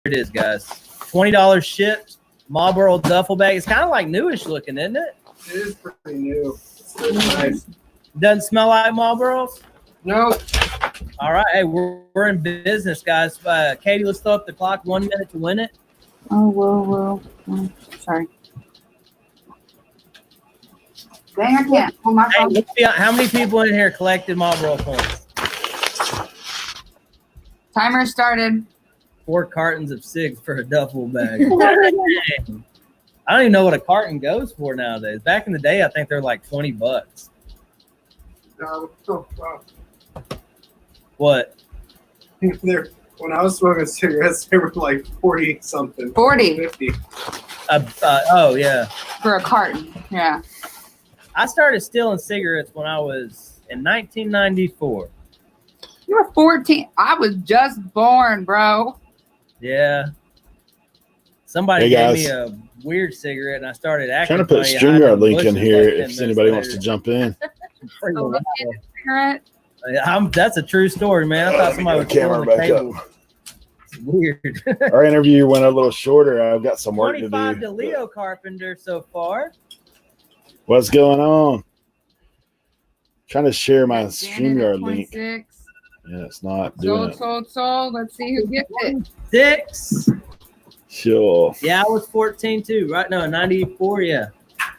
it is, guys. $20 shipped. Marlboro duffel bag. It's kind of like newish looking, isn't it? It is pretty new. It's nice. Doesn't smell like Marlboros? No. All right. Hey, we're in business, guys. Katie, let's throw up the clock. 1 minute to win it. Oh, whoa. Sorry. Dang, I can't pull my Hey, phone. let's see how many people in here collected Marlboro points? Timer started. 4 cartons of cigs for a duffel bag. I don't even know what a carton goes for nowadays. Back in the day, I think they're like $20. What? When I was smoking cigarettes, they were like 40 something. 40 50. Oh, yeah. for a carton. Yeah. I started stealing cigarettes when I was in 1994. You were 14. I was just born, bro. Yeah. Somebody Hey, gave guys. me a weird cigarette, and I started acting. Trying to put funny, StreamYard hiding link in bushes here like 10 if anybody minutes wants to later. jump in. Freaking So wild. cigarette. That's a true story, man. I thought somebody was Camera stealing the back table. up. It's weird. Our interview went a little shorter. I've got some work to 25 do. to Leo Carpenter so far. What's going on? Trying to share my Janet at StreamYard link. 26. Yeah, it's not doing Sold, it. sold. Let's see who gets it. 6. Sure. Yeah, I was 14 too. Right? No, 94. Yeah.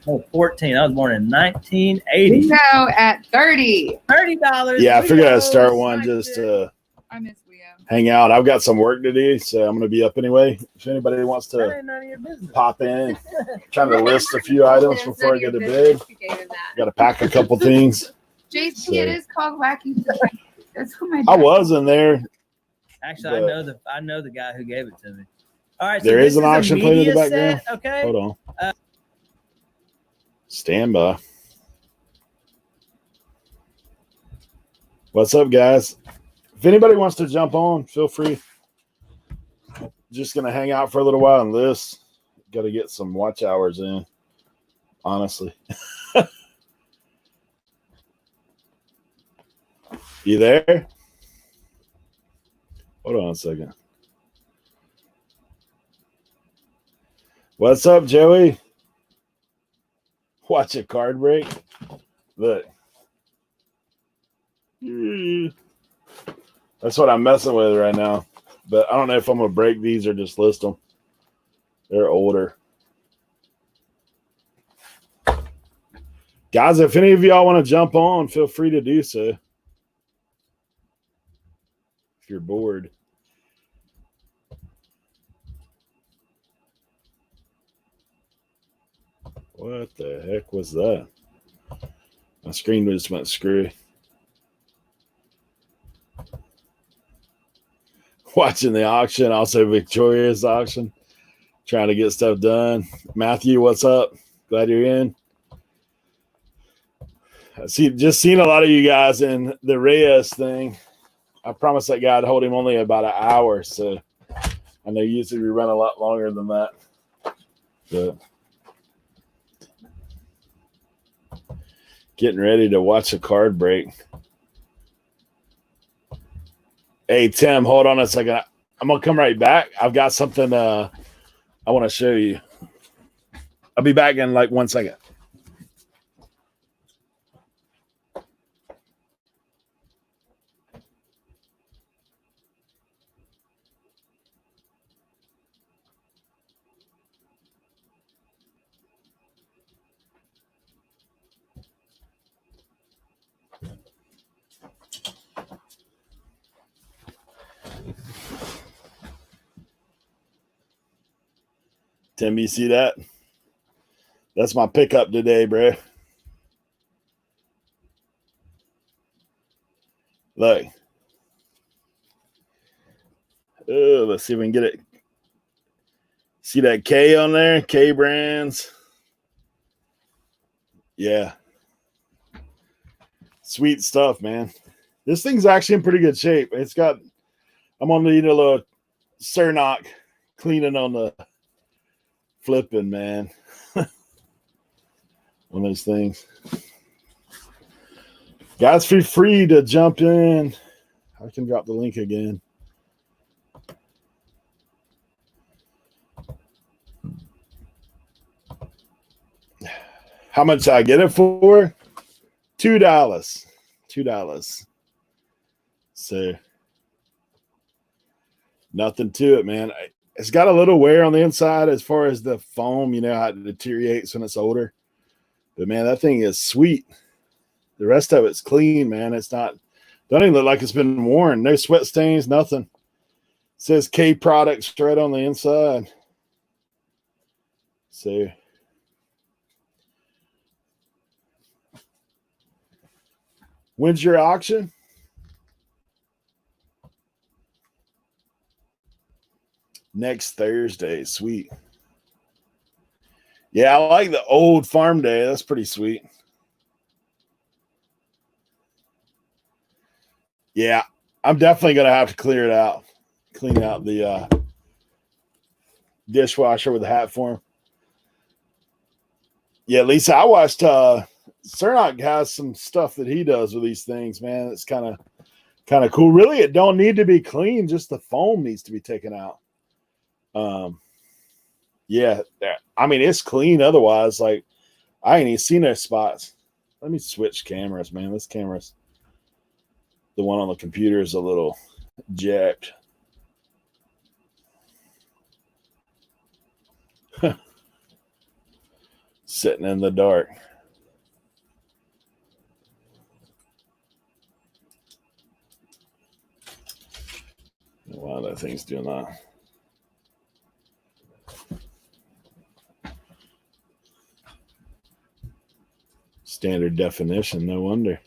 Oh, 14. I was born in 1980. Leo at 30. $30. Yeah, I figured I'd Leo start one sniped just it. to I miss Leo. hang out. I've got some work to do, so I'm going to be up anyway. If anybody wants That to ain't none of your business. pop in, trying to list a few items before I go to bed. Got to pack a couple things. Jason, it is called Wacky. That's who my I was in there. Actually, But- I know the guy who gave it to me. All right, There this is an a auction playing in the media background. set, okay. Hold on. Stand by. What's up, guys? If anybody wants to jump on, feel free. Just going to hang out for a little while and list. Got to get some watch hours in, honestly. You there? Hold on a second. What's up, Joey? Watch a card break. Look. That's what I'm messing with right now. But I don't know if I'm going to break these or just list them. They're older. Guys, if any of y'all want to jump on, feel free to do so. If you're bored. What the heck was that? My screen just went screwy. Watching the auction, also Victoria's auction. Trying to get stuff done. Matthew, what's up? Glad you're in. Just seen a lot of you guys in the Reyes thing. I promised that guy I'd hold him only about an hour, so I know usually we run a lot longer than that. But getting ready to watch a card break. Hey, Tim, hold on a second. I'm going to come right back. I've got something I want to show you. I'll be back in like 1 second. Tim, you see that? That's my pickup today, bro. Look. Oh, let's see if we can get it. See that K on there? K brands. Yeah. Sweet stuff, man. This thing's actually in pretty good shape. It's got, I'm going to need a little Cernoc cleaning on the flipping, man. One of those things. Guys, feel free to jump in. I can drop the link again. How much I get it for? $2. $2. So nothing to it, man. It's got a little wear on the inside as far as the foam, you know, how it deteriorates when it's older. But man, that thing is sweet. The rest of it's clean, man. It's not, don't even look like it's been worn. No sweat stains, nothing. It says K Products right on the inside. So when's your auction? Next Thursday. Sweet. Yeah, I like the old farm day. That's pretty sweet. Yeah, I'm definitely going to have to clear it out. Clean out the dishwasher with the hat form. Yeah, Lisa, I watched Cernock has some stuff that he does with these things, man. It's kind of cool. Really, it don't need to be clean. Just the foam needs to be taken out. Yeah, I mean, it's clean. Otherwise, like, I ain't even seen those spots. Let me switch cameras, man. This camera's, the one on the computer is a little jacked. Sitting in the dark. Wow, that thing's doing that. Standard definition, no wonder.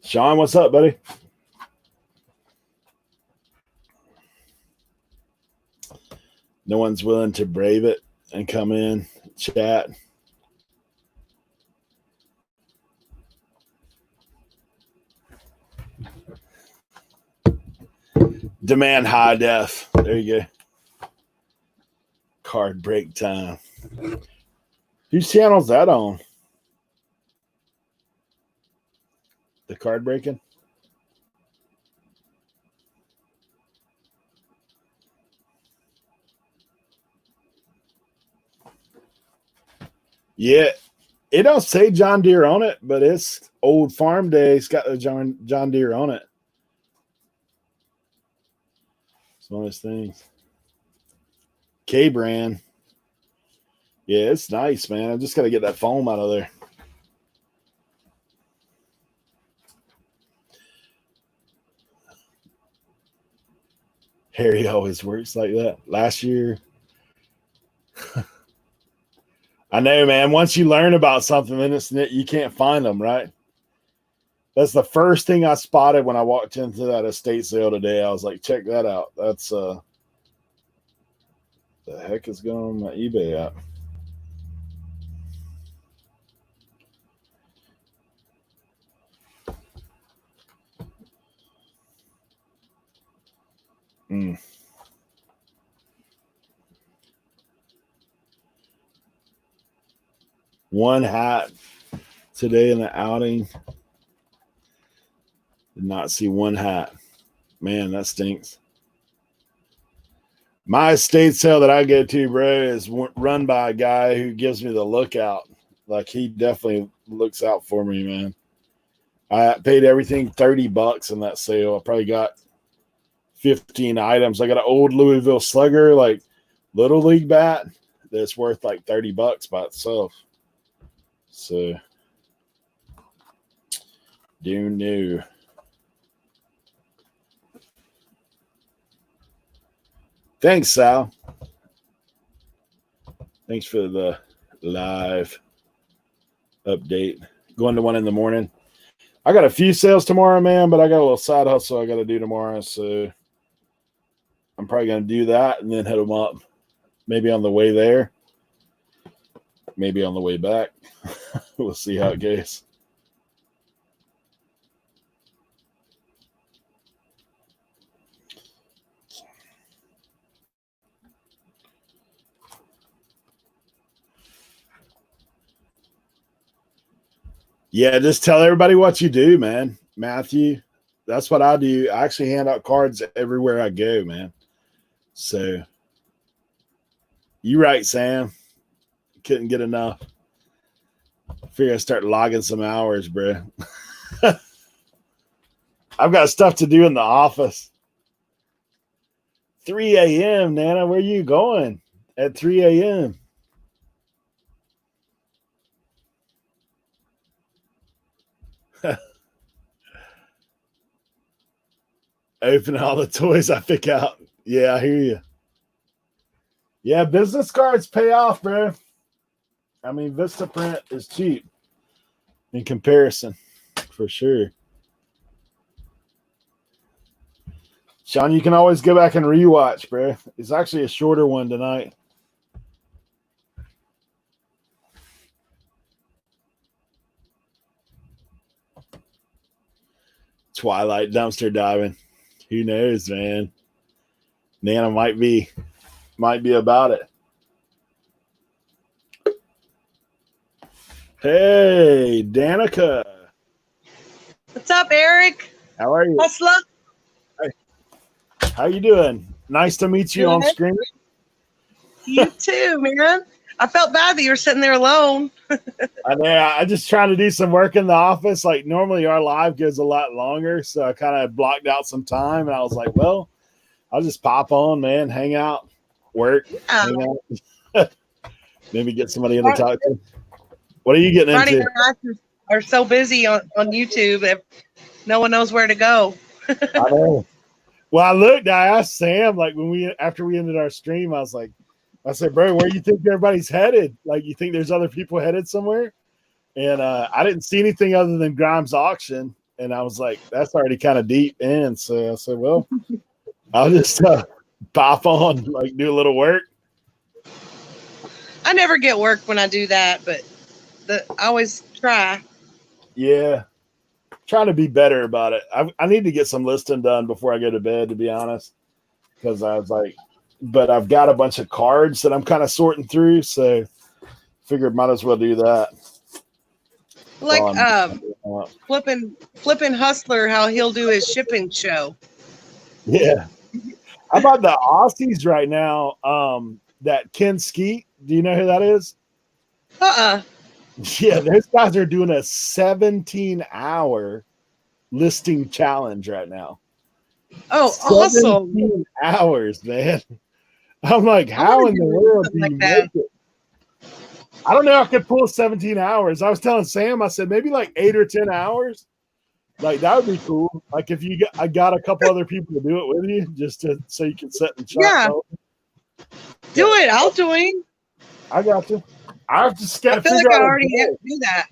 Sean, what's up, buddy? No one's willing to brave it and come in, chat. Demand high def. There you go. Card break time. Whose channel's that on? The card breaking? Yeah, it don't say John Deere on it, but it's old farm day. It's got the John Deere on it. It's one of those things. K brand. Yeah, it's nice, man. I just got to get that foam out of there. Harry always works like that. Last year. I know, man. Once you learn about something, then you can't find them, right? That's the first thing I spotted when I walked into that estate sale today. I was like, check that out. That's the heck is going on my eBay app? One hat today in the outing. Did not see one hat. Man, that stinks. My estate sale that I go to, bro, is run by a guy who gives me the lookout. Like, he definitely looks out for me, man. I paid everything $30 in that sale. I probably got 15 items. I got an old Louisville Slugger, like little league bat, that's worth like $30 by itself. So, do new. Thanks, Sal. Thanks for the live update. Going to one in the morning. I got a few sales tomorrow, man, but I got a little side hustle I got to do tomorrow. So I'm probably going to do that and then hit them up. Maybe on the way there. Maybe on the way back. We'll see how it goes. Yeah, just tell everybody what you do, man. Matthew, That's what I do. I actually hand out cards everywhere I go, man. So you right, Sam. Couldn't get enough. Figure I start logging some hours, bro. I've got stuff to do in the office. 3 a.m., Nana. Where you going at 3 a.m.? Open all the toys I pick out. Yeah, I hear you. Yeah, business cards pay off, bro. I mean, Vistaprint is cheap in comparison, for sure. Sean, you can always go back and rewatch, bro. It's actually a shorter one tonight. Twilight dumpster diving. Who knows, man? Nana might be about it. Hey, Danica. What's up, Eric? How are you? What's up? How you doing? Nice to meet you on screen. You too, man. I felt bad that you were sitting there alone. I know. I just trying to do some work in the office. Like normally our live goes a lot longer, so I kind of blocked out some time, and I was like, well, I'll just pop on, man, hang out, work, hang out. Maybe get somebody in to talk to. What are you getting Friday into? nights are so busy on YouTube that no one knows where to go. I know. Well, I asked Sam, like after we ended our stream, I said, bro, where do you think everybody's headed? Like, you think there's other people headed somewhere? And I didn't see anything other than Grimes auction. And I was like, that's already kind of deep in. So I said, well, I'll just pop on, like do a little work. I never get work when I do that, but I always try. Yeah. Trying to be better about it. I need to get some listing done before I go to bed, to be honest. Because I was like, but I've got a bunch of cards that I'm kind of sorting through. So figured might as well do that. Like flipping Hustler, how he'll do his shipping show. Yeah. How about the Aussies right now? That Ken Skeet. Do you know who that is? Yeah, those guys are doing a 17-hour listing challenge right now. Oh, 17 awesome. hours, man. I'm like, how in the world do you make it? I don't know if I could pull 17 hours. I was telling Sam, I said maybe like 8 or 10 hours. Like that would be cool. Like if I got a couple other people to do it with you, just so you can sit and chat. Yeah. Do it. I'll join. I got you. I just got I feel like I already have to do that.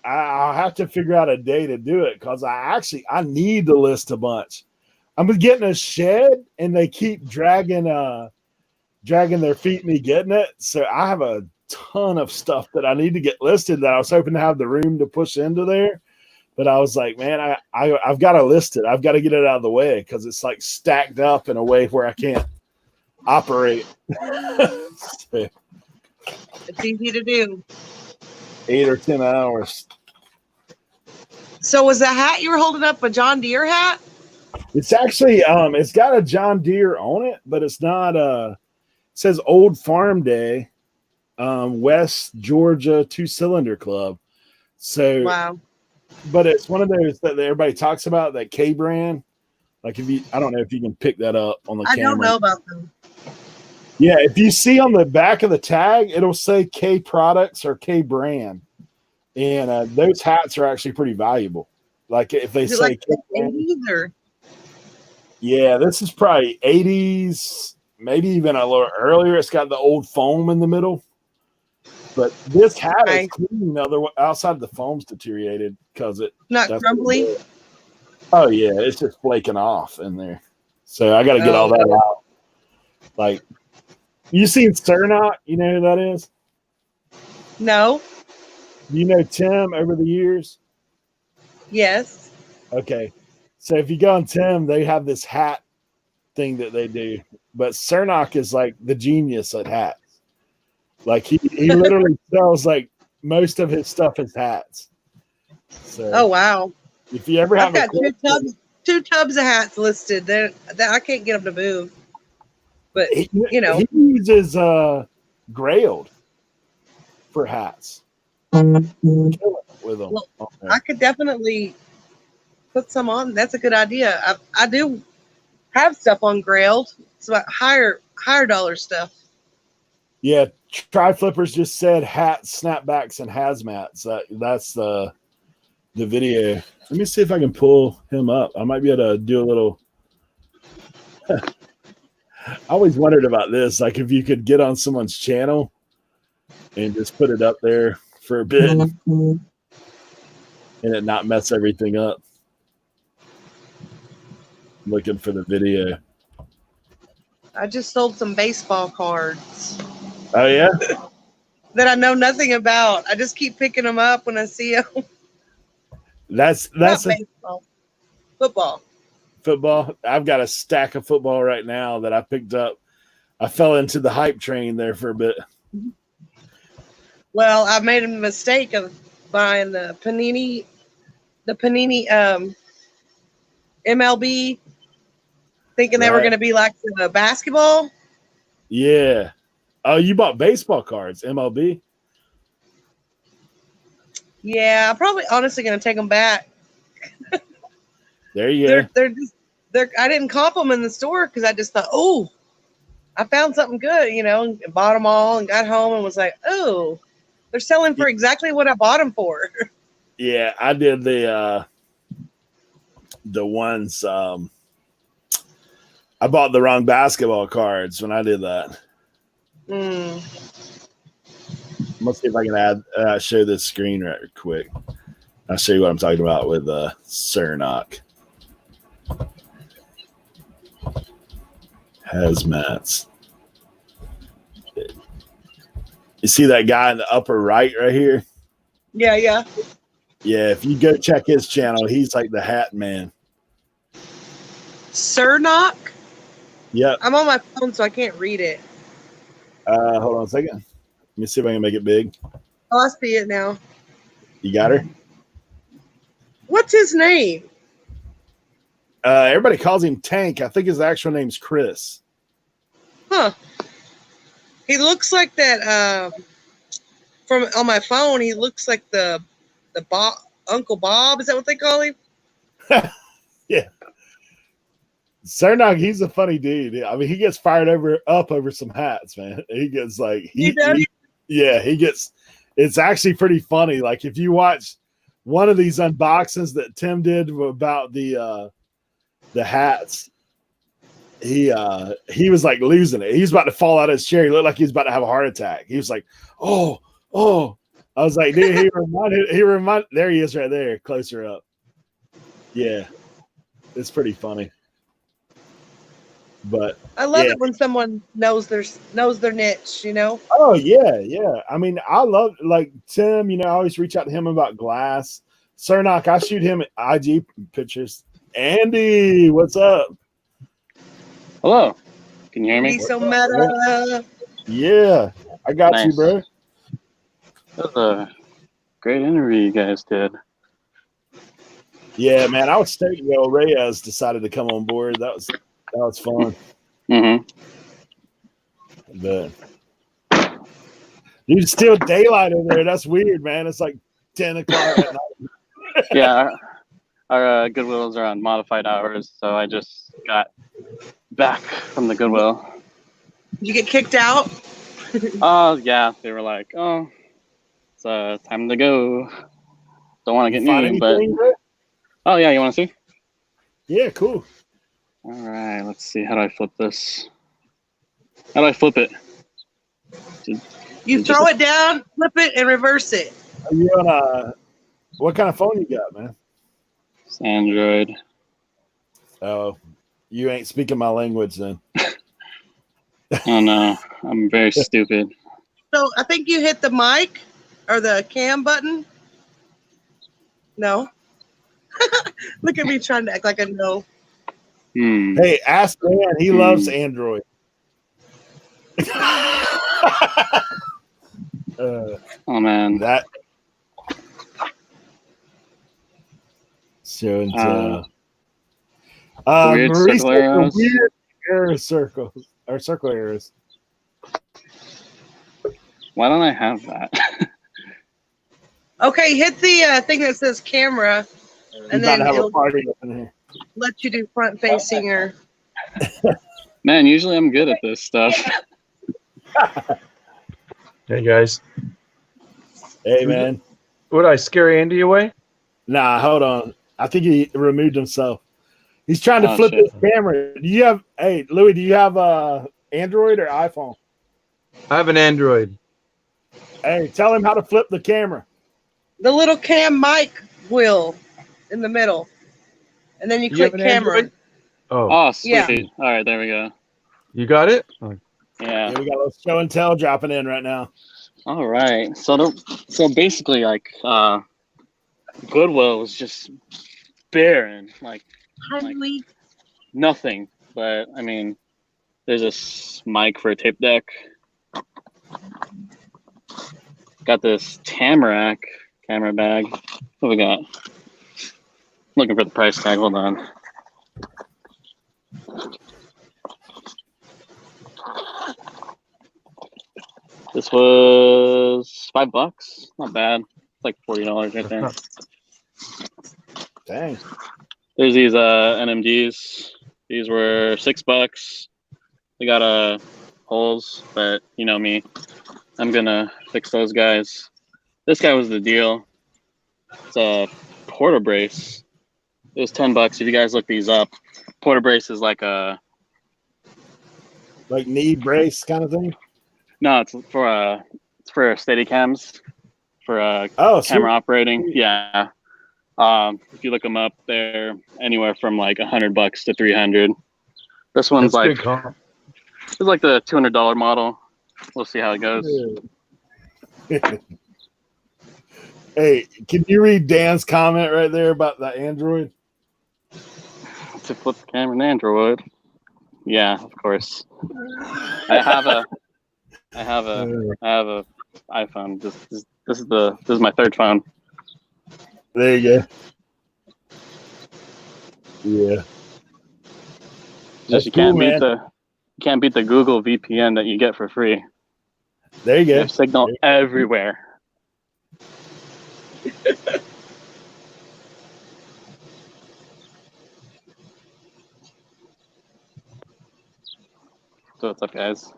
I'll have to figure out a day to do it because I need to list a bunch. I'm getting a shed and they keep dragging their feet in me getting it. So I have a ton of stuff that I need to get listed that I was hoping to have the room to push into there. But I was like, man, I've got to list it. I've got to get it out of the way because it's like stacked up in a way where I can't operate. So, it's easy to do. 8 or 10 hours. So was the hat you were holding up a John Deere hat? It's actually it's got a John Deere on it, but it's not it says Old Farm Day, West Georgia 2-cylinder club. So wow. But it's one of those that everybody talks about, that K brand. Like I don't know if you can pick that up on the camera. I don't know about them. Yeah, if you see on the back of the tag, it'll say K products or K brand. And those hats are actually pretty valuable. Like if they say like K brand. Yeah, this is probably 80s, maybe even a little earlier. It's got the old foam in the middle. But this hat is clean. Outside the foam's deteriorated because not crumbly. Oh yeah, it's just flaking off in there. So I got to get all that out. Like, you seen Cernot? You know who that is? No. You know Tim over the years? Yes. Okay. So if you go on Tim, they have this hat thing that they do. But Cernot is like the genius at hats. Like he literally sells like most of his stuff as hats. So, oh wow. If you ever have I've got a two tubs of hats listed. That I can't get them to move. But he know. he uses Grailed for hats. Kill it with them. Well, Okay. I could definitely put some on. That's a good idea. I do have stuff on Grailed. It's about higher dollar stuff. Yeah, Tri Flippers just said hats, snapbacks, and hazmats. That's the video. Let me see if I can pull him up. I might be able to do a little. I always wondered about this. Like if you could get on someone's channel and just put it up there for a bit and it not mess everything up. Looking for the video. I just sold some baseball cards Oh yeah? that I know nothing about. I just keep picking them up when I see them. That's Not a baseball. Football. football. I've got a stack of football right now that I picked up. I fell into the hype train there for a bit. Well, I made a mistake of buying the Panini MLB, thinking they were Right. going to be like the basketball. Yeah. Oh, you bought baseball cards, MLB? Yeah, I'm probably honestly going to take them back. There you go. They're I didn't comp them in the store because I just thought, oh, I found something good, and bought them all and got home and was like, oh, they're selling for exactly what I bought them for. Yeah, I did the ones I bought the wrong basketball cards when I did that. Let's see if I can show this screen right quick. I'll show you what I'm talking about with Cernock. Hazmats. You see that guy in the upper right here? Yeah. Yeah, if you go check his channel, he's like the hat man. Cernock? Yep. I'm on my phone, so I can't read it. Hold on a second. Let me see if I can make it big. Oh, I see it now. You got her? What's his name? Everybody calls him Tank. I think his actual name's Chris. Huh. He looks like that from on my phone. He looks like the Bob, Uncle Bob. Is that what they call him? Yeah. Cernog, he's a funny dude. I mean, he gets fired up over some hats, man. He gets like he gets it's actually pretty funny. Like if you watch one of these unboxings that Tim did about the hats, he was like losing it. He was about to fall out of his chair. He looked like he was about to have a heart attack. He was like, oh. I was like, dude, he reminded there he is right there, closer up. Yeah. It's pretty funny. But I love it when someone knows their niche, Oh yeah. I mean, I love like Tim, I always reach out to him about glass. Cernock, I shoot him IG pictures. Andy, what's up? Hello. Can you hear me? He's so meta. Yeah, I got you, Nice. bro. That was a great interview you guys did. Yeah, man, I was stoked when Reyes decided to come on board. That was fun. Mm-hmm. But dude, it's still daylight in there. That's weird, man. It's like 10 o'clock at night. Yeah, our Goodwills are on modified hours, so I just got back from the Goodwill. Did you get kicked out? Oh, yeah, they were like, oh, it's time to go. Don't want to get Find new, but... anything, bro? Oh, yeah, you want to see? Yeah, cool. All right, let's see. How do I flip this? How do I flip it? You throw it down, flip it, and reverse it. Are you on what kind of phone you got, man? It's Android. Oh, you ain't speaking my language then. Oh, no. I'm very stupid. So I think you hit the mic or the cam button. No. Look at me trying to act like I know. Hey, ask Dan. He loves Android. Oh, man. That Show and tell. Weird Maurice circle said the arrows. weird arrow circles or circle arrows. Why don't I have that? Okay, hit the thing that says camera, He's and about then to have a it'll party up in here. let you do front facing or. Man, usually I'm good at this stuff. Hey guys, Hey man. would I scare Andy away? Nah, hold on. I think he removed himself. He's trying to Oh, flip shit. his camera. Do you have Louis, do you have Android or iPhone? I have an Android. Hey, tell him how to flip the camera. The little cam mic wheel in the middle, and then you Do you have click an camera. Android? Oh, Oh, sweet. Yeah. All right, there we go. you got it? Yeah. Yeah, we got a little show and tell dropping in right now. All right. So basically, like, Goodwill was just barren, like Highly. nothing. But I mean, there's this mic for a tape deck. Got this Tamarack camera bag. What we got? Looking for the price tag. Hold on. This was $5. Not bad. It's like $40 right there. Dang. There's these NMDs. These were $6. They got holes, but you know me. I'm gonna fix those guys. This guy was the deal. It's a Porta brace. It was $10. If you guys look these up, Porta brace is like a Like knee brace kind of thing. no. It's for Steadicams for Oh, sweet. camera operating. Yeah. If you look them up, they're anywhere from like $100 to $300. This one's that's like big, huh? it's like the $200 model. We'll see how it goes. Hey, can you read Dan's comment right there about the Android? To flip the camera in Android. Yeah, of course. I have a iPhone. This is my third phone. There you go. Yeah. That's Just you can't cool, beat the Google VPN that you get for free. There you You go. have signal everywhere. So what's up, guys?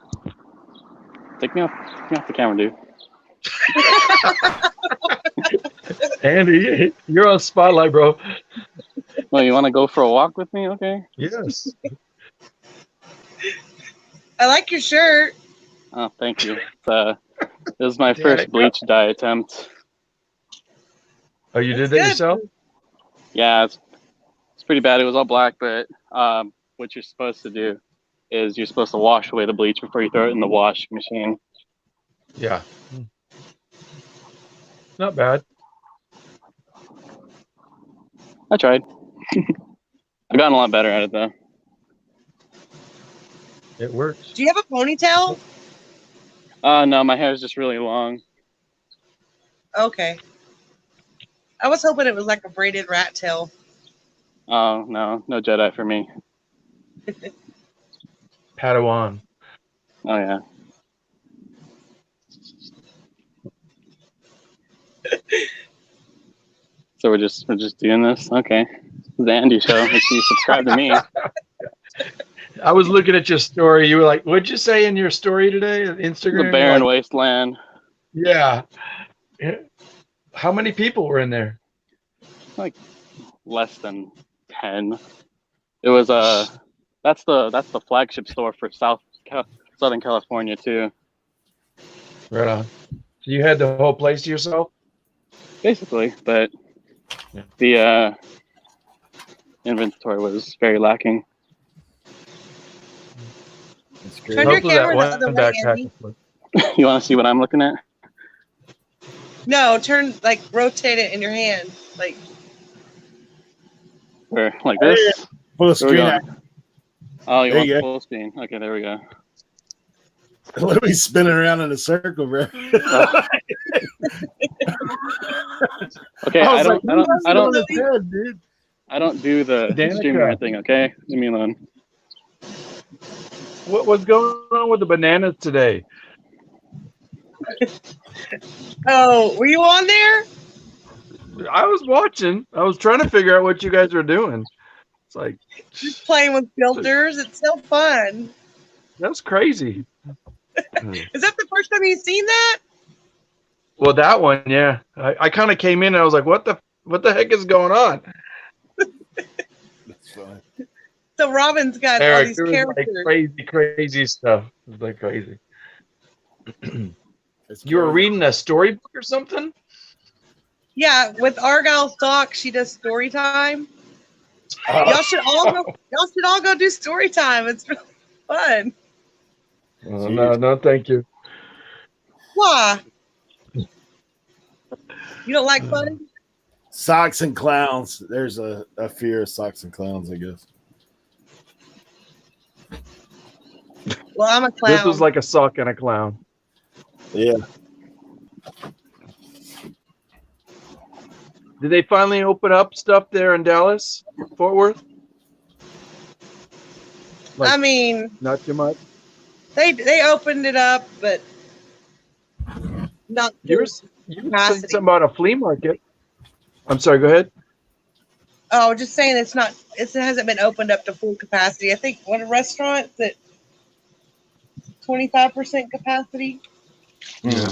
Take me off the camera, dude. Andy, you're on Spotlight, bro. Well, you want to go for a walk with me? Okay. Yes. I like your shirt. Oh, thank you. This is my first bleach dye attempt. Oh, you did That's that good. yourself? Yeah, it's pretty bad. It was all black, but what you're supposed to do is you're supposed to wash away the bleach before you throw it in the wash machine. Yeah. Not bad. I tried. I've gotten a lot better at it though. It works. Do you have a ponytail? No, my hair is just really long. Okay. I was hoping it was like a braided rat tail. Oh no Jedi for me. Padawan. Oh yeah. So we're just doing this. Okay. This is the Andy show. Make sure you subscribe to me. I was looking at your story. You were like, "What'd you say in your story today?" on Instagram. The barren Like, wasteland. yeah. How many people were in there? Less than 10. It was that's the flagship store for Southern California too. Right on. So you had the whole place to yourself? Basically, but Yeah. the inventory was very lacking. That's Turn great. your Hopefully that camera the one other way, backpack Andy. is full. You want to see what I'm looking at? No, rotate it in your hand. Like, Or like this? Full There we screen. go. Oh, you There want you go. full screen? Okay, there we go. Louis spinning around in a circle, bro. Okay, I don't. Dude. I don't do the Danica. streamer thing. Okay, leave me alone. What was going on with the bananas today? Oh, were you on there? I was watching. I was trying to figure out what you guys were doing. It's like Just playing with filters. It's so fun. that's crazy. Is that the first time you've seen that? Well, that one, yeah. I kind of came in and I was like, what the heck is going on? That's fine. So Robin's got all Eric, these there was like characters. crazy stuff. It was like crazy. It's You were crazy. reading a storybook or something? Yeah, with Argyle Stock, she does story time. Y'all should all go do story time. It's really fun. Oh, no, thank you. Why? You don't like fun? Socks and clowns. There's a fear of socks and clowns, I guess. Well, I'm a clown. This was like a sock and a clown. Yeah. Did they finally open up stuff there in Dallas, Fort Worth? Like, I mean, not too much. they opened it up, but not You were saying something about a flea market. I'm sorry. Go ahead. Oh, just saying it hasn't been opened up to full capacity. I think one restaurant's at 25% capacity. Yeah.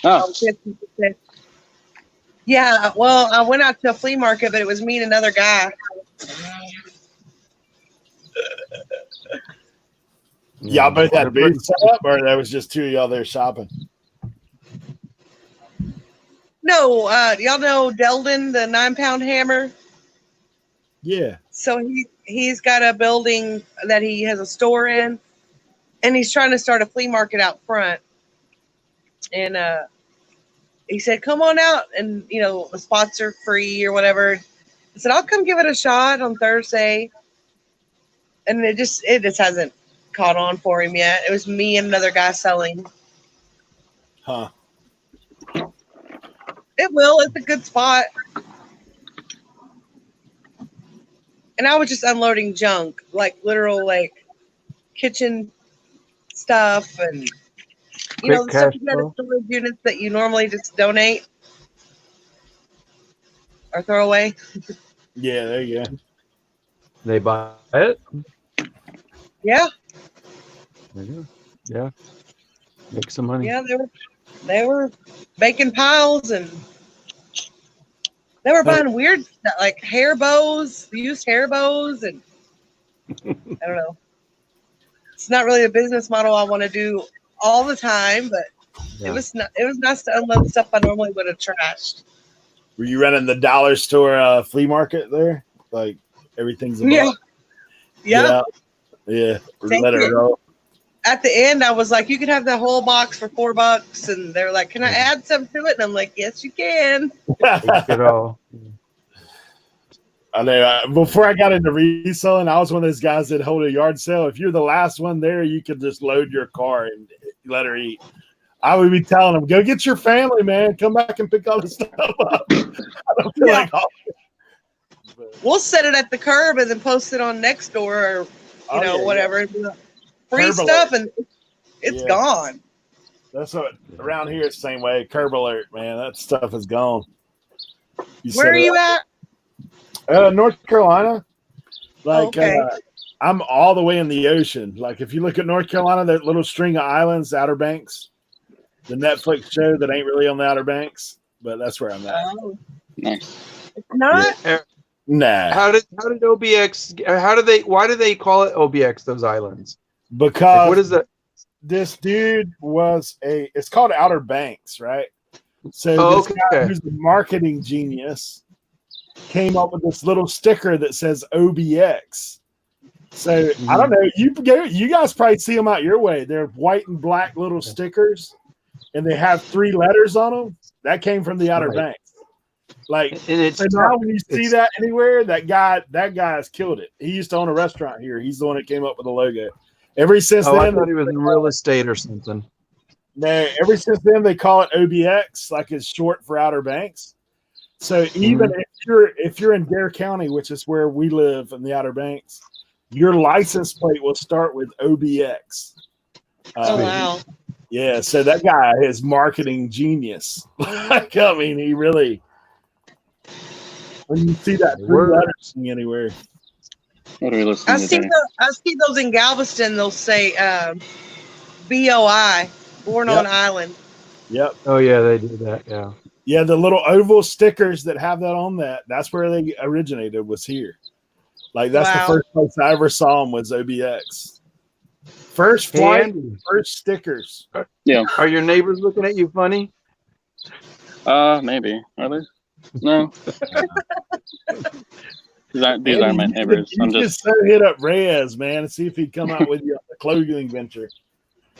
Oh, 50%. Yeah, well, I went out to a flea market, but it was me and another guy. Y'all both had booths set up, or that was just two of y'all there shopping? No, y'all know Deldon, the 9-pound hammer. Yeah. So he's got a building that he has a store in, and he's trying to start a flea market out front. And he said, "Come on out, and the spots are free or whatever." I said, "I'll come give it a shot on Thursday." And it just hasn't caught on for him yet. It was me and another guy selling. Huh. It will. It's a good spot. And I was just unloading junk, like literal, like kitchen stuff and Quick the stuff cash you got in flow. storage units that you normally just donate or throw away. Yeah, there you go. They buy it. Yeah, Yeah. Make some money. yeah, they were making piles and they were buying weird stuff like hair bows, used hair bows, and I don't know. It's not really a business model I want to do all the time, but Yeah. it was nice to unload stuff I normally would have trashed. Were you running the dollar store flea market there? Like everything's a buck? Yeah. Yeah. Yeah. Thank Let it you. roll. At the end, I was like, "You can have the whole box for $4," and they're like, "Can I add some to it?" And I'm like, "Yes, you can." Take it all. I know. Before I got into reselling, I was one of those guys that hold a yard sale. If you're the last one there, you could just load your car and let her eat. I would be telling them, "Go get your family, man. Come back and pick all the stuff up." I don't feel Yeah. like We'll set it at the curb and then post it on Nextdoor or whatever. And be like, free Curb stuff, and it's Yeah. gone. That's what around here it's the same way. Curb alert, man. That stuff is gone. Where are you at? North Carolina. Like Okay. I'm all the way in the ocean. Like if you look at North Carolina, that little string of islands, Outer Banks, the Netflix show that ain't really on the Outer Banks, but that's where I'm at. Oh, nice. it's not. Nah, How did OBX? Why do they call it OBX? Those islands. because Like, what is that? this dude was it's called Outer Banks, right? So Oh, this guy okay. who's a marketing genius came up with this little sticker that says OBX. So I don't know. You guys probably see them out your way. They're white and black little stickers, and they have 3 letters on them. That came from the Outer Right. Banks. Like And it's so now when you see it's- that anywhere, that guy has killed it. He used to own a restaurant here. He's the one that came up with the logo. Ever since Oh, I then, thought he was in real estate or something. they call it OBX, like it's short for Outer Banks. So even if you're in Dare County, which is where we live in the Outer Banks, your license plate will start with OBX. Oh wow. Yeah, so that guy is marketing genius. Like, I mean, he really. When you see that three letters anywhere, What are we listening I to see today? I see those in Galveston. They'll say BOI, Born Yep. on Island. yep, Oh yeah, they do that. Yeah. yeah, the little oval stickers that have that on that's where they originated, was here. Like that's Wow. the first place I ever saw them was OBX. First flight, Andy, first stickers. are your neighbors looking at you funny? Maybe. Are they? No. These aren't my neighbors. You I'm should just. so hit up Reyes, man, and see if he'd come out with you on the clothing venture.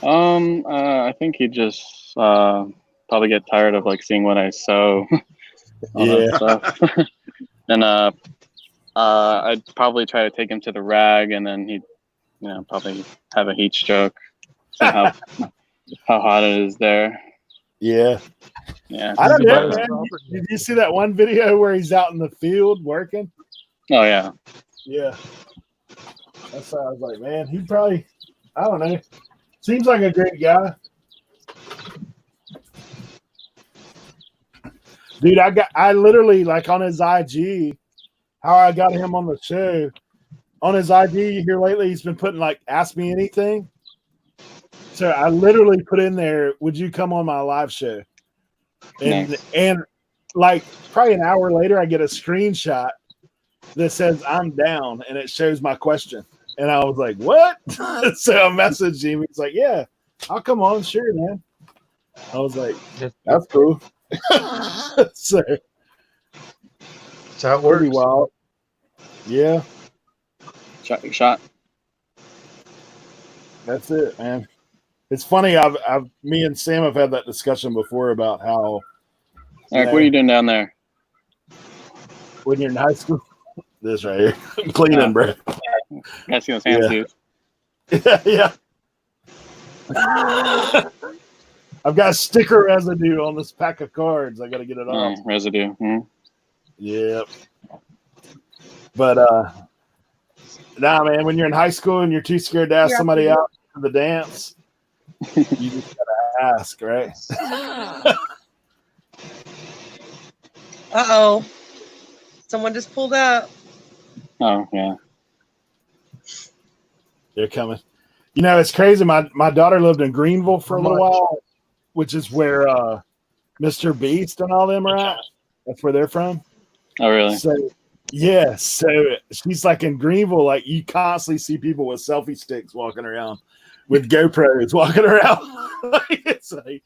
I think he'd just probably get tired of like seeing what I sew. All that stuff. And I'd probably try to take him to the rag, and then he'd, probably have a heat stroke. See how hot it is there. Yeah. Yeah. I don't know, His man. property. Did you see that one video where he's out in the field working? Oh yeah. Yeah. That's why I was like, man, he probably, I don't know. Seems like a great guy. Dude, I literally, like, on his IG, how I got him on the show, on his IG here lately, he's been putting, like, ask me anything. So I literally put in there, would you come on my live show? And, Nice. and like, probably an hour later, I get a screenshot that says I'm down, and it shows my question. And I was like, what? So I messaged him. He's like, yeah, I'll come on. Sure, man. I was like, that's cool. So That's how it works. pretty wild. Yeah, Shot your shot. that's it, man. It's funny. Me and Sam have had that discussion before about how Eric, what are you doing down there? when you're in high school, this right here, I'm cleaning, bro. Gotta see those hands, Yeah. dude. Yeah. I've got sticker residue on this pack of cards. I got to get it off. Residue. Mhm. Yep. But nah, man, when you're in high school and you're too scared to ask somebody out for the dance, you just gotta ask, right? Uh-oh. Someone just pulled up. Oh yeah. They're coming. You know, it's crazy. My daughter lived in Greenville for a little while, which is where Mr. Beast and all them are at. That's where they're from. Oh really? So yeah, so she's like in Greenville, like you constantly see people with selfie sticks walking around, with GoPros walking around. It's like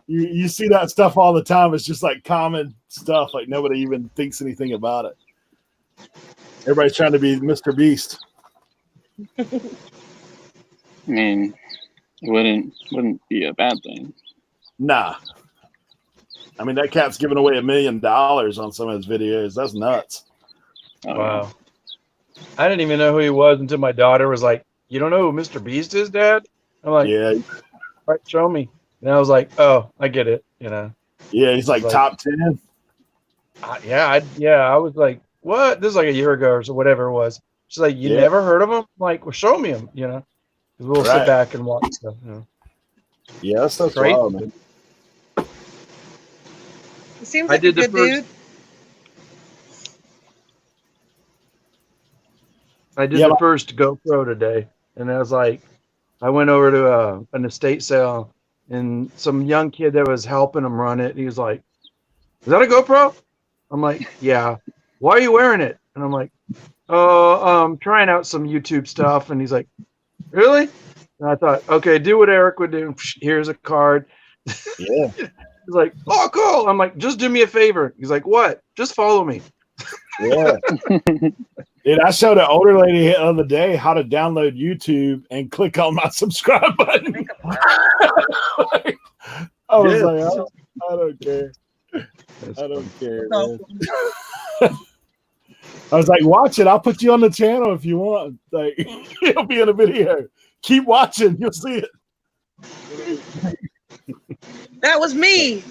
you see that stuff all the time. It's just like common stuff. Like nobody even thinks anything about it. Everybody's trying to be Mr. Beast. I mean, it wouldn't be a bad thing. Nah. I mean, that cat's giving away $1 million on some of his videos. That's nuts. Oh, Wow. I didn't even know who he was until my daughter was like, "You don't know who Mr. Beast is, Dad?" I'm like, Yeah. "All right, show me." And I was like, "Oh, I get it." You know. Yeah, he's like top 10. I was like, "What?" This is like a year ago or so, whatever it was. She's like, "You Yeah. never heard of him?" I'm like, "Well, show me him." You know, 'cause we'll Right. sit back and watch stuff. You know. Yeah, that's so Great. wild, man. He seems I like a did the good first- dude. I did Yeah, the first GoPro today, and I was like, I went over to an estate sale, and some young kid that was helping him run it, he was like, "Is that a GoPro?" I'm like, "Yeah." "Why are you wearing it?" And I'm like, "Oh, trying out some YouTube stuff." And he's like, "Really?" And I thought, okay, do what Eric would do. Here's a card. Yeah. He's like, "Oh, cool." I'm like, "Just do me a favor." He's like, "What?" "Just follow me." Yeah. Dude, I showed an older lady the other day how to download YouTube and click on my subscribe button. I was Yeah. like, I don't care. I don't care, man. I was like, watch it. I'll put you on the channel if you want. Like, it'll be in a video. Keep watching. You'll see it. That was me.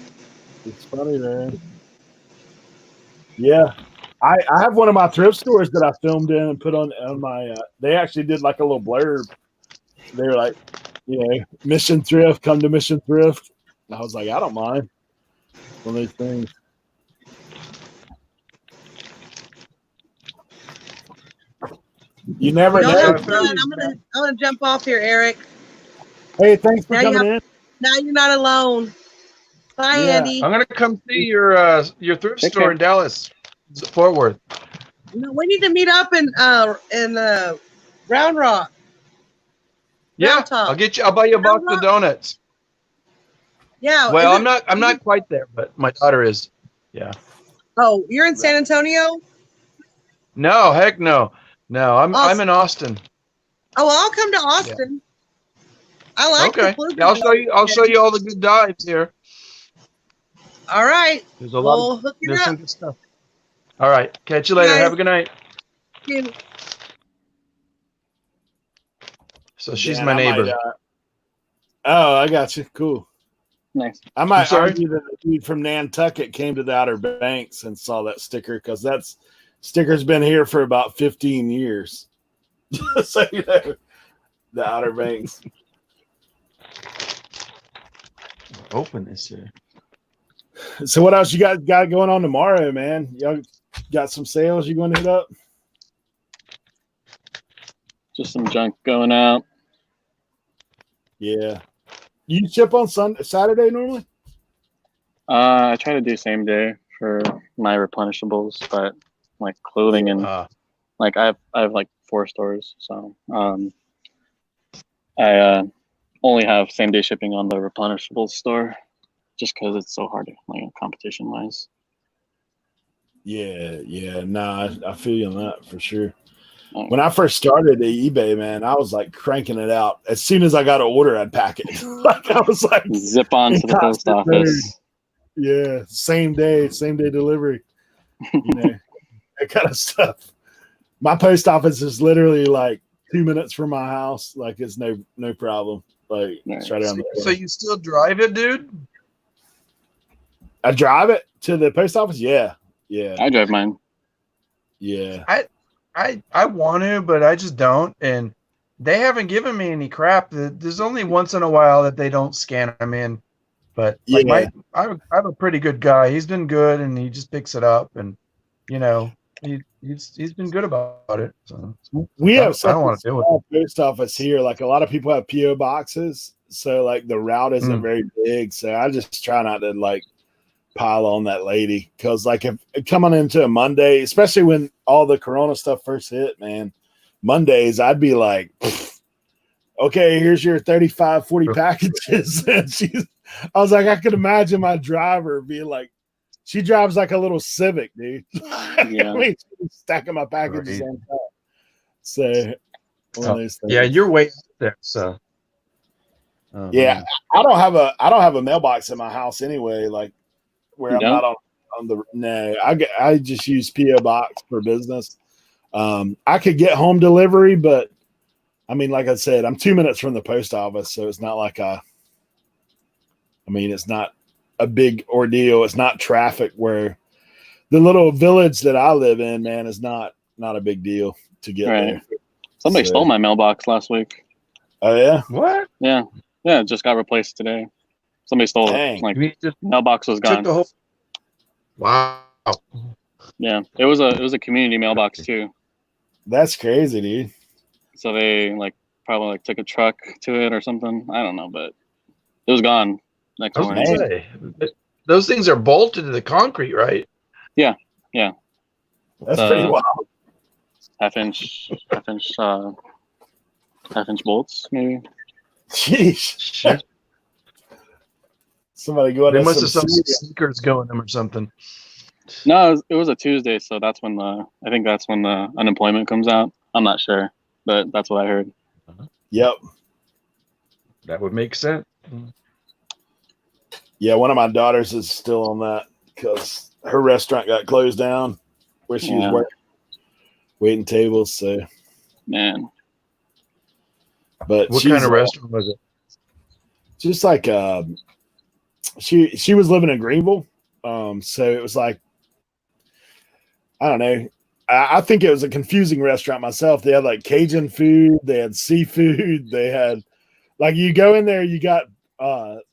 It's funny, man. Yeah. I have one of my thrift stores that I filmed in and put on my they actually did like a little blurb. They were like, Mission Thrift, come to Mission Thrift. And I was like, I don't mind. One of those things. You never Y'all know. have fun. I'm gonna jump off here, Eric. Hey, thanks for Now coming in. Now you're not alone. Bye, Yeah. Andy. I'm gonna come see your thrift Take store care. in Dallas, Fort Worth. No, we need to meet up in Round Rock. Yeah, Round Top. I'll buy you a box Round of donuts. Yeah. Well, is it- I'm not quite there, but my daughter is. Yeah. Oh, you're in San Antonio? No, heck no. No, I'm in Austin. Oh, I'll come to Austin. I like the Okay. Fluker Yeah, I'll show Bowl. you all the good dives here. All right. There's a lot We'll of hook it there's up. some good stuff. All right. Catch you later. Guys. Have a good night. You- So she's Dan, my I neighbor. might, oh, I got you. Cool. Nice. I might sorry? argue that the dude from Nantucket came to the Outer Banks and saw that sticker because that sticker's been here for about 15 years. So, the Outer Banks. Open this here. So what else you got going on tomorrow, man? Y'all got some sales you going to hit up? Just some junk going out. Yeah. You ship on Saturday normally? I try to do same day for my replenishables, but like clothing and like I have like 4 stores, so I only have same day shipping on the replenishables store, just because it's so hard, like competition wise. Yeah. Nah, I feel you on that for sure. When I first started at eBay, man, I was like cranking it out. As soon as I got an order, I'd pack it. Like I was like Zip on to the post office. Yeah, same day delivery. That kind of stuff. My post office is literally like 2 minutes from my house. Like it's no problem. Like it's right around the So corner. you still drive it, dude? I drive it to the post office. Yeah. I drive mine. Yeah. I want to, but I just don't. And they haven't given me any crap. There's only once in a while that they don't scan them in. But like I have a pretty good guy. He's been good, and he just picks it up, and he's been good about it. So We have I don't want to deal with small post office here. Like a lot of people have PO boxes, so like the route isn't very big. So I just try not to like pile on that lady because like if coming into a Monday, especially when all the Corona stuff first hit, man, Mondays I'd be like, okay, here's your 35, 40 packages. And I was like, I could imagine my driver being like, she drives like a little Civic, dude. Yeah. I mean, she's stacking my packages on top. So one of those things. Yeah, you're way up there. So yeah, I don't have a mailbox in my house anyway. Like where I'm not on the no. I just use PO box for business. I could get home delivery, but I mean, like I said, I'm 2 minutes from the post office, so it's not like it's not a big ordeal. It's not traffic where the little village that I live in, man, is not a big deal to get there. Somebody stole my mailbox last week. Oh yeah? What? Yeah, it just got replaced today. Somebody stole it. Like mailbox was gone. Wow. Yeah, it was a community mailbox too. That's crazy, dude. So they probably took a truck to it or something. I don't know, but it was gone next morning. Those things are bolted to the concrete, right? Yeah. That's pretty wild. Half inch bolts, maybe. Jeez. Somebody go out. They must have some sneakers going them or something. No, it was a Tuesday, so that's when I think that's when the unemployment comes out. I'm not sure, but that's what I heard. Yep. That would make sense. Yeah, one of my daughters is still on that because her restaurant got closed down where she was working, waiting tables. So, man. But what kind of restaurant was it? Just like she was living in Greenville, so it was like I don't know. I think it was a confusing restaurant myself. They had like Cajun food, they had seafood, they had like you go in there, you got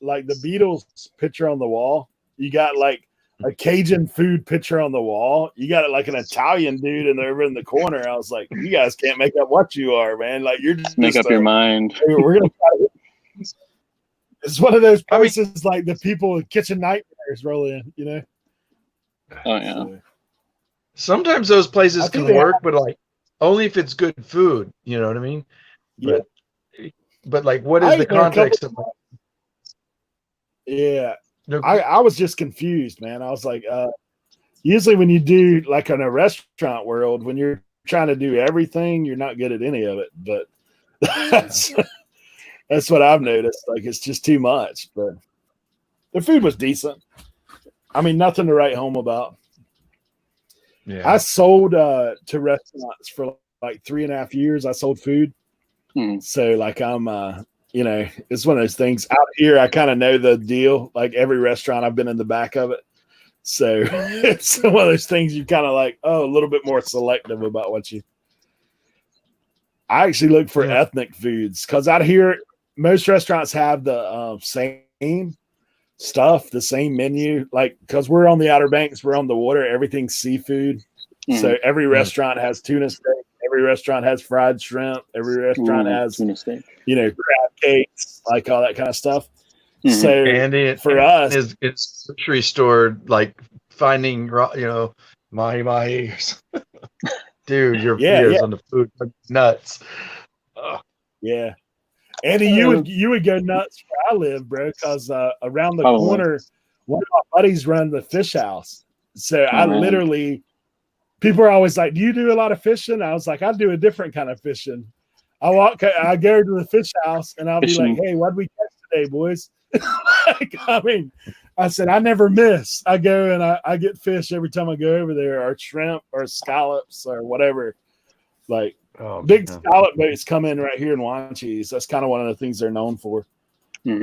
like the Beatles picture on the wall. You got like a Cajun food picture on the wall. You got like an Italian dude and over in the corner. I was like, you guys can't make up what you are, man. Like you're just Make up your mind. We're gonna try to, it's one of those places like the people with kitchen nightmares roll in, you know. Oh yeah. So, Sometimes those I places think can they work, but like only if it's good food. You know what I mean? yeah. But like, what is I the ate there a couple context of? Yeah. No, I was just confused, man. I was like, usually when you do like in a restaurant world, when you're trying to do everything, you're not good at any of it. But that's what I've noticed. Like it's just too much. But the food was decent. I mean, nothing to write home about. yeah. I sold to restaurants for like 3.5 years. I sold food. So like I'm you know, it's one of those things out here. I kind of know the deal. Like every restaurant, I've been in the back of it. So it's one of those things you kind of like, a little bit more selective about what you. I actually look for ethnic foods because out here, most restaurants have the same stuff, the same menu. Like, because we're on the Outer Banks, we're on the water, everything's seafood. So every restaurant has tuna steak. Every restaurant has fried shrimp. Every restaurant has, you know, crab cakes, like all that kind of stuff. So Andy, for us, it's grocery store like finding, you know, mahi. Dude, your fears on the food are nuts. Yeah, Andy, you would go nuts where I live, bro, because around the corner, one of my buddies run the fish house. So I literally. People are always like, "Do you do a lot of fishing?" I was like, "I do a different kind of fishing." I go to the fish house, and I'll be like, "Hey, what'd we catch today, boys?" Like, I mean, I said I never miss. I go and I get fish every time I go over there, or shrimp, or scallops, or whatever. Like big scallop boats come in right here in Wanchese. That's kind of one of the things they're known for.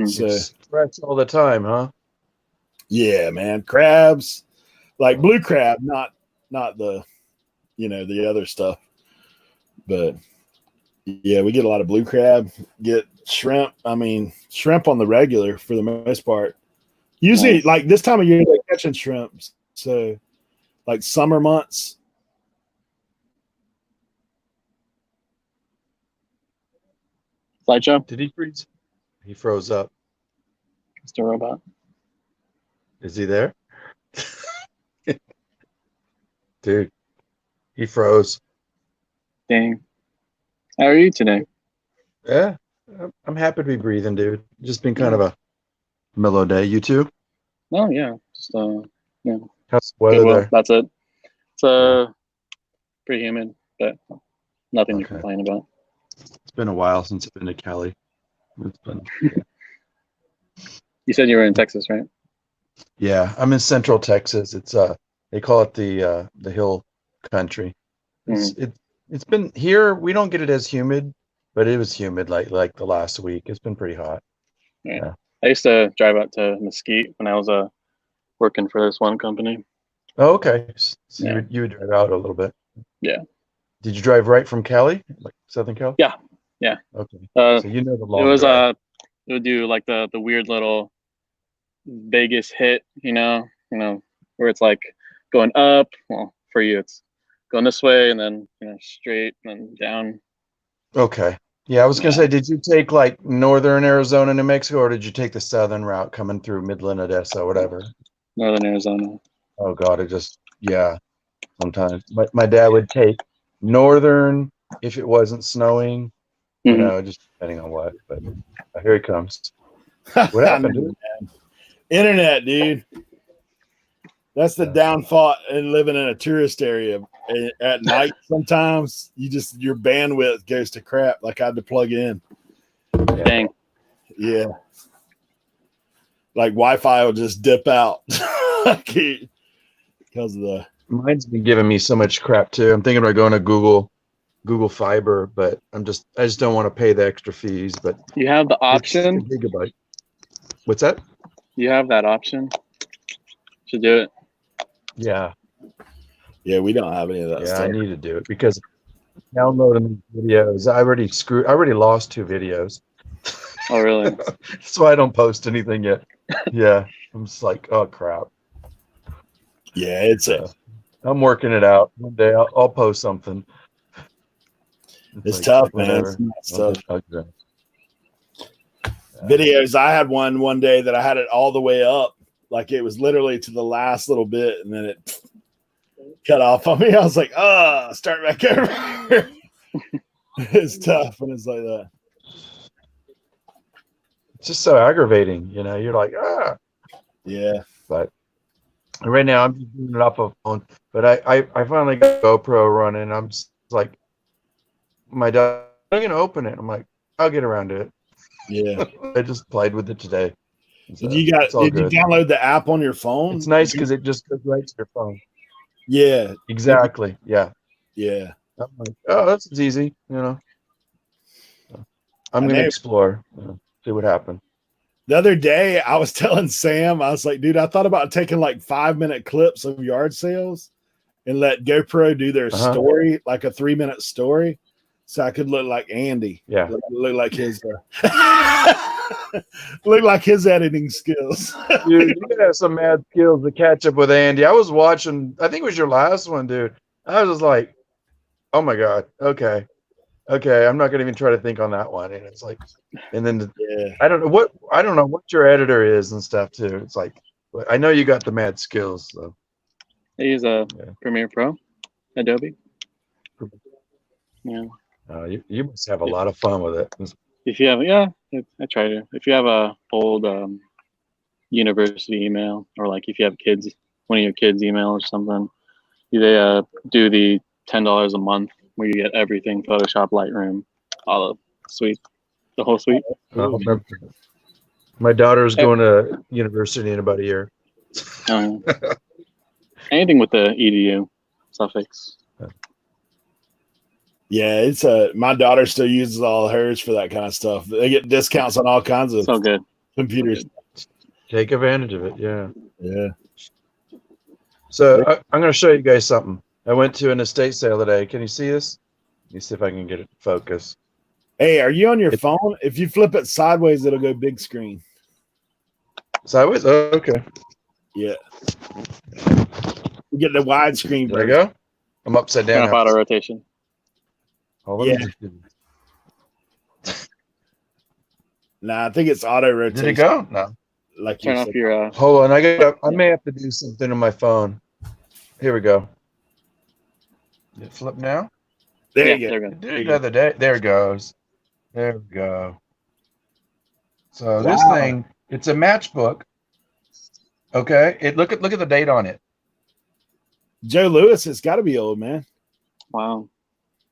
So fresh all the time, huh? Yeah, man, crabs, like blue crab, not the, you know, the other stuff, but yeah, we get a lot of blue crab, get shrimp. I mean, shrimp on the regular for the most part. Usually, like this time of year, they're catching shrimps. So, like summer months. Slideshow. Did he freeze? He froze up. Mr. Robot. Is he there? Dude, he froze. Dang. How are you today? Yeah, I'm happy to be breathing, dude. Just been kind of a mellow day. You too? Oh yeah, just yeah. How's the weather there? That's it. It's pretty humid, but nothing to complain about. It's been a while since I've been to Cali. It's been, You said you were in Texas, right? Yeah, I'm in Central Texas. It's they call it the Hill Country. It's been here. We don't get it as humid, but it was humid like the last week. It's been pretty hot. Yeah. I used to drive out to Mesquite when I was working for this one company. Oh, okay. So you would drive out a little bit. Yeah. Did you drive right from Cali, like Southern Cal? Yeah. Okay. So you know the long. It was drive. It would do like the weird little Vegas hit, you know, where it's like going up. Well, for you, it's going this way and then straight and then down. Okay. Yeah, I was gonna say, did you take like northern Arizona, New Mexico, or did you take the southern route coming through Midland, Odessa, whatever? Northern Arizona. Oh God, sometimes my dad would take northern if it wasn't snowing, you know, just depending on what. But here he comes. What happened, dude? Internet, dude. That's the downfall in living in a tourist area. At night, sometimes your bandwidth goes to crap. Like I had to plug in. Dang. Yeah. Like Wi-Fi will just dip out because of the. Mine's been giving me so much crap too. I'm thinking about going to Google Fiber, but I just don't want to pay the extra fees. But you have the option. Gigabyte. What's that? You have that option. Should do it. Yeah. Yeah, we don't have any of that Yeah, I stuff. need to do it because downloading videos. I already lost 2 videos. Oh, really? That's why I don't post anything yet. Yeah, I'm just like, oh crap. Yeah, it's a I'm working it out. One day I'll post something. it's like, tough, man. whatever. It's not I'll stuff. get- I'll get- Videos. I had one day that I had it all the way up, like it was literally to the last little bit, and then it cut off on me. I was like, start back over. It's tough when it's like that. It's just so aggravating, you know. You're like, Yeah. but right now I'm just doing it off of phone. But I finally got GoPro running. I'm just like, my dad, I'm gonna open it. I'm like, I'll get around to it. Yeah. I just played with it today. So Did you it's all you good. download the app on your phone? It's nice because it just goes right to your phone. Yeah. Exactly. Yeah. Yeah. I'm like, oh, that's easy. You know. I'm I gonna know. explore. See what happens. The other day, I was telling Sam, I was like, dude, I thought about taking like 5-minute clips of yard sales and let GoPro do their story, like a 3-minute story, so I could look like Andy. Yeah. Look like his look like his editing skills. Dude, you have some mad skills to catch up with Andy. I was watching, I think it was your last one, dude. I was just like, oh my God, okay, I'm not gonna even try to think on that one. And it's like, and then Yeah. I don't know what your editor is and stuff too. It's like, I know you got the mad skills. So I use a Yeah. Premiere Pro, Adobe. Yeah. you must have a lot of fun with it. If you have, I try to. If you have a old university email, or like if you have kids, one of your kids' email or something, they do the $10 a month where you get everything: Photoshop, Lightroom, all the suite, the whole suite. My daughter's going to university in about a year. Anything with the edu suffix. Yeah, it's my daughter still uses all hers for that kind of stuff. They get discounts on all kinds of So good. computers. Take advantage of it. Yeah. Yeah. So I'm going to show you guys something. I went to an estate sale today. Can you see this? Let me see if I can get it to focus. Hey, are you on your phone? If you flip it sideways, it'll go big screen. Sideways? Oh, okay. Yeah. You get the widescreen There we version. go. I'm upside Turn down. off auto rotation. Hold on. Yeah. Nah, I think it's auto rotation. Did it go? No. Like Turn you off said. your. Hold on. I may have to do something on my phone. Here we go. Did it flip now? There Yeah, you go. there we I go. did it the other day. There it goes. There we go. So this Wow. thing, it's a matchbook. Okay. Look at the date on it. Joe Lewis, it's got to be old, man. Wow.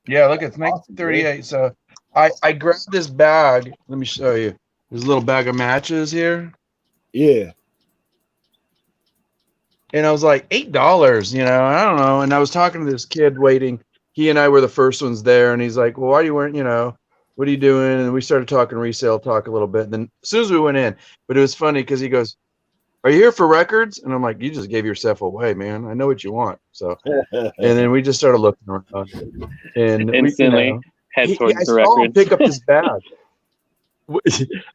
Yeah, look, it's 1938. So I grabbed this bag. Let me show you. There's a little bag of matches here. Yeah. And I was like, $8, you know, I don't know. And I was talking to this kid waiting. He and I were the first ones there. And he's like, well, why are you wearing, you know, what are you doing? And we started talking resale talk a little bit. And then as soon as we went in, but it was funny because he goes, are you here for records? And I'm like, you just gave yourself away, man. I know what you want. So, and then we just started looking around. And Instantly head towards I the saw him records. pick up his bag.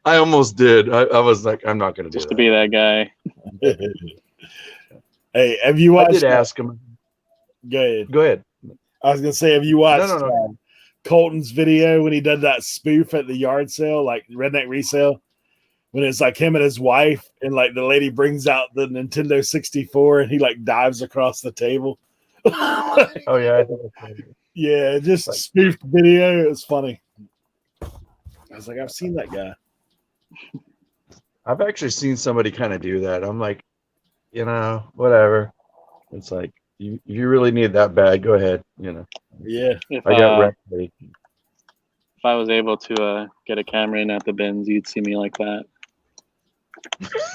I almost did. I was like, I'm not going to do Just that. to be that guy. Hey, have you I watched? did ask him. Go ahead. Go ahead. I was gonna say, have you watched No. Colton's video when he did that spoof at the yard sale, like redneck resale? When it's like him and his wife, and like the lady brings out the Nintendo 64, and he like dives across the table. Oh yeah, I think I saw it. Yeah, just spoofed video. It was funny. I was like, I've seen that guy. I've actually seen somebody kind of do that. I'm like, you know, whatever. It's like you really need that bag. Go ahead. You know, Yeah. If I got rent. if I was able to get a camera in at the bins, you'd see me like that.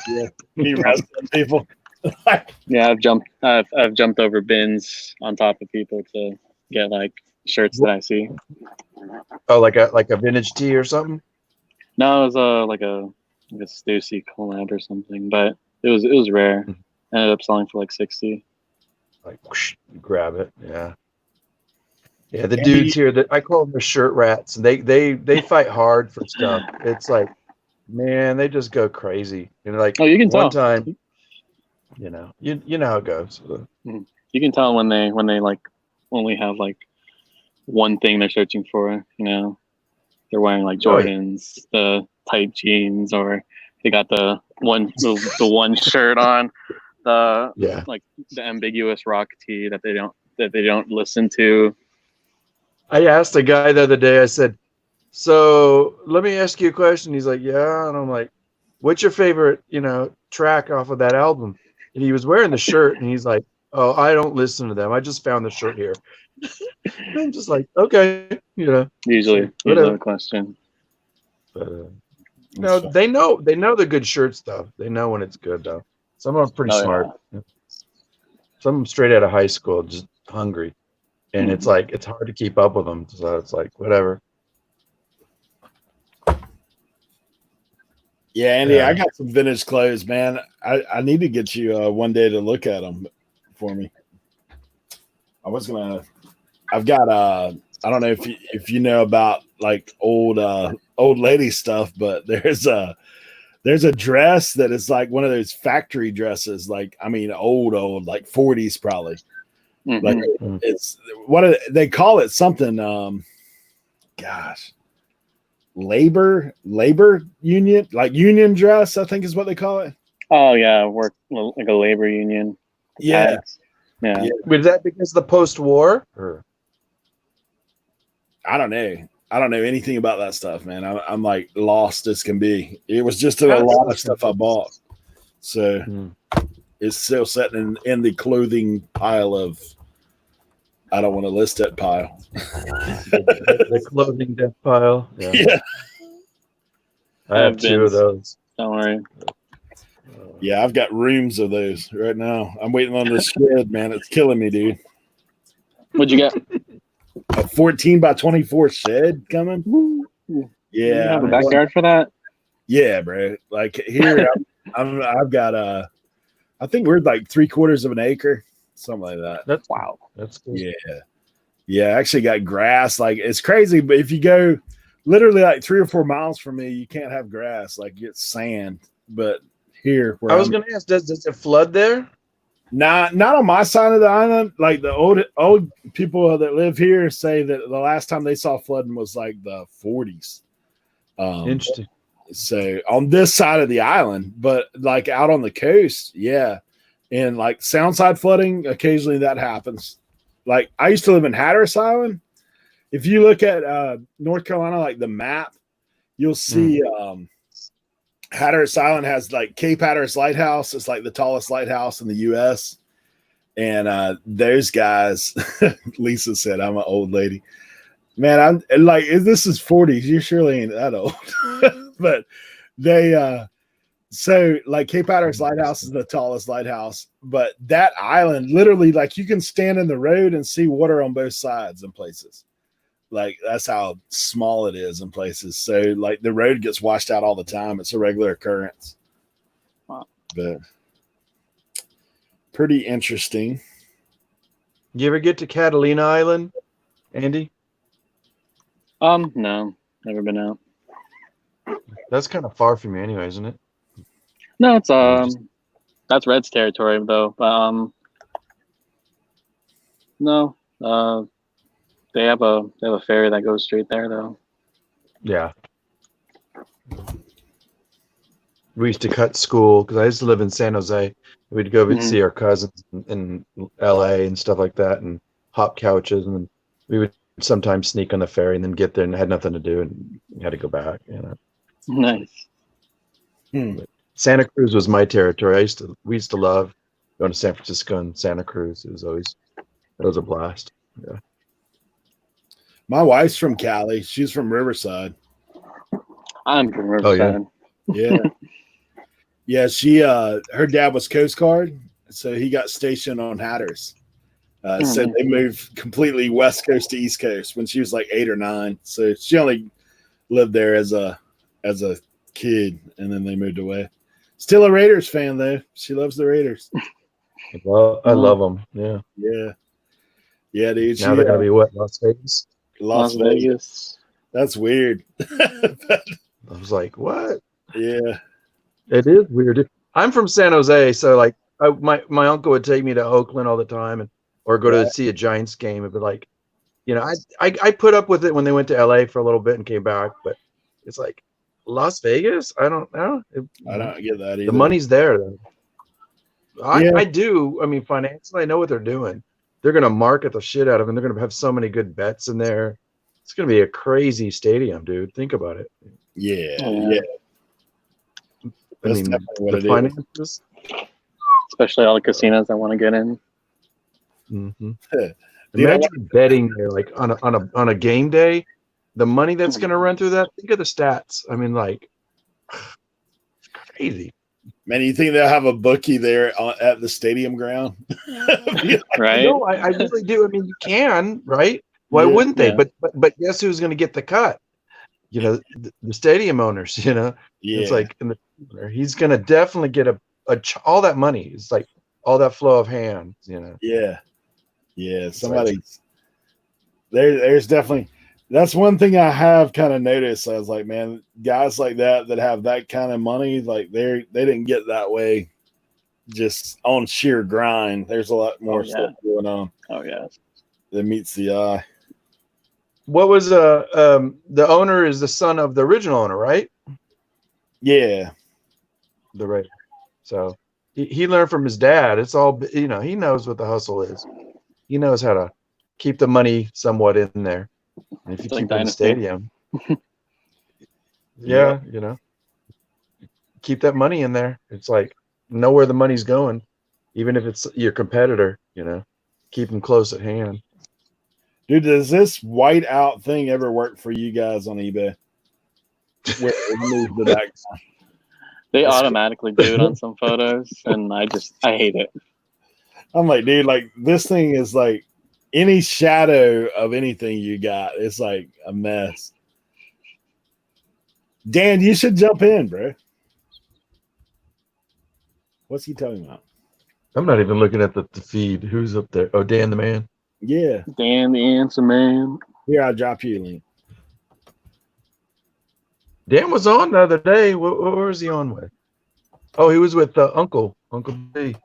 Yeah. Me wrestling people. Yeah, I've jumped over bins on top of people to get like shirts that I see. Oh, like a vintage tee or something. No, it was like a Stussy collab or something, but it was rare. Ended up selling for like 60. like whoosh, you grab it. Yeah. Yeah, the And dudes here that I call them the shirt rats, and they fight hard for stuff. It's like, man, they just go crazy. Like Oh, you can one tell. time, you know how it goes. You can tell when they like only have like one thing they're searching for. They're wearing like Oh, yeah. Jordans, the tight jeans, or they got the one shirt on, the Yeah. like the ambiguous rock tee that they don't listen to. I asked a guy the other day, I said, so let me ask you a question. He's like, yeah. And I'm like, what's your favorite, track off of that album? And he was wearing the shirt and he's like, oh, I don't listen to them. I just found the shirt here. I'm just like, okay, Usually whatever. the question. But, they know the good shirt stuff. They know when it's good though. Some of them are pretty Oh, yeah. smart. Some of them straight out of high school, just hungry. And it's like, it's hard to keep up with them. So it's like, whatever. Yeah, Andy, Yeah. I got some vintage clothes, man. I need to get you one day to look at them for me. I've got I don't know if you know about like old lady stuff, but there's a dress that is like one of those factory dresses, like old, like 40s probably. Mhm. Like it's they call it something labor union, like union dress, I think is what they call it. Oh yeah, work like a labor union. Yeah. Tags. Yeah. Was that because of the post-war? Or? I don't know anything about that stuff, man. I'm like lost as can be. It was just a lot of stuff I bought, so it's still sitting in the clothing pile of. I don't want to list that pile. the clothing death pile. Yeah. Yeah. I have two of those. Don't worry. Yeah, I've got rooms of those right now. I'm waiting on this shed, man. It's killing me, dude. What'd you get? A 14 by 24 shed coming. You Yeah, have a backyard for that? yeah, bro. Like here, I've got I think we're like 3/4 of an acre, something like that. That's Wow. That's cool. Yeah. I actually got grass. Like it's crazy, but if you go literally like 3 or 4 miles from me, you can't have grass. Like it's sand. But here, where I was going to ask, does it flood there? not on my side of the island. Like the old people that live here say that the last time they saw flooding was like the 40s. Interesting. So on this side of the island, but like out on the coast, yeah. And like Soundside flooding, occasionally that happens. Like I used to live in Hatteras Island. If you look at North Carolina, like the map, you'll see Hatteras Island has like Cape Hatteras Lighthouse. It's like the tallest lighthouse in the U.S. And those guys, Lisa said, I'm an old lady. Man, I'm like, this is 40s. You surely ain't that old. But they, so like Cape Hatteras Lighthouse is the tallest lighthouse. But that island, literally, like you can stand in the road and see water on both sides in places. Like that's how small it is in places. So like the road gets washed out all the time. It's a regular occurrence. Wow. But pretty interesting. You ever get to Catalina Island, Andy? No, never been out. That's kind of far from you anyway, isn't it? No, it's that's Red's territory though. But no, they have a ferry that goes straight there though. Yeah. We used to cut school because I used to live in San Jose. We'd go see our cousins in LA and stuff like that and hop couches. And then we would sometimes sneak on the ferry and then get there and had nothing to do and we had to go back, Nice. Santa Cruz was my territory. We used to love going to San Francisco and Santa Cruz. It was a blast. Yeah. My wife's from Cali. She's from Riverside. I'm from Riverside. Yeah. Yeah, she her dad was Coast Guard, so he got stationed on Hatteras. So they moved completely West Coast to East Coast when she was like 8 or 9. So she only lived there as a kid, and then they moved away. Still a Raiders fan though. She loves the Raiders. Well, I love them. Yeah. Yeah, dude. Now they're gonna be what? Las Vegas. Las Vegas. That's weird. I was like, what? Yeah. It is weird. I'm from San Jose, so like, my uncle would take me to Oakland all the time, or go to see a Giants game. It'd be like, you know, I put up with it when they went to LA for a little bit and came back, but it's like Las Vegas. I don't know. I don't get that either. The money's there, though. Yeah. I do. I mean, financially, I know what they're doing. They're going to market the shit out of it. They're going to have so many good bets in there. It's going to be a crazy stadium, dude. Think about it. Yeah. Yeah. Yeah. I That's mean, definitely what the it is. finances. Especially all the casinos I want to get in. Mm-hmm. Dude, Imagine betting there, like on a game day, the money that's going to run through that. Think of the stats. I mean, like, it's crazy. Man, you think they'll have a bookie there at the stadium ground? Right? No, I really do. I mean, you can, right? Why Yeah, wouldn't they? yeah. But guess who's going to get the cut? You know, the stadium owners. You know, Yeah. it's like he's going to definitely get all that money. It's like all that flow of hands. You know. Yeah. Yeah. Somebody's there's definitely, that's one thing I have kind of noticed. I was like, man, guys like that have that kind of money, like they didn't get that way just on sheer grind. There's a lot more stuff going on Oh yeah. that meets the eye. What was the owner is the son of the original owner, right? Yeah. The right. So he learned from his dad. It's all, you know, he knows what the hustle is. He knows how to keep the money somewhat in there. And if you It's like keep it in the Dynasty. stadium, yeah, you know, keep that money in there. It's like know where the money's going, even if it's your competitor. You know, keep them close at hand. Dude, does this white out thing ever work for you guys on eBay? Where it moves the back. They automatically do it on some photos, and I hate it. I'm like, dude, like this thing is like any shadow of anything you got. It's like a mess. Dan, you should jump in, bro. What's he talking about? I'm not even looking at the feed. Who's up there? Oh, Dan the man. Yeah. Dan the answer man. Here, I'll drop you a link. Dan was on the other day. What was he on with? Oh, he was with Uncle B.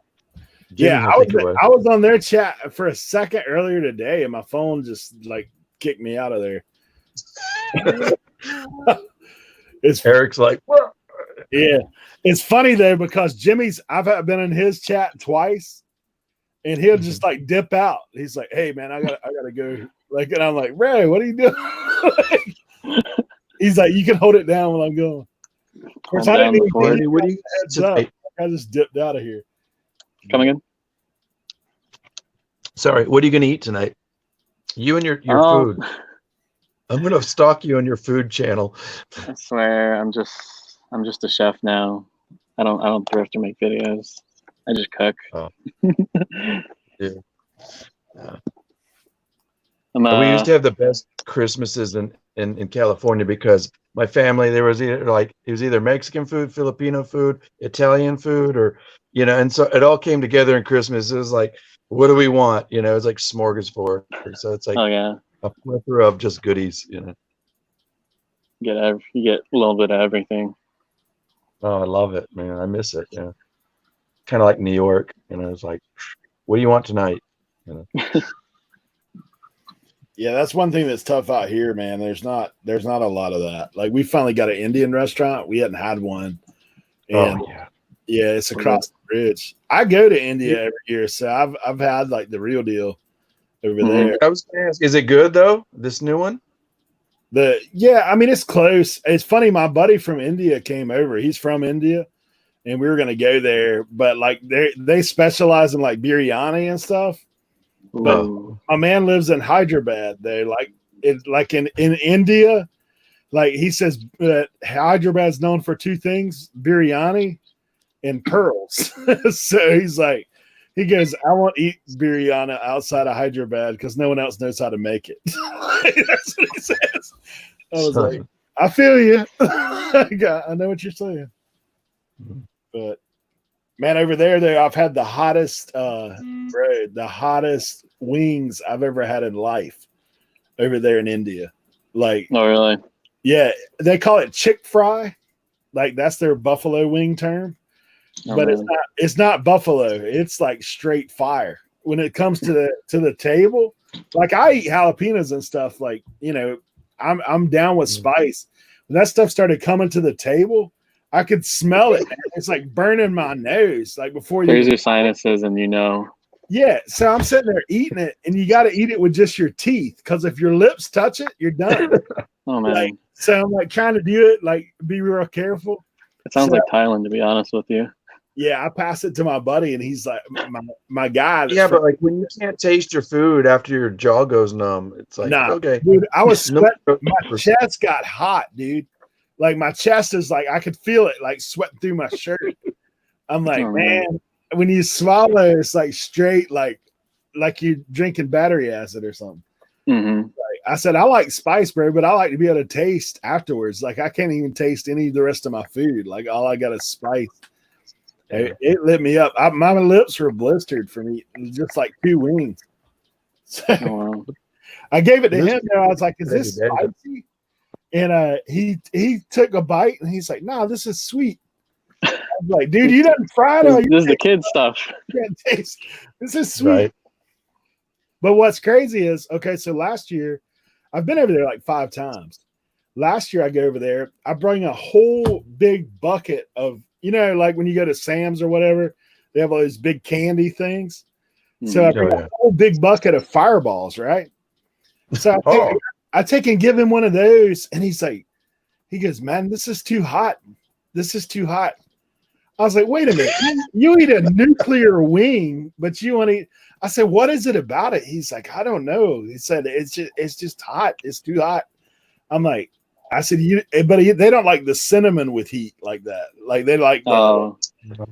Yeah, Jimmy, I think it was. was on their chat for a second earlier today, and my phone just like kicked me out of there. It's Eric's like, what? yeah, it's funny though because I've been in his chat twice, and he'll just like dip out. He's like, "Hey man, I gotta go." Like, and I'm like, "Ray, what are you doing?" He's like, "You can hold it down while I'm going." Of course, Calm I didn't down, even McCoy. give you What do a you heads up. I just dipped out of here. Coming in. Sorry, what are you going to eat tonight? You and your Oh. food. I'm going to stalk you on your food channel. I swear, I'm just a chef now. I don't thrift or make videos. I just cook. Oh. Yeah. I'm, We used to have the best Christmases in California because my family, there was either Mexican food, Filipino food, Italian food, or, you know, and so it all came together in Christmas. It was like, what do we want? You know, it's like smorgasbord. So it's like oh yeah, a plethora of just goodies, you know. you get a little bit of everything. Oh, I love it, man. I miss it. Yeah. Kind of like New York, you know, it's like, what do you want tonight? You know? Yeah, that's one thing that's tough out here, man. There's not a lot of that. Like we finally got an Indian restaurant. We hadn't had one. And Oh yeah. yeah, it's across the bridge. I go to India every year, so I've had like the real deal over Mhm. there. I was gonna ask, is it good though? This new one? I mean it's close. It's funny, my buddy from India came over. He's from India, and we were gonna go there, but like they specialize in like biryani and stuff. But Ooh. my man lives in Hyderabad. They like it, like in India, like he says that Hyderabad's known for two things: biryani and pearls. So he's like, he goes, I won't eat biryani outside of Hyderabad because no one else knows how to make it. That's what he says. I was like, I feel you. I know what you're saying. But Man, over there, I've had the hottest, the hottest wings I've ever had in life over there in India. Like, Oh, really? yeah, they call it chick fry. Like that's their buffalo wing term, Oh, but man. it's not buffalo. It's like straight fire. When it comes to the table, like I eat jalapenos and stuff. Like, you know, I'm down with spice. When that stuff started coming to the table, I could smell it. Man. It's like burning my nose. Like before you, There's your sinuses, and you know. yeah. So I'm sitting there eating it, and you got to eat it with just your teeth, because if your lips touch it, you're done. Oh man, Like, so I'm like trying to do it, like be real careful. it sounds so- like Thailand, to be honest with you. Yeah, I pass it to my buddy, and he's like, my guy. that's Yeah, from- but like when you can't taste your food after your jaw goes numb, it's like Nah, okay. dude, I was No- sweating. My chest got hot, dude. Like my chest is like I could feel it, like sweating through my shirt. I'm like, Oh, man. man, when you swallow, it's like straight, like you're drinking battery acid or something. Hmm. Like, I said, I like spice, bro, but I like to be able to taste afterwards. Like I can't even taste any of the rest of my food. Like all I got is spice. It lit me up. My lips were blistered from eating just like 2 wings. So Oh, wow. I gave it to This- him. And I was like, "Is this Every day. spicy?" And he took a bite and he's like, "No, this is sweet." I was like, "Dude, you done fried all This is the kid stuff. you can't taste. This is sweet." Right. But what's crazy is, okay, so last year, I've been over there like 5 times. Last year I go over there, I bring a whole big bucket of, you know, like when you go to Sam's or whatever, they have all those big candy things. So I Mhm. bring Oh, a yeah. whole big bucket of Fireballs, right? So Oh. I take and give him one of those, and he's like, he goes, "Man, this is too hot. This is too hot." I was like, "Wait a minute, you eat a nuclear wing, but you want to eat?" I said, "What is it about it?" He's like, "I don't know." He said, it's just hot. It's too hot." I'm like, I said, they don't like the cinnamon with heat like that. Like they like, Oh,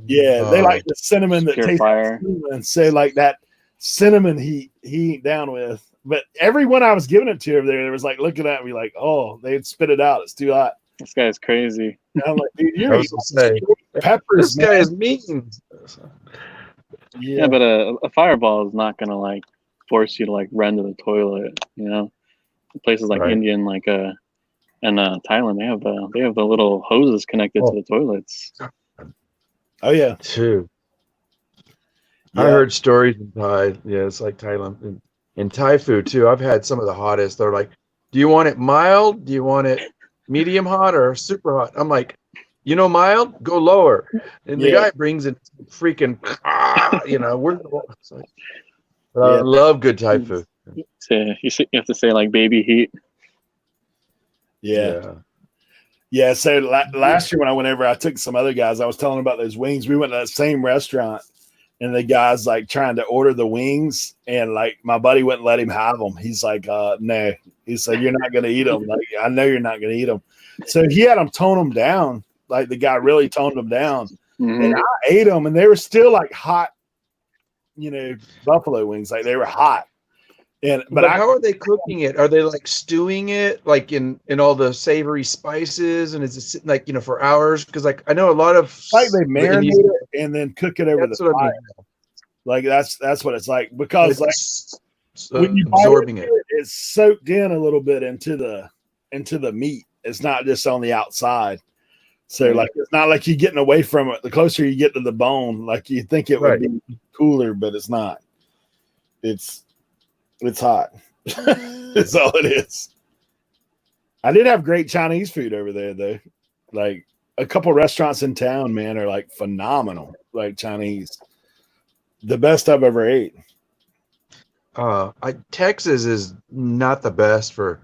they like the cinnamon that Pure tastes fire. like cinnamon. So like that cinnamon he ain't down with. But everyone I was giving it to over there was like looking at me like, "Oh, they'd spit it out. It's too hot." this guy's crazy. And I'm like, "Dude, I you're was gonna say, peppers, this guy man." is mean. Yeah, but a fireball is not gonna like force you to like run to the toilet. You know, places like Right. India and like and Thailand, they have the little hoses connected Oh. to the toilets. Oh yeah. Too. Yeah. I heard stories in Thai. Yeah, it's like Thailand and Thai food too. I've had some of the hottest. They're like, "Do you want it mild? Do you want it medium hot or super hot?" I'm like, mild, go lower. And the Yeah. guy brings it freaking, where's the it's like, but I Yeah. love good Thai food. So you have to say like baby heat. Yeah. So last year when I went over, I took some other guys. I was telling them about those wings. We went to that same restaurant, and the guy's like trying to order the wings, and like my buddy wouldn't let him have them. He's like, "No." He said, "You're not going to eat them. Like, I know you're not going to eat them." So he had them tone them down. Like the guy really toned them down, Mhm. and I ate them, and they were still like hot, buffalo wings. Like they were hot. But how are they cooking it? Are they like stewing it like in all the savory spices, and is it sitting like for hours? Because like I know a lot of like they the marinate Indian- it and then cook it over That's the what I fire. mean. Like that's what it's like, because like when you bite absorbing into it. it's soaked in a little bit into the meat. It's not just on the outside. So like it's not like you're getting away from it. The closer you get to the bone, like you think it would be cooler, but it's not. It's hot. That's all it is. I did have great Chinese food over there though. Like a couple restaurants in town, man, are like phenomenal. Like Chinese. The best I've ever ate. Texas is not the best for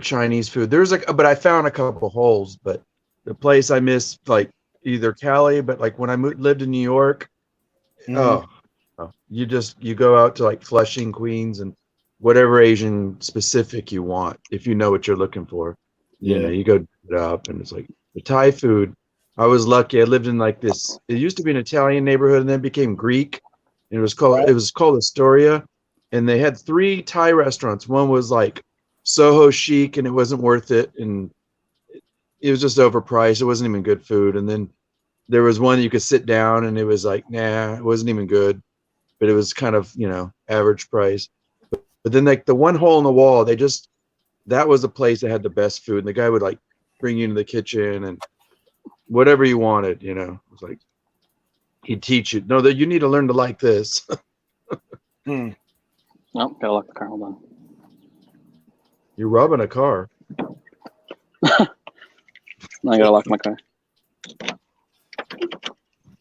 Chinese food. There's but I found a couple holes, but the place I miss like either Cali, but like when I lived in New York, you go out to like Flushing, Queens, and whatever Asian specific you want, if you know what you're looking for. You go it up, and it's like the Thai food. I was lucky. I lived in like this. It used to be an Italian neighborhood, and then became Greek. And it was called Astoria, and they had 3 Thai restaurants. One was like Soho chic, and it wasn't worth it, and it was just overpriced. It wasn't even good food. And then there was one you could sit down and it was like, nah, it wasn't even good, but it was kind of, average price. But then like the one hole in the wall, that was the place that had the best food. And the guy would like bring you into the kitchen and whatever you wanted, it was like, he'd teach you, no, that you need to learn to like this. Oh, gotta lock the car. Hold on. You're robbing a car. I gotta lock my car.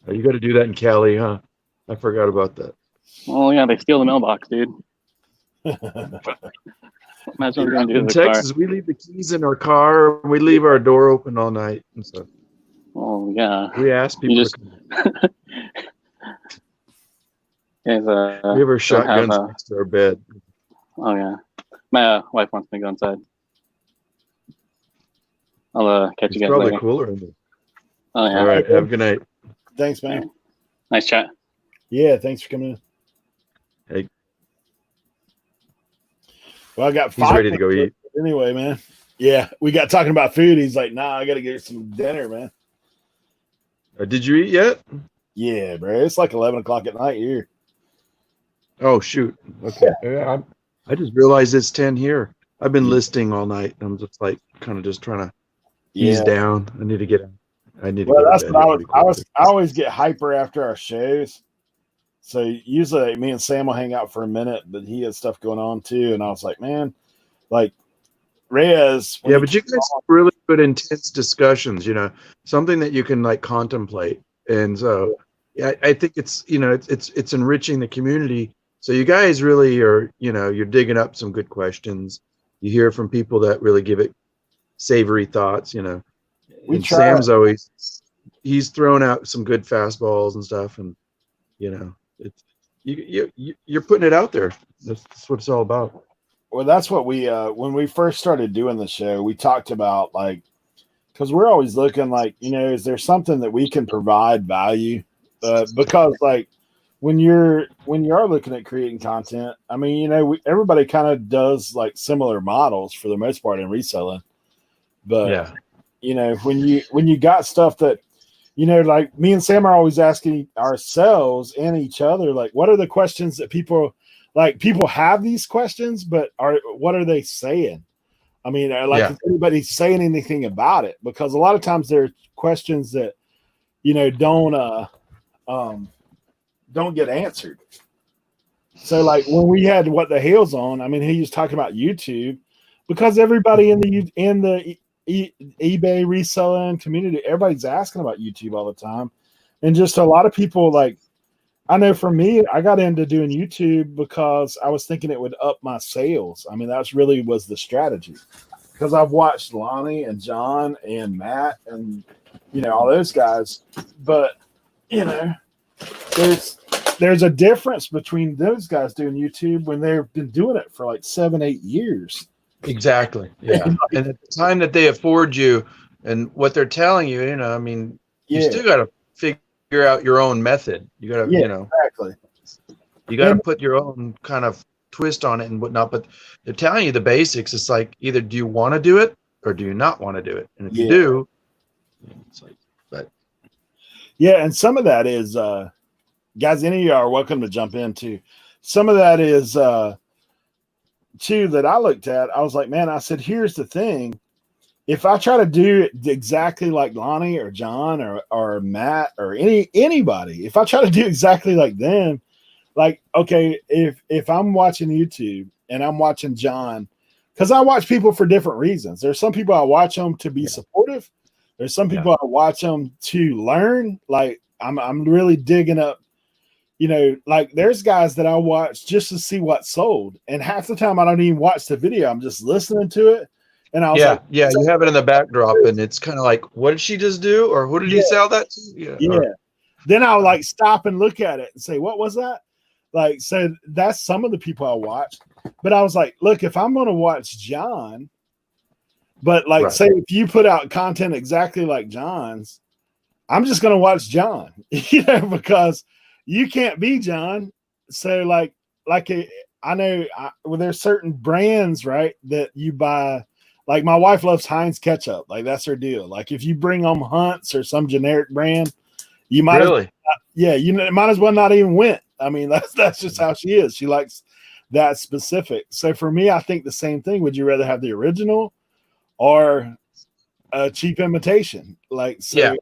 Oh, you got to do that in Cali, huh? I forgot about that. Oh yeah, they steal the mailbox, dude. Imagine what we're gonna do to In the Texas, we leave the keys in our car. We leave our door open all night and stuff. car. Oh yeah. We ask people. just- Guys, We have our shotguns next to our bed. oh yeah. My wife wants me to go inside. I'll catch It's you guys probably later. cooler in there. Oh yeah. All right. Have a good night. Thanks, man. Nice chat. Yeah, thanks for coming in. Hey. Well, I got He's 5 ready to go eat. anyway, man. Yeah, we got talking about food. He's like, nah, I got to get some dinner, man. Did you eat yet? Yeah, bro. It's like 11 o'clock at night here. Oh, shoot. Okay. Yeah, I just realized it's 10 here. I've been listing all night. I'm just like kind of just trying to ease down. I need to get. I need to. Well, go to that's bed what pretty quickly. I always get hyper after our shows. So usually me and Sam will hang out for a minute, but he has stuff going on too. And I was like, man, like Reyes. Yeah, but you guys have really good intense discussions, something that you can like contemplate. And so yeah, I think it's it's enriching the community. So you guys really are, you're digging up some good questions. You hear from people that really give it savory thoughts, We and try. Sam's he's thrown out some good fastballs and stuff, and it's you're putting it out there. That's what it's all about. Well, that's what we when we first started doing the show, we talked about like, because we're always looking like, is there something that we can provide value? Because like when you are looking at creating content, I mean, everybody kind of does like similar models for the most part in reselling, but Yeah. when you got stuff that, like me and Sam are always asking ourselves and each other, like, what are the questions that people have these questions, but what are they saying? I mean, is anybody saying anything about it? Because a lot of times there are questions that, don't get answered. So like when we had What the Hell's on, I mean, he was talking about YouTube because everybody in the eBay reselling community, everybody's asking about YouTube all the time. And just a lot of people, like, I know for me, I got into doing YouTube because I was thinking it would up my sales. I mean, that's really was the strategy, because I've watched Lonnie and John and Matt and, all those guys, but, there's a difference between those guys doing YouTube when they've been doing it for like 7-8 years. Exactly. Yeah. And at the time that they afford you and what they're telling you, I mean, you still got to figure out your own method. You got to, exactly. You got to put your own kind of twist on it and whatnot. But they're telling you the basics. It's like either do you want to do it or do you not want to do it? And if you do, it's like, but yeah. And some of that is, guys, any of you are welcome to jump in too. Some of that is, too, that I looked at. I was like, man, I said, here's the thing. If I try to do it exactly like Lonnie or John or Matt or anybody, if I try to do exactly like them, like, okay, if I'm watching YouTube and I'm watching John, because I watch people for different reasons. There's some people I watch them to be supportive. There's some people I watch them to learn. Like I'm really digging up, like there's guys that I watch just to see what sold. And half the time I don't even watch the video. I'm just listening to it. And I was like, you have it in the backdrop and it's kind of like, what did she just do? Or who did he sell that to? Yeah. Then I'll like stop and look at it and say, what was that? Like, so that's some of the people I watch. But I was like, look, if I'm going to watch John, but like, say if you put out content exactly like John's, I'm just going to watch John, because you can't be John. So I know there's certain brands, right, that you buy. Like my wife loves Heinz ketchup. Like that's her deal. Like if you bring them Hunt's or some generic brand, You might Really? might as well not even went. I mean, that's just how she is. She likes that specific. So for me, I think the same thing. Would you rather have the original or a cheap imitation? Like, so, Yeah.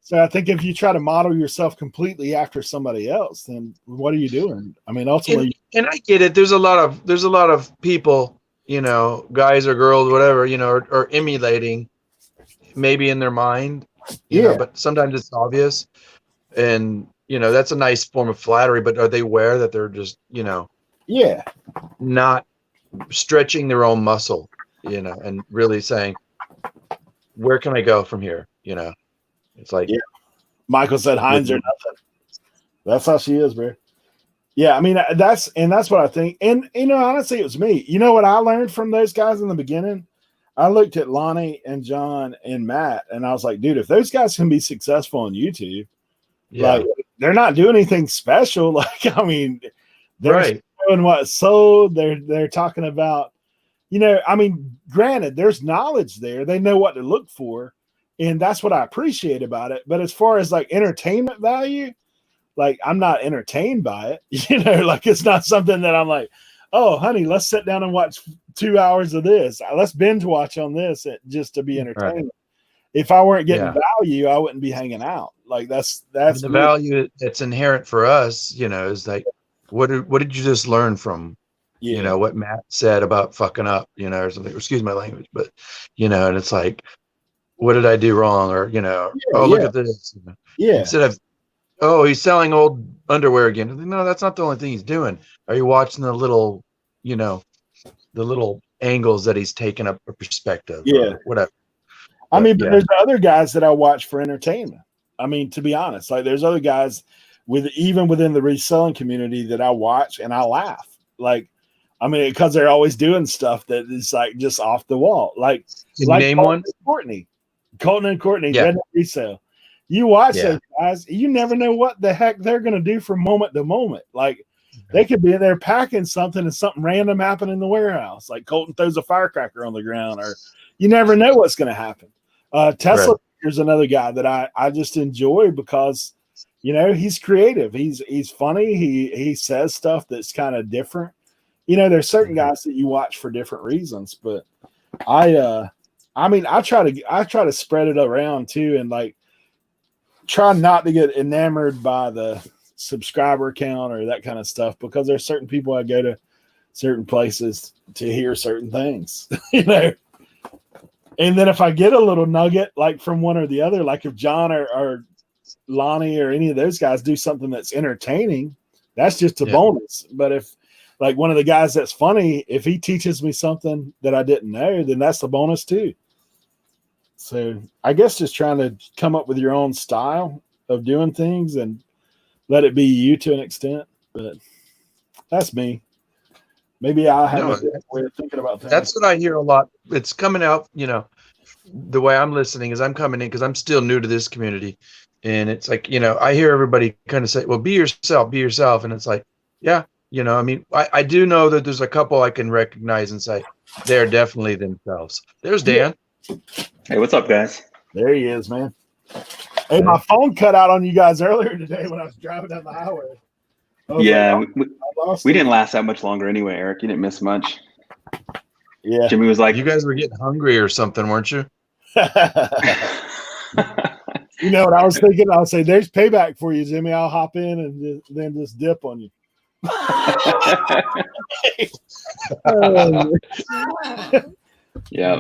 So I think if you try to model yourself completely after somebody else, then what are you doing? I mean, ultimately, And I get it. There's a lot of people, you know, guys or girls, whatever, you know, are emulating maybe in their mind, you know, but sometimes it's obvious. And, you know, that's a nice form of flattery, but are they aware that they're just, you know, not stretching their own muscle, you know, and really saying, where can I go from here? You know, it's like, Michael said, Heinz or nothing. That's how she is, bro. Yeah, I mean, that's what I think. And, you know, honestly, it was me. You know what I learned from those guys in the beginning? I looked at Lonnie and John and Matt, and I was like, dude, if those guys can be successful on YouTube, like, they're not doing anything special. Like, I mean, they're doing what's sold. They're talking about, you know, I mean, granted, there's knowledge there. They know what to look for, and that's what I appreciate about it. But as far as like entertainment value, like, I'm not entertained by it. You know, like, it's not something that I'm like, oh, honey, let's sit down and watch 2 hours of this. Let's binge watch on this just to be entertained. Right. If I weren't getting value, I wouldn't be hanging out. Like, that's the value that's inherent for us, you know, is like, what did you just learn from, you know, what Matt said about fucking up, you know, or something, excuse my language, but, you know, and it's like, what did I do wrong? Or, you know, look at this. You know? Instead of, oh, he's selling old underwear again. No, that's not the only thing he's doing. Are you watching the little, you know, the little angles that he's taking up a perspective? Or whatever. I mean, but there's other guys that I watch for entertainment. I mean, to be honest, like, there's other guys even within the reselling community that I watch and I laugh. Like, I mean, because they're always doing stuff that is like just off the wall. Like, name one? Colton and Courtney, Redneck Resale. You watch those guys, you never know what the heck they're going to do from moment to moment. Like, they could be there packing something and something random happen in the warehouse. Like, Colton throws a firecracker on the ground, or you never know what's going to happen. Tesla is another guy that I just enjoy because, you know, he's creative. He's funny. He says stuff that's kind of different. You know, there's certain guys that you watch for different reasons, but I mean, I try to spread it around too, and like, try not to get enamored by the subscriber count or that kind of stuff, because there's certain people I go to certain places to hear certain things, you know. And then if I get a little nugget, like from one or the other, like if John or Lonnie or any of those guys do something that's entertaining, that's just a bonus. But if like one of the guys that's funny, if he teaches me something that I didn't know, then that's a bonus too. So I guess just trying to come up with your own style of doing things and let it be you to an extent. But that's me. Maybe I have a different way of thinking about things. That's what I hear a lot. It's coming out, you know, the way I'm listening is I'm coming in because I'm still new to this community. And it's like, you know, I hear everybody kind of say, well, be yourself. And it's like, yeah, you know, I mean, I do know that there's a couple I can recognize and say, they're definitely themselves. There's Dan. Hey, what's up, guys? There he is, man. Hey, my phone cut out on you guys earlier today when I was driving down the highway. Yeah, we didn't last that much longer anyway, Eric. You didn't miss much. Yeah. Jimmy was like, you guys were getting hungry or something, weren't you? You know what I was thinking? I would say, there's payback for you, Jimmy. I'll hop in and then just dip on you. Yeah.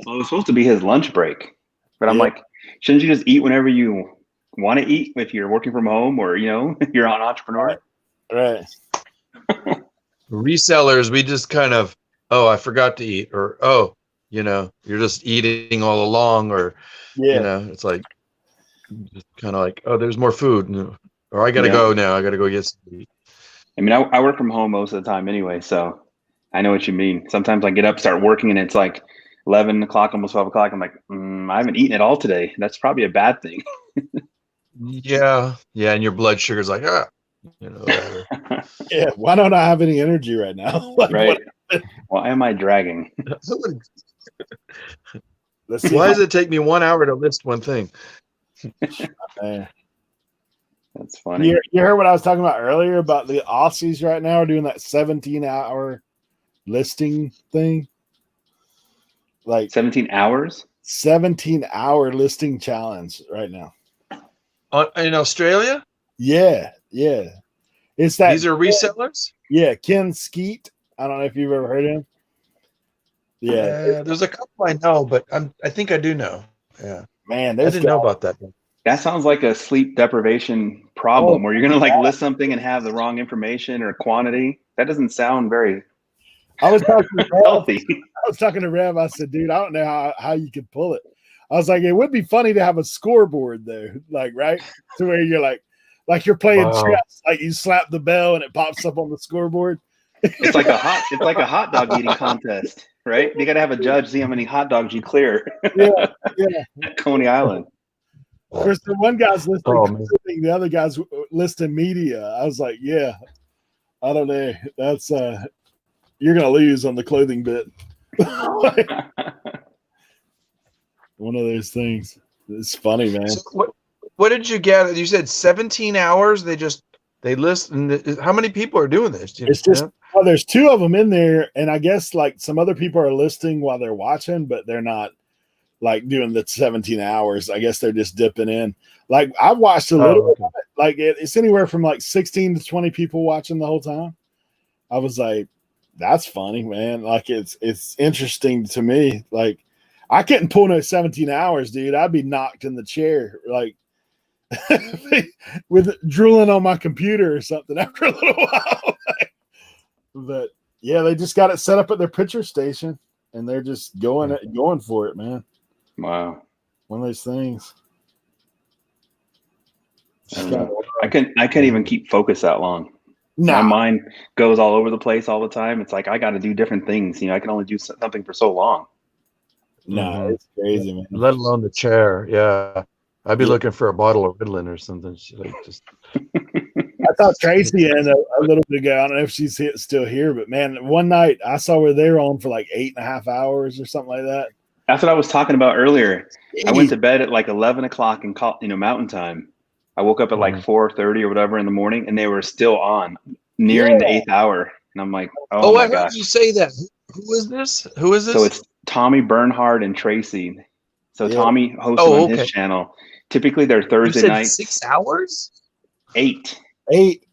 Well, it was supposed to be his lunch break, but I'm like, shouldn't you just eat whenever you want to eat if you're working from home or, you know, you're an entrepreneur? Right. Resellers, we just kind of, oh, I forgot to eat, or, oh, you know, you're just eating all along, or, you know, it's like, just kind of like, oh, there's more food, or I got to go now. I got to go get some to eat. I mean, I work from home most of the time anyway, so I know what you mean. Sometimes I get up, start working, and it's like 11 o'clock, almost 12 o'clock. I'm like, I haven't eaten at all today. That's probably a bad thing. Yeah. And your blood sugar's like, you know, whatever. Yeah. Why don't I have any energy right now? Like, right. Why am I dragging? Let's see. Why does it take me 1 hour to list one thing? Man. That's funny. You heard what I was talking about earlier about the Aussies right now are doing that 17-hour listing thing? Like 17 hours? 17-hour listing challenge right now. In Australia? Yeah. It's that These are resellers? Yeah, Ken Skeet. I don't know if you've ever heard of him. Yeah. There's a couple I know, but I think I do know. Yeah. Man, I there's didn't know about that. That sounds like a sleep deprivation problem where you're going to like list something and have the wrong information or quantity. That doesn't sound very I was talking to Rev. healthy. I was talking to Rev. I said, dude, I don't know how you could pull it. I was like, it would be funny to have a scoreboard though, like right to where you're like you're playing chess, like you slap the bell and it pops up on the scoreboard. It's like a hot dog eating contest, right? You got to have a judge see how many hot dogs you clear. Yeah. At Coney Island. Of course, the one guy's listing man. the other guy's listing media. I was like, yeah, I don't know. That's you're gonna lose on the clothing bit. One of those things. It's funny, man. So what did you get? You said 17 hours. They list, and how many people are doing this? It's just well, there's two of them in there, and I guess like some other people are listing while they're watching, but they're not like doing the 17 hours. I guess they're just dipping in. Like I've watched a little bit of it. Like it's anywhere from like 16 to 20 people watching the whole time. I was like, that's funny, man. Like it's interesting to me. Like I couldn't pull no 17 hours, dude. I'd be knocked in the chair, like with drooling on my computer or something after a little while. But yeah, they just got it set up at their picture station and they're just going for it, man. Wow. One of those things. I can't even keep focus that long. No. My mind goes all over the place all the time. It's like I got to do different things. I can only do something for so long. No, it's crazy, man. Let alone the chair. Yeah, I'd be looking for a bottle of Ritalin or something. Like just. I thought Tracy in a little bit ago. I don't know if she's still here, but man, one night I saw her there on for like 8.5 hours or something like that. That's what I was talking about earlier. I went to bed at like 11 o'clock in Mountain Time. I woke up at like 4:30 or whatever in the morning, and they were still on, nearing the 8th hour. And I'm like, oh my I gosh. heard you say that. Who is this? Who is this? So it's Tommy Bernhard and Tracy. So Tommy hosts on his channel. Typically, they're Thursday nights. 6 hours? 8. 8.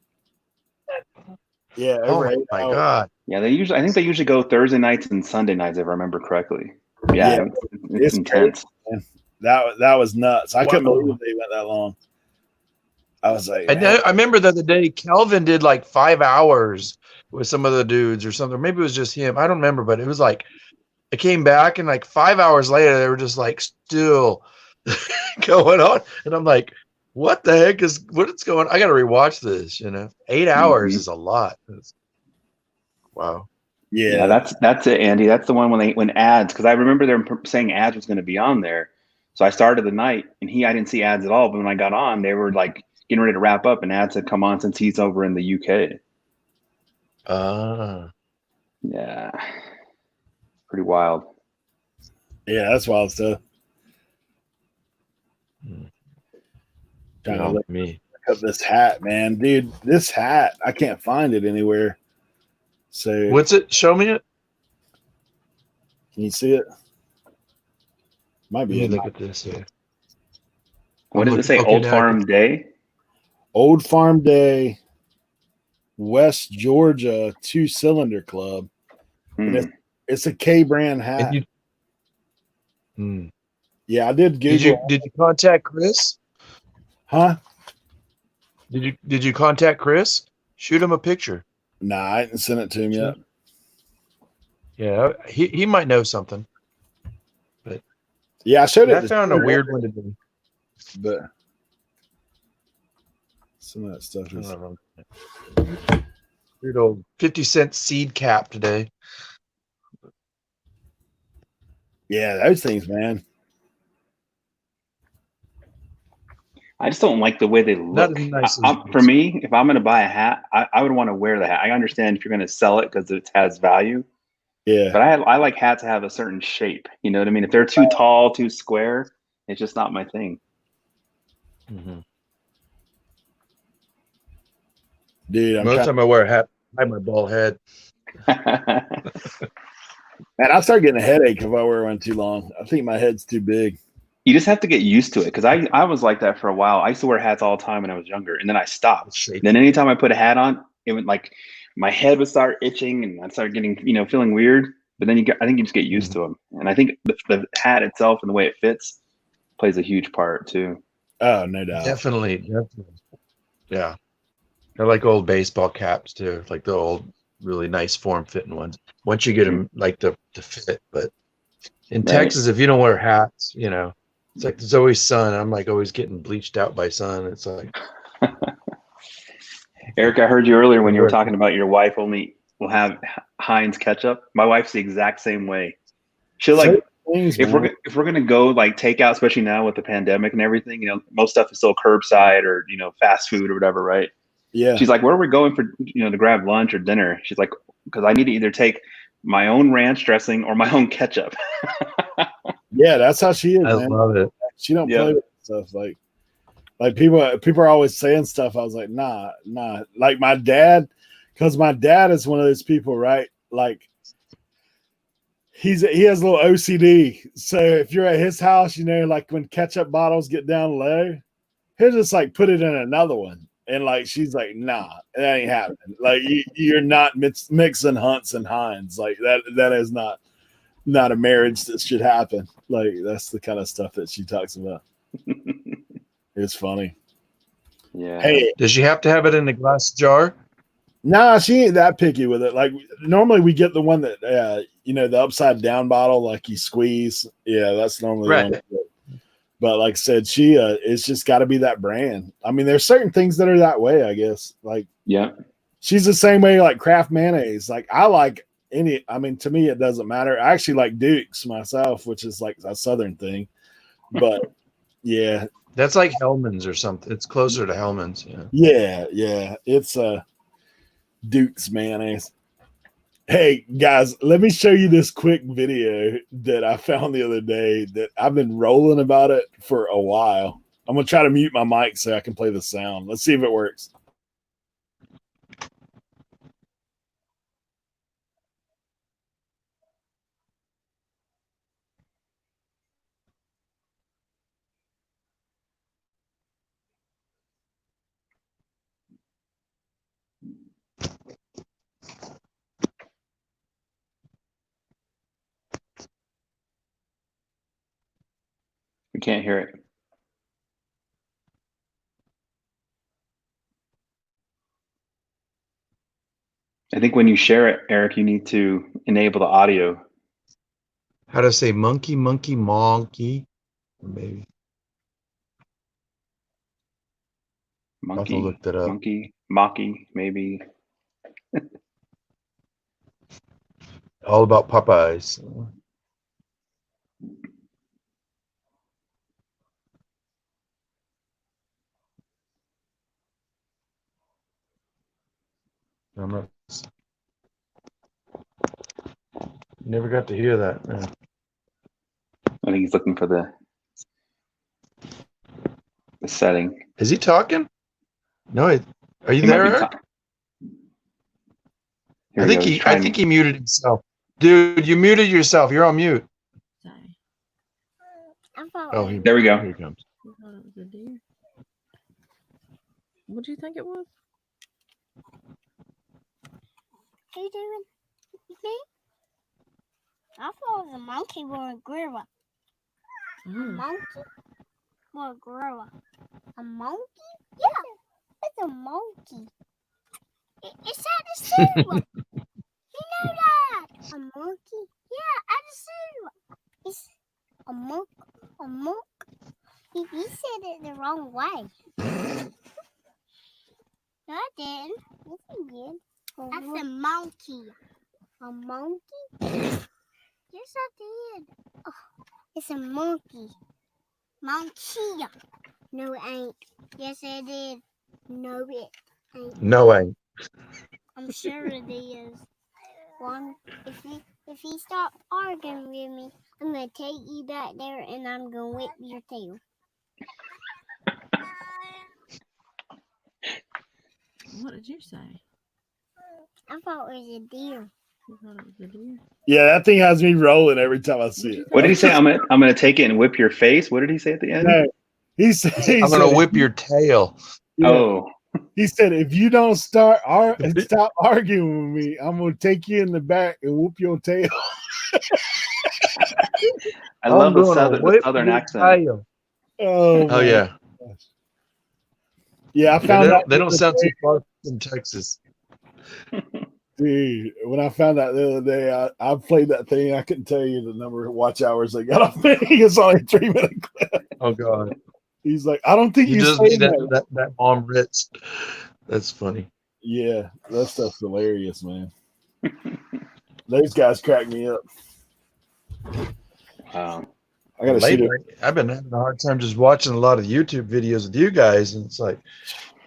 Yeah. Oh over 8 my hours. God. Yeah, I think they usually go Thursday nights and Sunday nights, if I remember correctly. Yeah, it's intense. Crazy, that was nuts. I couldn't believe they went that long. I was like, I remember the other day, Kelvin did like 5 hours with some of the dudes or something. Maybe it was just him. I don't remember, but it was like, I came back and like 5 hours later, they were just like still going on. And I'm like, what the heck what's going on? I got to rewatch this, 8 hours is a lot. Wow. Yeah, that's it, Andy. That's the one when ads, because I remember them saying ads was going to be on there. So I started the night and I didn't see ads at all. But when I got on, they were like getting ready to wrap up and ads had come on since he's over in the UK. Yeah. Pretty wild. Yeah, that's wild stuff. Trying to look up this hat, man. Dude, this hat, I can't find it anywhere. So what's it? Show me it. Can you see it? Might be. Look at this here. What does it say? Old Farm Day? Old Farm Day, West Georgia 2-cylinder club. And it's a K brand hat. Yeah, I did Google. Did you contact Chris? Huh? Did you contact Chris? Shoot him a picture. Nah, I didn't send it to him yet. Yeah, he might know something. But yeah, I showed it. I found a weird one today. But some of that stuff is weird old 50-cent seed cap today. Yeah, those things, man. I just don't like the way they look. Nice for me, if I'm going to buy a hat, I would want to wear the hat. I understand if you're going to sell it because it has value. Yeah. But I like hats to have a certain shape. You know what I mean? If they're too tall, too square, it's just not my thing. Mhm. Dude, I'm Most trying. time I wear a hat, hide my bald head. Man, I start getting a headache if I wear one too long. I think my head's too big. You just have to get used to it because I was like that for a while. I used to wear hats all the time when I was younger, and then I stopped. Then anytime I put a hat on, it would like my head would start itching, and I'd start getting feeling weird. But then I think you just get used to them, and I think the hat itself and the way it fits plays a huge part too. Oh, no doubt. Definitely. Yeah. I like old baseball caps too, like the old, really nice form-fitting ones. Once you get them like to fit, but in Texas, if you don't wear hats, it's like there's always sun. I'm like always getting bleached out by sun. It's like, Eric, I heard you earlier when you were talking about your wife only will have Heinz ketchup. My wife's the exact same way. She'll like if we're gonna go like takeout, especially now with the pandemic and everything. Most stuff is still curbside or fast food or whatever, right? Yeah. She's like, where are we going for to grab lunch or dinner? She's like, because I need to either take my own ranch dressing or my own ketchup. Yeah, that's how she is. I man. love it. She don't play with stuff like people are always saying stuff. I was like, nah. Like my dad, because my dad is one of those people, right? Like he has a little OCD. So if you're at his house, like when ketchup bottles get down low, he'll just like put it in another one. And like she's like, nah, that ain't happening. Like you're not mixing Hunts and Heinz. Like that is not a marriage that should happen. Like that's the kind of stuff that she talks about. It's funny. Yeah. Hey, does she have to have it in a glass jar? Nah, she ain't that picky with it. Like normally we get the one that the upside down bottle, like you squeeze. Yeah, that's normally Right. the one. But like I said, she it's just got to be that brand. I mean, there's certain things that are that way, I guess. Like she's the same way. Like Kraft mayonnaise. Like I like any. I mean, to me, it doesn't matter. I actually like Duke's myself, which is like a Southern thing. But yeah, that's like Hellman's or something. It's closer to Hellman's. Yeah. It's Duke's mayonnaise. Hey guys, let me show you this quick video that I found the other day that I've been rolling about it for a while. I'm gonna try to mute my mic so I can play the sound. Let's see if it works. We can't hear it. I think when you share it, Eric, you need to enable the audio. How to say monkey, maybe. Monkey, I'll look that up. Monkey, maybe. All about Popeyes. Never got to hear that, man. I think he's looking for the setting. Is he talking? No, are you there, Eric? I think he muted himself. Dude, you muted yourself. You're on mute. Oh, there we go. Here he comes. What do you think it was? How you doing? Me? I thought it was a monkey or a gorilla. A monkey or a gorilla? A monkey? Yeah, it's a monkey. It's at the zoo. You know that? A monkey? Yeah, at the zoo. It's a monk. A monk. You said it the wrong way. No, I didn't. Yes, you did. That's a monkey. A monkey? Yes, I did. Oh, it's a monkey. Monkey. No, it ain't. Yes, it did. No, it ain't. No, ain't. I'm sure it is. One, if you stop arguing with me, I'm gonna take you back there and I'm gonna whip your tail. What did you say? I thought it was a deer. You thought it was a deer? Yeah, that thing has me rolling every time I see it. What did he say? I'm gonna take it and whip your face. What did he say at the end? No, he said, I'm gonna whip your tail. Yeah. Oh, He said, if you don't stop arguing with me, I'm gonna take you in the back and whoop your tail. I love the gonna southern whip southern your accent. tail. Oh Oh yeah. yeah. I They found don't, out they don't sound too far from Texas. Dude, when I found out the other day, I played that thing. I couldn't tell you the number of watch hours they got off me. It's only a 3-minute clip. Oh God. He's like, I don't think You you just say made that. that mom Ritz. That's funny. Yeah, that stuff's hilarious, man. Those guys crack me up. Wow. I gotta see Lately, the I've been having a hard time just watching a lot of YouTube videos with you guys, and it's like,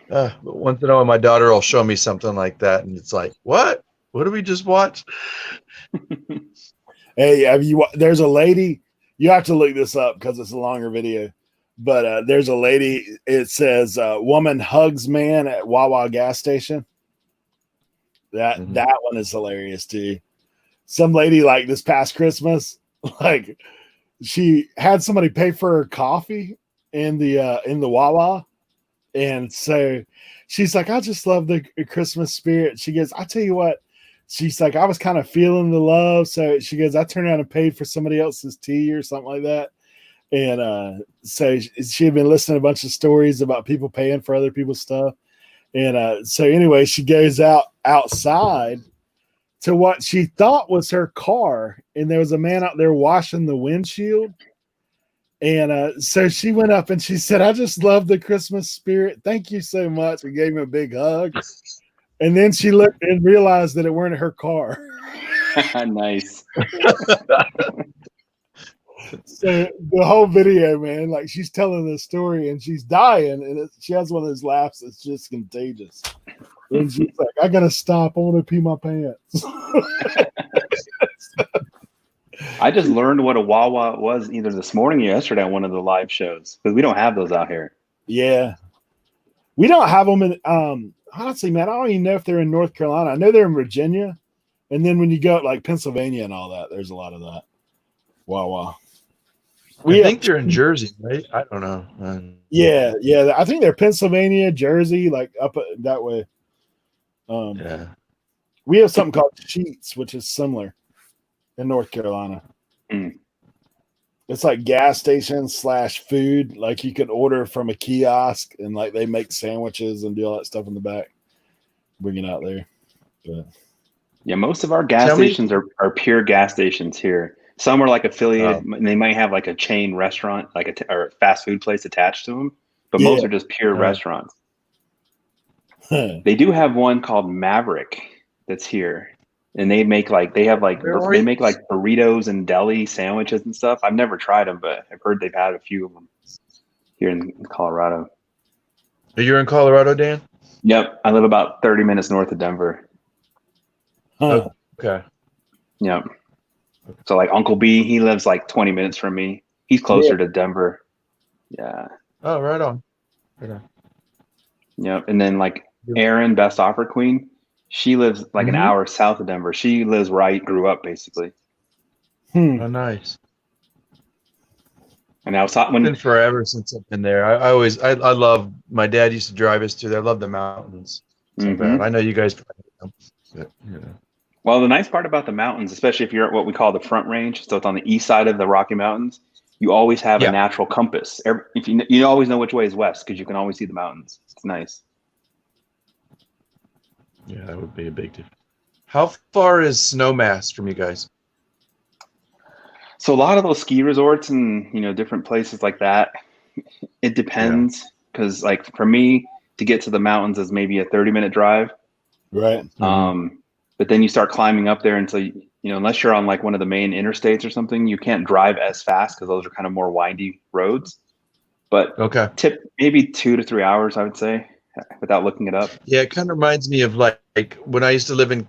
but once in a while, my daughter will show me something like that, and it's like, what? What did we just watch? Hey, there's a lady, you have to look this up because it's a longer video, but there's a lady, it says woman hugs man at Wawa gas station. That one is hilarious too. Some lady, like, this past Christmas, like, she had somebody pay for her coffee in the Wawa, and so she's like, I just love the Christmas spirit. She goes, I tell you what, she's like, I was kind of feeling the love. So she goes, I turned around and paid for somebody else's tea or something like that. And so she had been listening to a bunch of stories about people paying for other people's stuff. And so anyway, she goes outside to what she thought was her car. And there was a man out there washing the windshield. And so she went up and she said, I just love the Christmas spirit. Thank you so much. We gave him a big hug. And then she looked and realized that it weren't her car. Nice. So the whole video, man, like, she's telling the story and she's dying, and she has one of those laughs that's just contagious. And she's like, I gotta stop. I want to pee my pants. I just learned what a Wawa was either this morning or yesterday on one of the live shows, because we don't have those out here. Yeah, we don't have them in. Honestly, man, I don't even know if they're in North Carolina. I know they're in Virginia, and then when you go like Pennsylvania and all that, there's a lot of that. Wawa. I think they're in Jersey, right? I don't know. Yeah. I think they're Pennsylvania, Jersey, like up that way. Yeah. We have something called Sheets, which is similar in North Carolina. Mm. It's like gas station / food. Like, you can order from a kiosk, and like they make sandwiches and do all that stuff in the back. Bring it out there. But Yeah, most of our gas stations are pure gas stations here. Some are like affiliated, and they might have like a chain restaurant, like or a fast food place attached to them. But most are just pure restaurants. They do have one called Maverick that's here, and they make like burritos and deli sandwiches and stuff. I've never tried them, but I've heard they've had a few of them here in Colorado. Are you in Colorado, Dan? Yep, I live about 30 minutes north of Denver. Oh, okay. Yep. So like Uncle B, he lives like 20 minutes from me. He's closer to Denver. Yeah. Oh, right on. Right on. Yep. And then like Erin, Best Offer Queen, she lives like an hour south of Denver. She lives where I grew up, basically. Oh, nice. And I was It's been forever since I've been there. I love, my dad used to drive us to there. I love the mountains. So bad. I know you guys probably know, but, you know. Well, the nice part about the mountains, especially if you're at what we call the Front Range, so it's on the east side of the Rocky Mountains, you always have a natural compass. If you always know which way is west, because you can always see the mountains. It's nice. Yeah, that would be a big difference. How far is Snowmass from you guys? So a lot of those ski resorts and different places like that, it depends. Because like for me, to get to the mountains is maybe a 30-minute drive. Right. But then you start climbing up there until unless you're on like one of the main interstates or something, you can't drive as fast because those are kind of more windy roads. But maybe 2 to 3 hours, I would say, without looking it up. Yeah, it kind of reminds me of like when I used to live in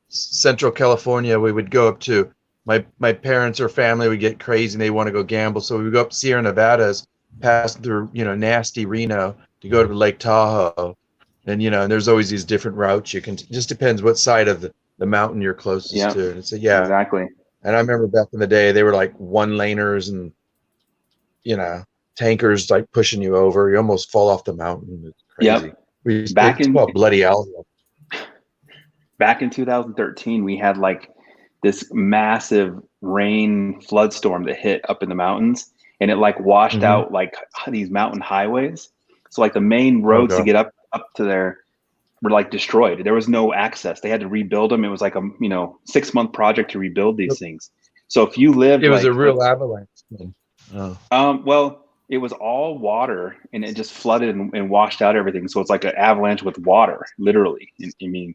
Central California. We would go up to my parents or family would get crazy and they want to go gamble, so we would go up Sierra Nevadas, pass through nasty Reno to go to Lake Tahoe, And and there's always these different routes you can. Just depends what side of the mountain you're closest Yeah. to. And it's yeah. Exactly. And I remember back in the day, they were like one laners and tankers like pushing you over. You almost fall off the mountain. It's crazy. Yep. It's called Bloody Alley. Back in 2013, we had like this massive rain flood storm that hit up in the mountains, and it like washed out like these mountain highways. So like the main roads to get up to there were like destroyed. There was no access. They had to rebuild them. It was like a 6-month project to rebuild these things. So if you lived, it was a real avalanche. Well, it was all water, and it just flooded and washed out everything. So it's like an avalanche with water, literally. I mean,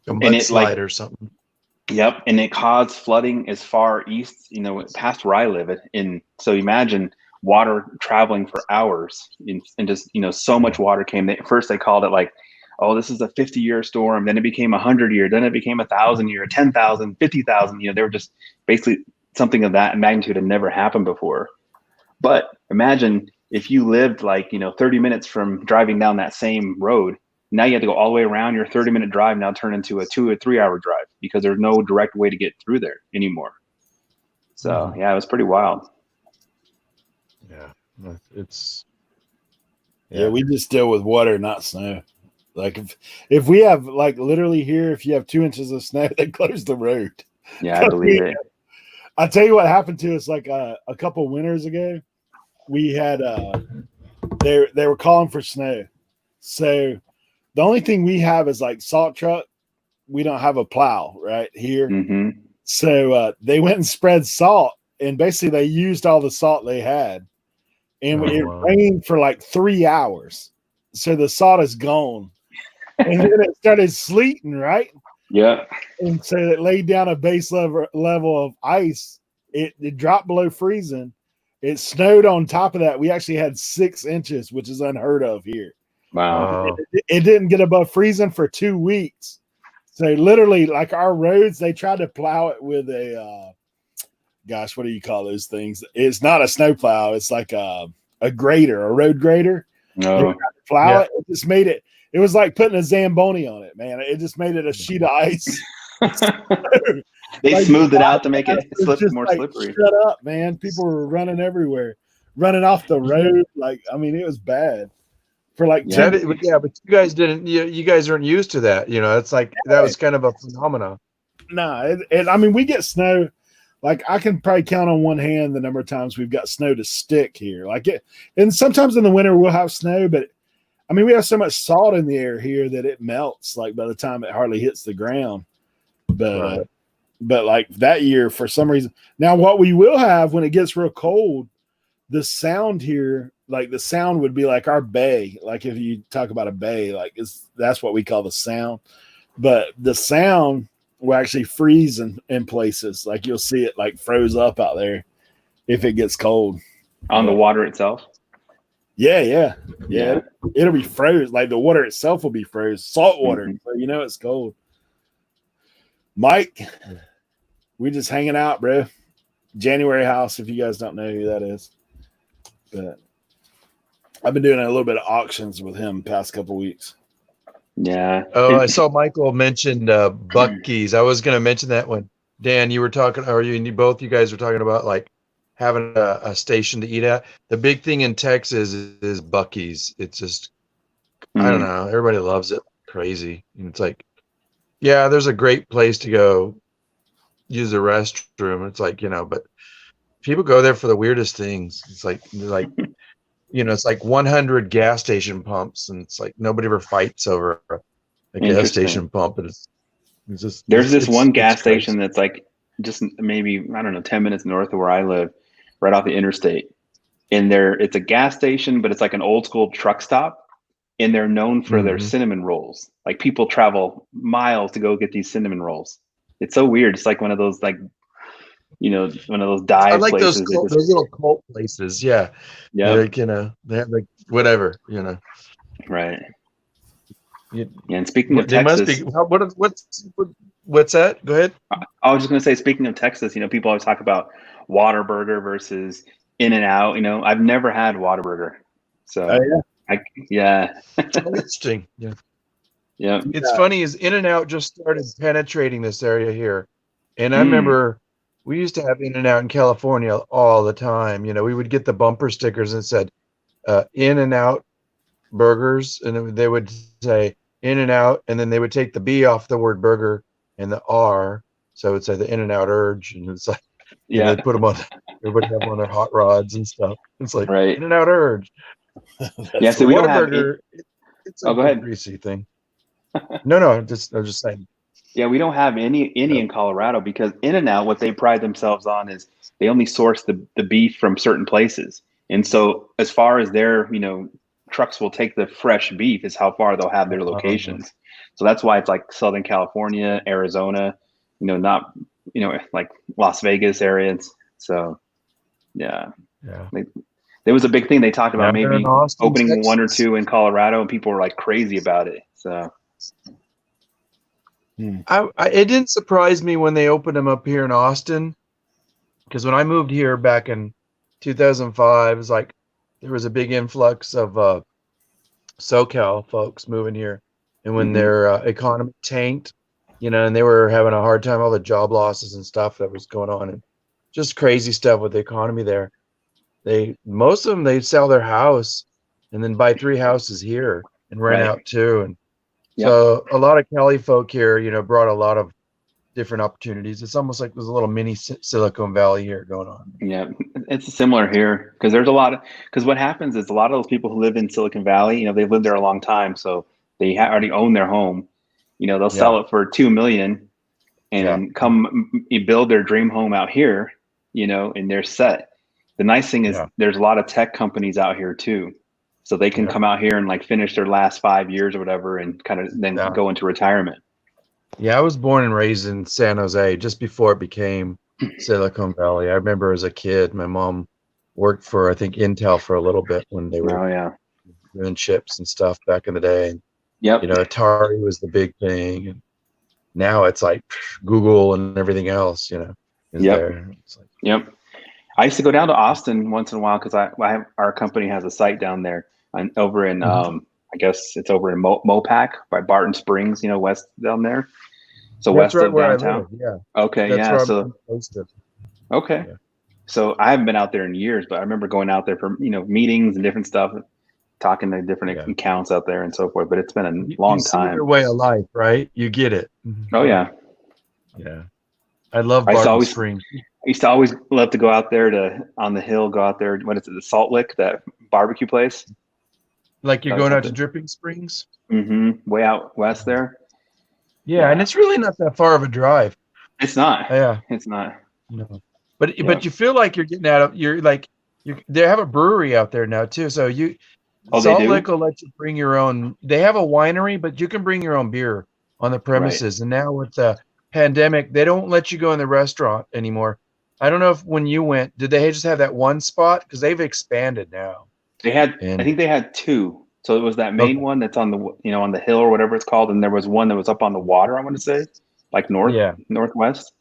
a mudslide or something. Yep, and it caused flooding as far east, past where I live. And so imagine water traveling for hours, and just so much water came. First they called it like, oh, this is a 50-year storm. Then it became 100-year. Then it became 1,000-year, 10,000, 50,000. They were just basically something of that magnitude had never happened before. But imagine if you lived like 30 minutes from driving down that same road. Now you have to go all the way around. Your 30-minute drive now turned into a 2 or 3 hour drive because there's no direct way to get through there anymore. So yeah, it was pretty wild. Yeah, it's we just deal with water, not snow. Like if we have like literally here, if you have 2 inches of snow, they close the road. Yeah, I believe it. I tell you what happened to us like a couple winters ago. We had they were calling for snow, so the only thing we have is like salt truck. We don't have a plow right here. So they went and spread salt, and basically they used all the salt they had, and it rained for like 3 hours. So the salt is gone, and then it started sleeting, right? Yeah. And so it laid down a base level of ice. It dropped below freezing. It snowed on top of that. We actually had 6 inches, which is unheard of here. Wow. It didn't get above freezing for 2 weeks. So literally, like our roads, they tried to plow it with a, gosh, what do you call those things? It's not a snow plow. It's like a grader, a road grader. No. Plow it. It just made it. It was like putting a Zamboni on it, man. It just made it a sheet of ice. They smoothed it out to make it more like, slippery. Shut up, man. People were running everywhere, running off the road. Like, I mean, it was bad. For like but you guys didn't. You guys aren't used to that. It's like that was kind of a phenomenon. No, I mean, we get snow. Like I can probably count on one hand the number of times we've got snow to stick here. Like it, and sometimes in the winter we'll have snow, but I mean we have so much salt in the air here that it melts. Like by the time it hardly hits the ground. But like that year for some reason. Now what we will have when it gets real cold, the sound here. Like the sound would be like our bay. Like if you talk about a bay, like that's what we call the sound. But the sound will actually freeze in places. Like you'll see it like froze up out there if it gets cold. On the water itself? Yeah. It'll be froze. Like the water itself will be froze. Salt water. So it's cold. Mike, we just hanging out, bro. January House, if you guys don't know who that is. But I've been doing a little bit of auctions with him past couple weeks. Yeah. Oh, I saw Michael mention Buc-ee's. I was going to mention that one. Dan, you were talking, or both you guys were talking about like having a station to eat at. The big thing in Texas is Buc-ee's. It's just, I don't know. Everybody loves it. Crazy. And it's like, yeah, there's a great place to go use the restroom. It's like, but people go there for the weirdest things. It's like, it's like 100 gas station pumps, and it's like nobody ever fights over a gas station pump. But it's just there's this one gas station that's like just maybe 10 minutes north of where I live, right off the interstate. And it's a gas station, but it's like an old school truck stop, and they're known for their cinnamon rolls. Like people travel miles to go get these cinnamon rolls. It's so weird. It's like one of those one of those dive I like places. those little cult places. Yeah. Yeah. Like, they have like whatever, Right. Yeah. And speaking of they Texas, must be, what's that? Go ahead. I was just going to say, speaking of Texas, people always talk about Whataburger versus In-N-Out. I've never had Whataburger. So Oh, yeah. Interesting. Yeah. Yeah. It's funny is In-N-Out just started penetrating this area here. And I Mm. remember we used to have In-N-Out in California all the time. You know, we would get the bumper stickers that said In-N-Out burgers, and they would say In-N-Out, and then they would take the B off the word burger and the R. So it would say the In-N-Out Urge. And it's like, you know, Yeah. they put them on, everybody have them on their hot rods and stuff. It's like Right. In-N-Out Urge. Yeah. So we don't have. Whataburger, it's a Oh, go ahead. greasy thing. No, I'm just saying. Yeah, we don't have any in Colorado because In-N-Out, what they pride themselves on is they only source the beef from certain places. And so as far as their, trucks will take the fresh beef is how far they'll have their locations. So that's why it's like Southern California, Arizona, not, like Las Vegas areas. So yeah. There was a big thing they talked about maybe Austin, opening Texas. 1 or 2 in Colorado, and people were like crazy about it. So It didn't surprise me when they opened them up here in Austin, because when I moved here back in 2005, it was like there was a big influx of SoCal folks moving here, and when their economy tanked, and they were having a hard time, all the job losses and stuff that was going on, and just crazy stuff with the economy there. Most of them, they sell their house and then buy 3 houses here and rent out too, and so a lot of Cali folk here, brought a lot of different opportunities. It's almost like there's a little mini Silicon Valley here going on. Yeah, it's similar here because there's because what happens is a lot of those people who live in Silicon Valley, they've lived there a long time, so they already own their home. They'll sell it for $2 million and come build their dream home out here, and they're set. The nice thing is there's a lot of tech companies out here too. So they can come out here and like finish their last 5 years or whatever and kind of then go into retirement. Yeah, I was born and raised in San Jose just before it became Silicon Valley. I remember as a kid, my mom worked for, I think, Intel for a little bit when they were doing chips and stuff back in the day. And, Atari was the big thing. And now it's like Google and everything else, is there. It's like, I used to go down to Austin once in a while because our company has a site down there and over in, I guess it's over in Mopac by Barton Springs, west down there. So that's west right of where downtown. I live, Okay. That's So, okay. Yeah. So I haven't been out there in years, but I remember going out there for, meetings and different stuff, talking to different accounts out there and so forth, but it's been a long time. Your way of life, right? You get it. Oh yeah. Yeah. I love Barton Springs. I used to always love to go out there on the hill, go out there. What is it? The Salt Lick, that barbecue place. Like you're going out to Dripping Springs? Mm-hmm. Way out west there. Yeah, and it's really not that far of a drive. It's not. Yeah. It's not. No. But you feel like you're getting out of they have a brewery out there now too. So Salt Lick will let you bring your own. They have a winery, but you can bring your own beer on the premises. Right. And now with the pandemic, they don't let you go in the restaurant anymore. I don't know if when you went, did they just have that one spot? Because they've expanded now. I think they had 2. So it was that main one that's on the on the hill or whatever it's called, and there was one that was up on the water. I want to say, like northwest.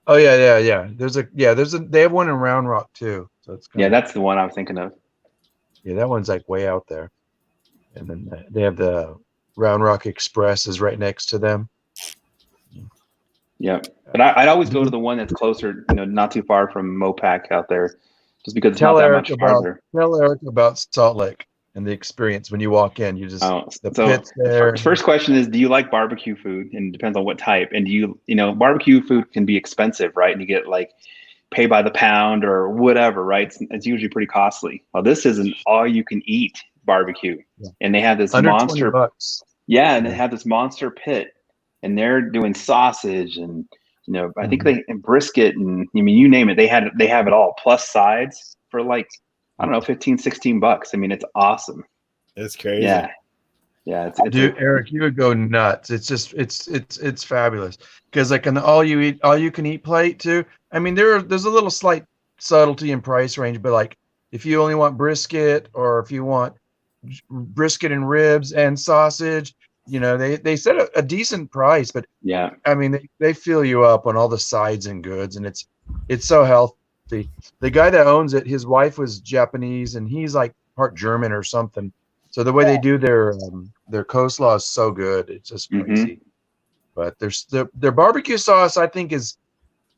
Oh yeah. They have one in Round Rock too. So it's that's the one I was thinking of. Yeah, that one's like way out there, and then they have the Round Rock Express is right next to them. Yeah, but I'd always go to the one that's closer, not too far from Mopac out there, just because it's not that much farther. Tell Eric about Salt Lake and the experience when you walk in. You just pits there. First question is, do you like barbecue food? And it depends on what type. And do you barbecue food can be expensive, right? And you get like pay by the pound or whatever, right? It's usually pretty costly. Well, this is an all-you-can-eat barbecue, and they have this monster. $20. Yeah, and they have this monster pit. And they're doing sausage and I think and brisket and you name it. They have it all plus sides for like I don't know $15-$16. I mean, it's awesome. It's crazy. Yeah. Dude, Eric, you would go nuts. It's just it's fabulous because like an all you can eat plate too. I mean, there's a little slight subtlety in price range, but like if you only want brisket or if you want brisket and ribs and sausage. They set a decent price, but I mean, they fill you up on all the sides and goods, and it's so healthy. The guy that owns it, his wife was Japanese, and he's like part German or something. So the way they do their coleslaw is so good. It's just Mhm. crazy. But their barbecue sauce, I think, is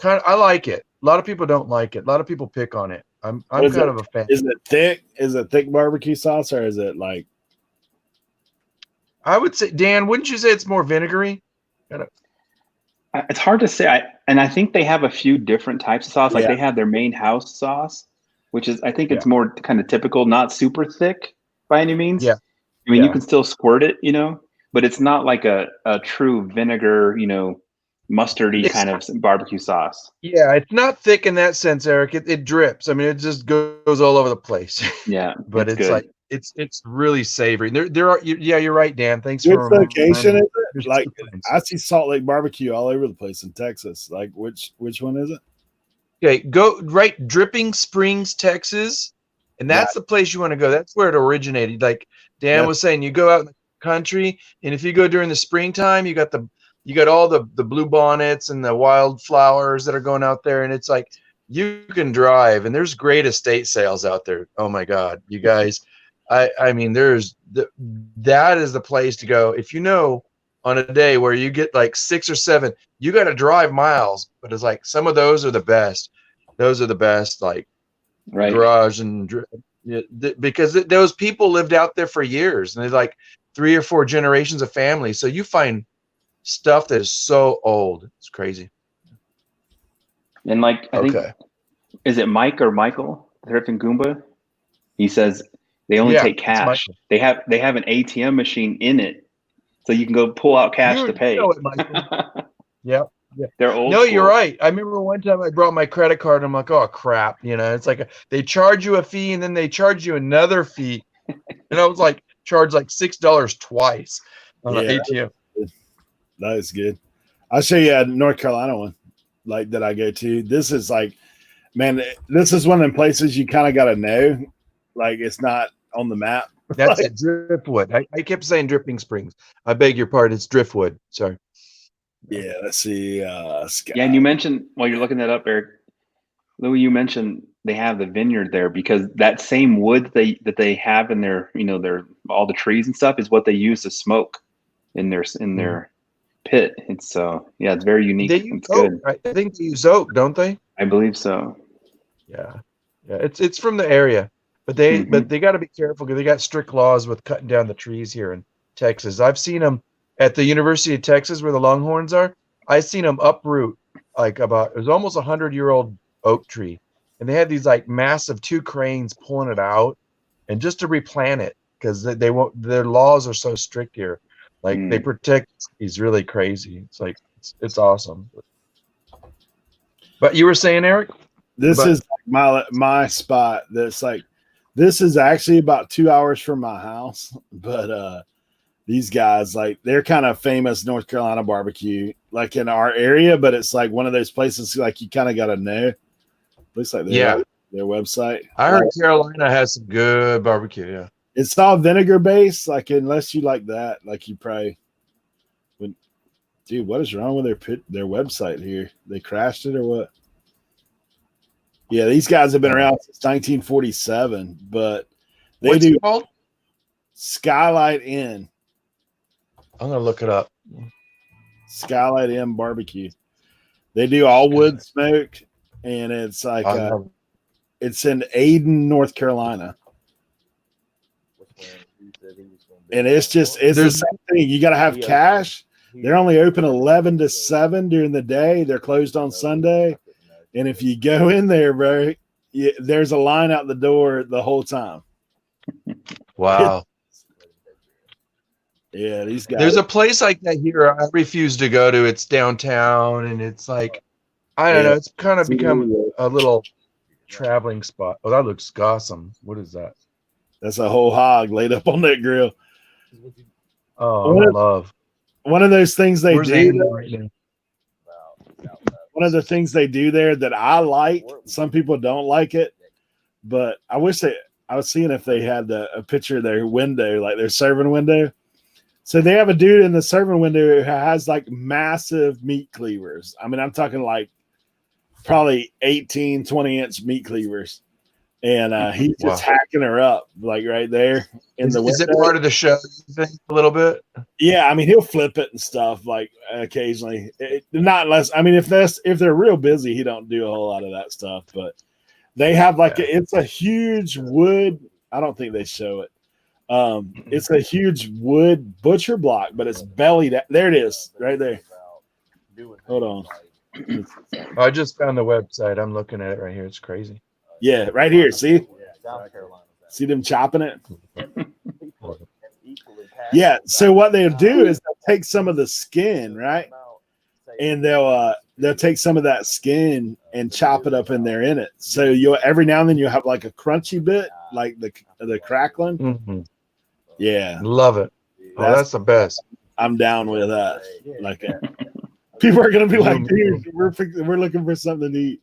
I like it. A lot of people don't like it. A lot of people pick on it. I'm What is kind it? of a fan. Is it thick? Is it thick barbecue sauce, or is it like? I would say, Dan, wouldn't you say it's more vinegary? It's hard to say. I think they have a few different types of sauce. Like Yeah. they have their main house sauce, which is I think it's more kind of typical, not super thick by any means. Yeah. I mean, Yeah. you can still squirt it, but it's not like a true vinegar, mustardy It's- kind of barbecue sauce. Yeah, it's not thick in that sense, Eric. It drips. I mean, it just goes all over the place. Yeah, But it's good. like it's really savory. There are you're right, Dan. Thanks Which for location is it? There's Like, two kinds. I see Salt Lake Barbecue all over the place in Texas. Like, which one is it? Okay, go right Dripping Springs, Texas, and that's the place you want to go. That's where it originated. Like Dan Yeah. was saying, you go out in the country, and if you go during the springtime, you got all the blue bonnets and the wildflowers that are going out there, and it's like you can drive, and there's great estate sales out there. Oh my God, you guys! I mean, that is the place to go if on a day where you get like 6 or 7, you got to drive miles, but it's like some of those are the best. Those are the best, like Right. garage because those people lived out there for years, and they're like 3 or 4 generations of family. So you find stuff that is so old. It's crazy. And like I think, Okay. is it Mike or Michael Thrift and Goomba? He says they only Yeah, take it's cash. Michael. They have an ATM machine in it, so you can go pull out cash You to pay. know it, Michael. Yep. Yeah. They're old. No, you're school. right. I remember one time I brought my credit card and I'm like, oh crap. It's like they charge you a fee and then they charge you another fee. And I was like, charged like $6 twice on an ATM. That is good. I'll show you a North Carolina one like that I go to. This is like, man, this is one of the places you kind of got to know. Like it's not on the map. That's it, Driftwood. I kept saying Dripping Springs. I beg your pardon. It's Driftwood. Sorry. Yeah, let's see. Scott. Yeah, and you mentioned while you're looking that up, Eric, Louis, you mentioned they have the vineyard there because that same wood that they have in their, their all the trees and stuff is what they use to smoke in their pit. It's it's very unique. They use It's oak, good. right? I think they use oak, don't they? I believe so. Yeah. It's from the area, but they got to be careful because they got strict laws with cutting down the trees here in Texas. I've seen them at the University of Texas where the Longhorns are. I've seen them uproot it was almost 100-year-old oak tree, and they had these like massive 2 cranes pulling it out, and just to replant it because they won't. Their laws are so strict here, like they protect. He's really crazy. It's like it's awesome. But you were saying, Eric? This is my spot. That's like, this is actually about 2 hours from my house, but these guys, like, they're kind of famous North Carolina barbecue, like in our area, but it's like one of those places like you kind of got to know. Looks like their website. I heard Carolina has some good barbecue. Yeah, it's all vinegar based. Like unless you like that, like you probably would. Dude, what is wrong with their website here? They crashed it or what? Yeah, these guys have been around since 1947, but they What's do it called? Skylight Inn. I'm gonna look it up. Skylight Inn Barbecue. They do all wood smoke, and it's like it's in Ayden, North Carolina. And it's the same thing. You got to have cash. They're only open 11 to 7 during the day. They're closed on Sunday. And if you go in there, bro, there's a line out the door the whole time. Wow. Yeah, these guys. There's a place like that here I refuse to go to. It's downtown, and it's like, I don't know. It's kind of become a little traveling spot. Oh, that looks awesome. What is that? That's a whole hog laid up on that grill. Oh, I love. One of those things they Where's do. Andy right now? One of the things they do there that I like, some people don't like it, but I wish I was seeing if they had a picture of their window, like their serving window. So they have a dude in the serving window who has like massive meat cleavers. I mean, I'm talking like probably 18, 20-inch meat cleavers. and he's just hacking her up like right there in the window. Is it part of the show? You think a little bit? Yeah, I mean he'll flip it and stuff like occasionally. Not unless I mean if they're real busy, he don't do a whole lot of that stuff. But they have like it's a huge wood. I don't think they show it. It's a huge wood butcher block, but it's bellied. There it is, right there. Hold on. I just found the website. I'm looking at it right here. It's crazy. Yeah, right here. See? See them chopping it? Yeah. So what they'll do is they'll take some of the skin, right? And they'll take some of that skin and chop it up in there in it. So you'll every now and then you'll have like a crunchy bit, like the crackling. Mm-hmm. Yeah. Love it. Oh, that's the best. I'm down with that. Like people are gonna be like, dude, we're looking for something to eat.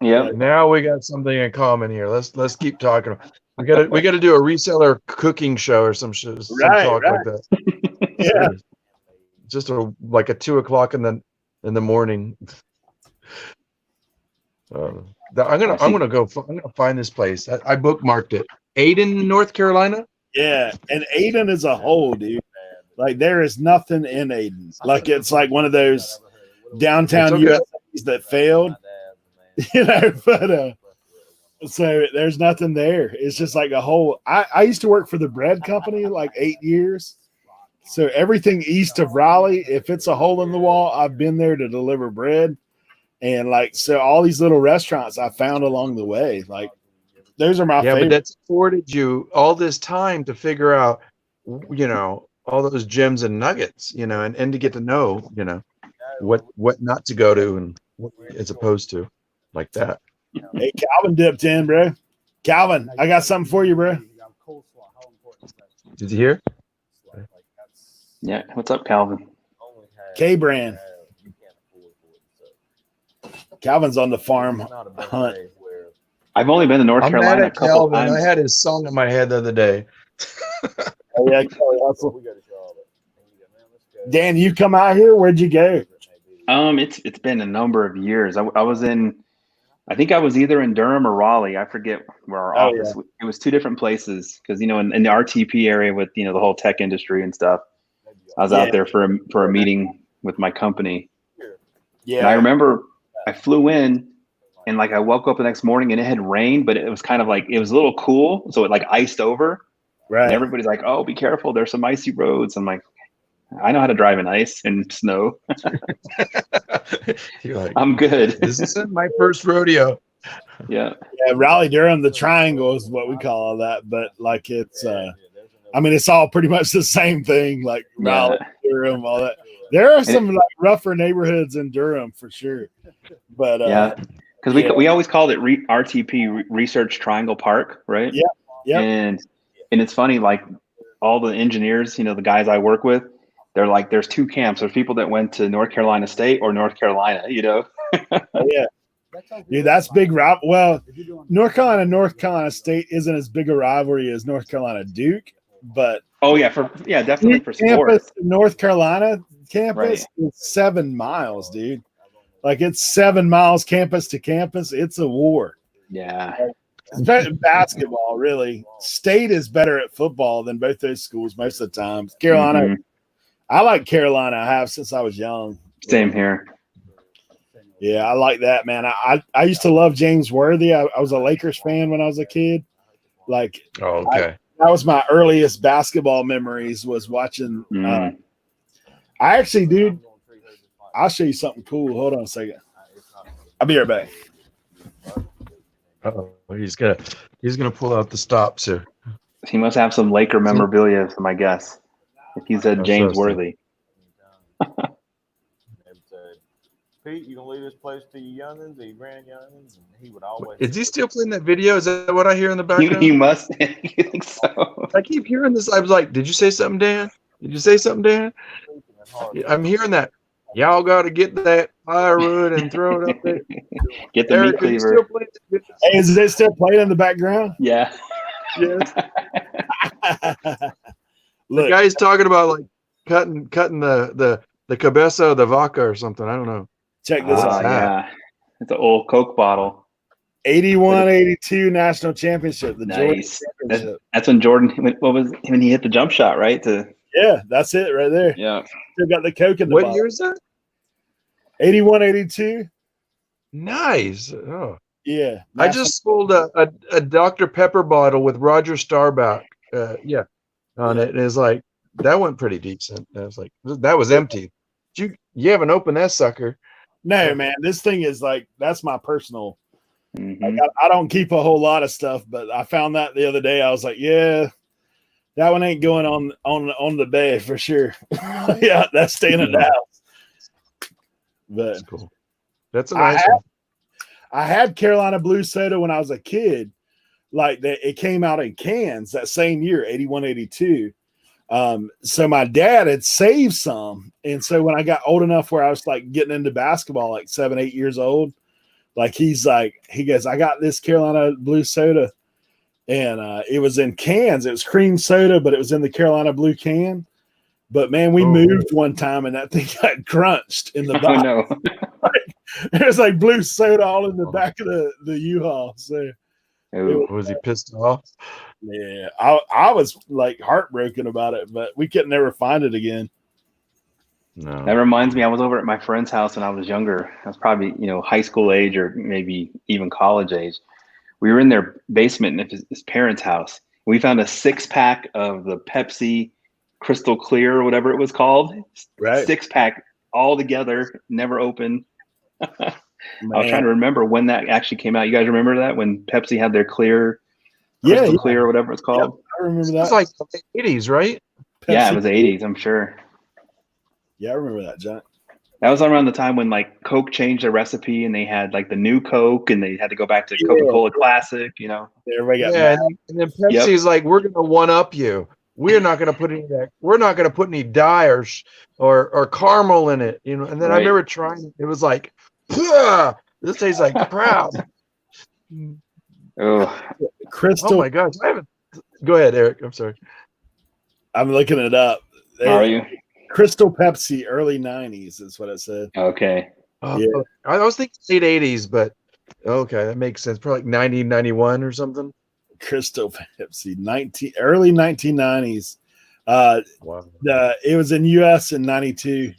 Yeah. Now we got something in common here. Let's keep talking. We got to do a reseller cooking show or some shit. Some talk like that. Yeah. Just like at 2:00 in the morning. I'm gonna find this place. I bookmarked it. Ayden, North Carolina. Yeah, and Ayden is a hole, dude. Like there is nothing in Ayden. Like it's like one of those downtown USAs that failed. But so there's nothing there. It's just like a hole. I used to work for the bread company like 8 years. So everything east of Raleigh, if it's a hole in the wall, I've been there to deliver bread. And like so all these little restaurants I found along the way, like those are my favorite. But that's afforded you all this time to figure out, all those gems and nuggets, and to get to know, what not to go to and what as opposed to like that. Hey, Calvin dipped in, bro. Calvin, I got something for you, bro. Did you hear? Yeah. What's up, Calvin? K-Brand. Calvin's on the farm hunt. I've only been to North Carolina a couple times. I had his song in my head the other day. Oh yeah, Kelly Hustle. Dan, you come out here? Where'd you go? It's been a number of years. I think I was either in Durham or Raleigh. I forget where our office. Yeah. It was two different places because in the RTP area with the whole tech industry and stuff. I was out there for a meeting with my company. Yeah, and I remember I flew in and like I woke up the next morning and it had rained, but it was kind of like it was a little cool, so it like iced over. Right. And everybody's like, "Oh, be careful! There's some icy roads." I'm like, I know how to drive in ice and snow. You're like, I'm good. This isn't my first rodeo. Yeah. Yeah, Raleigh Durham, the triangle is what we call all that, but like it's it's all pretty much the same thing, like Raleigh, Durham, all that. There are some like rougher neighborhoods in Durham for sure. But because we always called it RTP Research Triangle Park, right? Yeah. Yeah. And it's funny, like all the engineers, the guys I work with, they're like, there's two camps. There's people that went to North Carolina State or North Carolina, Oh, yeah. Dude, that's big. Well, North Carolina State isn't as big a rivalry as North Carolina Duke, but definitely for sports. North Carolina campus is 7 miles, dude. Like it's 7 miles campus to campus. It's a war. Yeah. It's better than basketball, really. State is better at football than both those schools most of the time. Carolina, I like Carolina. I have since I was young. Same here. Yeah, I like that, man. I used to love James Worthy. I was a Lakers fan when I was a kid. Like, okay, that was my earliest basketball memories was watching. I actually, dude, I'll show you something cool. Hold on a second. I'll be right back. Uh-oh. He's gonna pull out the stops here. He must have some Laker memorabilia, is my guess. If he said James Worthy. Pete, you gonna leave this place to your youngins, your grand youngins, and he would always. Is he still playing that video? Is that what I hear in the background? You must. You think so? I keep hearing this. I was like, "Did you say something, Dan? Did you say something, Dan?" I'm hearing that. Y'all got to get that firewood and throw it up there. Get the meat cleaver. Hey, is it still playing in the background? Yeah. Yes. The guy's talking about like cutting the cabeza of the vaca or something. I don't know. Check this out. Yeah, it's an old Coke bottle. 81-82 national championship. The Jordan Nice. championship. That's when Jordan. What was when he hit the jump shot, right? Yeah, that's it right there. Yeah. Still got the Coke in the What bottle. year is that? 81-82. Nice. Oh. Yeah. I just sold a Dr. Pepper bottle with Roger Starbuck. On it. And it's like, that went pretty decent. I was like, that was empty. You haven't opened that sucker. No, man. This thing is like, that's my personal. Mhm. I don't keep a whole lot of stuff, but I found that the other day. I was like, yeah, that one ain't going on the bay for sure. Yeah, that's staying in the house. But That's cool. That's a nice one. I had Carolina Blue Soda when I was a kid. Like it came out in cans that same year, 81-82. So my dad had saved some. And so when I got old enough where I was like getting into basketball, like 7, 8 years old, like he goes, I got this Carolina Blue Soda. And it was in cans. It was cream soda, but it was in the Carolina Blue can. But man, we moved one time and that thing got crunched in the Oh box. no. There's like blue soda all in the back of the U-Haul. So Ooh. Was he pissed off? yeah, I was like heartbroken about it, but we could never find it again. No. That reminds me, I was over at my friend's house when I was younger. I was probably, high school age or maybe even college age. We were in their basement in his parents' house. We found a 6-pack of the Pepsi Crystal Clear or whatever it was called. Right. 6-pack all together, never opened. I was trying to remember when that actually came out. You guys remember that when Pepsi had their Crystal Clear or whatever it's called? Yep, I remember that. It's like the 80s, right? Yeah, Pepsi. it was the 80s, I'm sure. Yeah, I remember that, John. That was around the time when like Coke changed their recipe and they had like the new Coke and they had to go back to Coca-Cola Classic, Everybody got Yeah, mad. and then Pepsi's like, we're gonna one up you. We're not gonna put any dye or caramel in it, And then I Right. remember trying it. It was like, "Pah! This tastes like crap." Oh, Crystal. Oh my gosh! Go ahead, Eric. I'm sorry. I'm looking it up. are you? Crystal Pepsi, early 90s is what it said. Okay. Oh, Yeah. I was thinking late 80s, but okay, that makes sense. Probably like 90, 91 or something. Crystal Pepsi, early 1990s. Wow. It was in US in 92.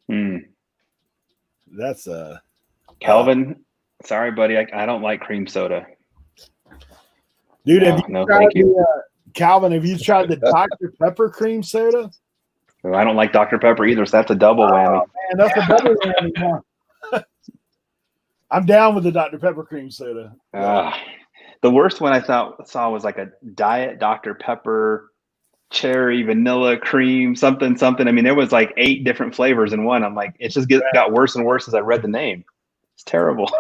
Hmm. That's Calvin, sorry, buddy. I don't like cream soda. dude. No, Have you no, tried thank you. Calvin? Have you tried the Dr. Pepper cream soda? I don't like Dr. Pepper either, so that's a double whammy. Man, that's a double whammy. Huh? I'm down with the Dr. Pepper cream soda. The worst one I saw was like a diet Dr. Pepper, cherry, vanilla, cream, something. I mean, there was like 8 different flavors in one. I'm like, it just got worse and worse as I read the name. It's terrible.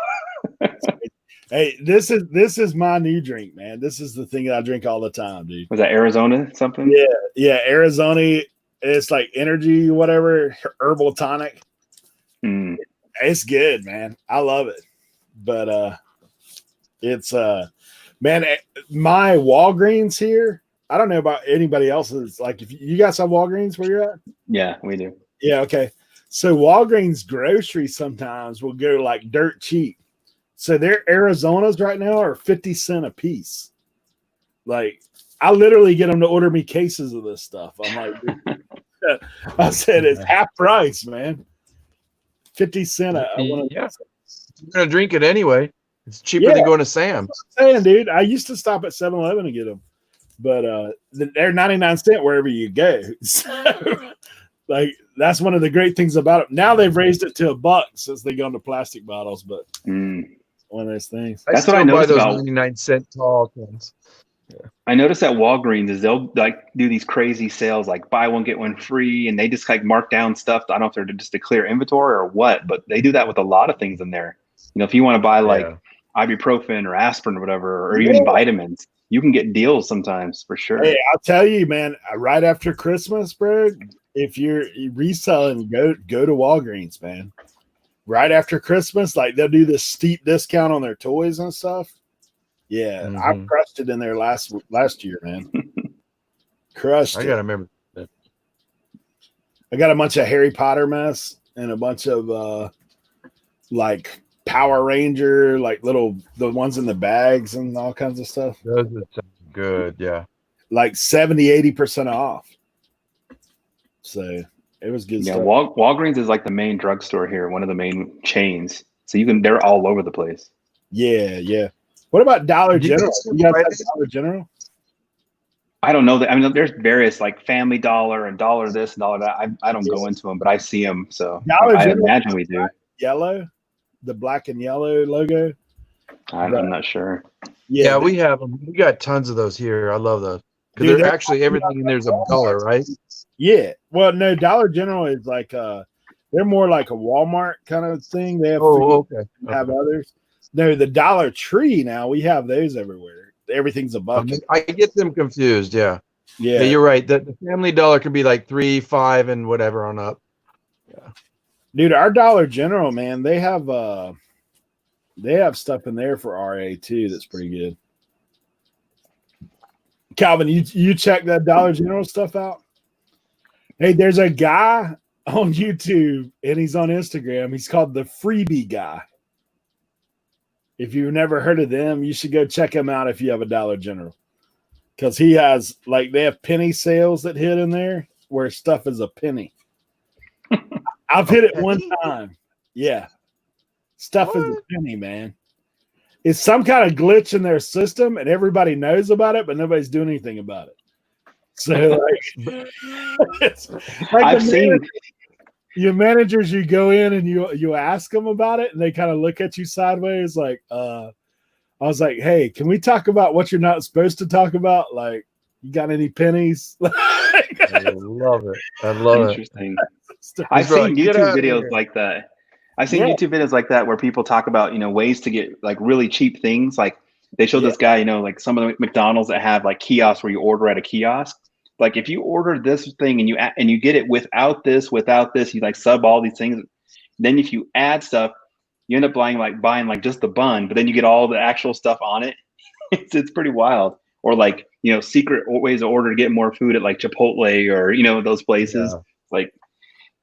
Hey, this is my new drink, man. This is the thing that I drink all the time, dude. Was that Arizona something? Yeah, Arizona. It's like energy, whatever, herbal tonic. Mm. It's good, man. I love it. But it's man, my Walgreens here. I don't know about anybody else's. Like, if you guys have Walgreens where you're at? Yeah, we do. Yeah, okay. So Walgreens groceries sometimes will go like dirt cheap. So their Arizonas right now are 50 cents a piece. Like, I literally get them to order me cases of this stuff. I'm like, dude, I said it's half price, man. 50 cents. You're gonna drink it anyway. It's cheaper than going to Sam's. I'm saying, dude, I used to stop at 7-Eleven to get them, but they're 99 cents wherever you go. So, like, that's one of the great things about it. Now they've raised it to $1 since they go into plastic bottles, but one of those things. That's what I noticed those about 99-cent tall cans. I noticed at Walgreens is they'll like do these crazy sales, like buy one get one free, and they just like mark down stuff. I don't know if they're just to clear inventory or what, but they do that with a lot of things in there. If you want to buy like ibuprofen or asprin or whatever, or even vitamins, you can get deals sometimes for sure. Hey, I'll tell you, man. Right after Christmas, bro, if you're reselling, go to Walgreens, man. Right after Christmas, like they'll do this steep discount on their toys and stuff. Yeah, I crushed it in there last year, man. Crushed it. I gotta remember that. I got a bunch of Harry Potter mess and a bunch of like Power Ranger, like the ones in the bags and all kinds of stuff. Those are so good. Yeah. Like 70-80% off. So it was good Yeah, stuff. Walgreens is like the main drugstore here, one of the main chains. So they're all over the place. Yeah. What about Dollar Did you General? guys see You guys Fridays? have Dollar General? I don't know that. I mean, there's various like Family Dollar and Dollar this and Dollar that. I don't go into them, but I see them. So Dollar I General imagine we do. Yellow, the black and yellow logo. I'm not sure. Yeah, we have them. We got tons of those here. I love those because Dude, they're actually everything in there's $1, right? Yeah. Well, no, Dollar General is like they're more like a Walmart kind of thing. They have Okay. have others. No, the Dollar Tree now we have those everywhere. Everything's a bucket. I get them confused. Yeah. Yeah, You're right. The Family Dollar can be like 3, 5, and whatever on up. Yeah. dude, our Dollar General, man, they have stuff in there for RA too that's pretty good. Calvin, you check that Dollar General stuff out? Hey, there's a guy on YouTube and he's on Instagram. He's called the Freebie Guy. If you've never heard of them, you should go check him out if you have a Dollar General. Because he has, like, they have penny sales that hit in there where stuff is a penny. I've hit it one time. Yeah. Stuff is a penny, man. It's some kind of glitch in their system and everybody knows about it, but nobody's doing anything about it. So, like, it's like I've seen. Your managers, you go in and you ask them about it, and they kind of look at you sideways, like, I was like, hey, can we talk about what you're not supposed to talk about? Like, you got any pennies? I love it. I love Interesting. it. I've seen Get YouTube out of videos here. like that. I've seen YouTube videos like that where people talk about, ways to get like really cheap things. Like they show this guy, like some of the McDonald's that have like kiosks where you order at a kiosk. Like if you order this thing and you get it without this, you like sub all these things. Then if you add stuff, you end up buying like just the bun, but then you get all the actual stuff on it. It's pretty wild. Or like, secret ways to order to get more food at like Chipotle or, those places. Yeah. Like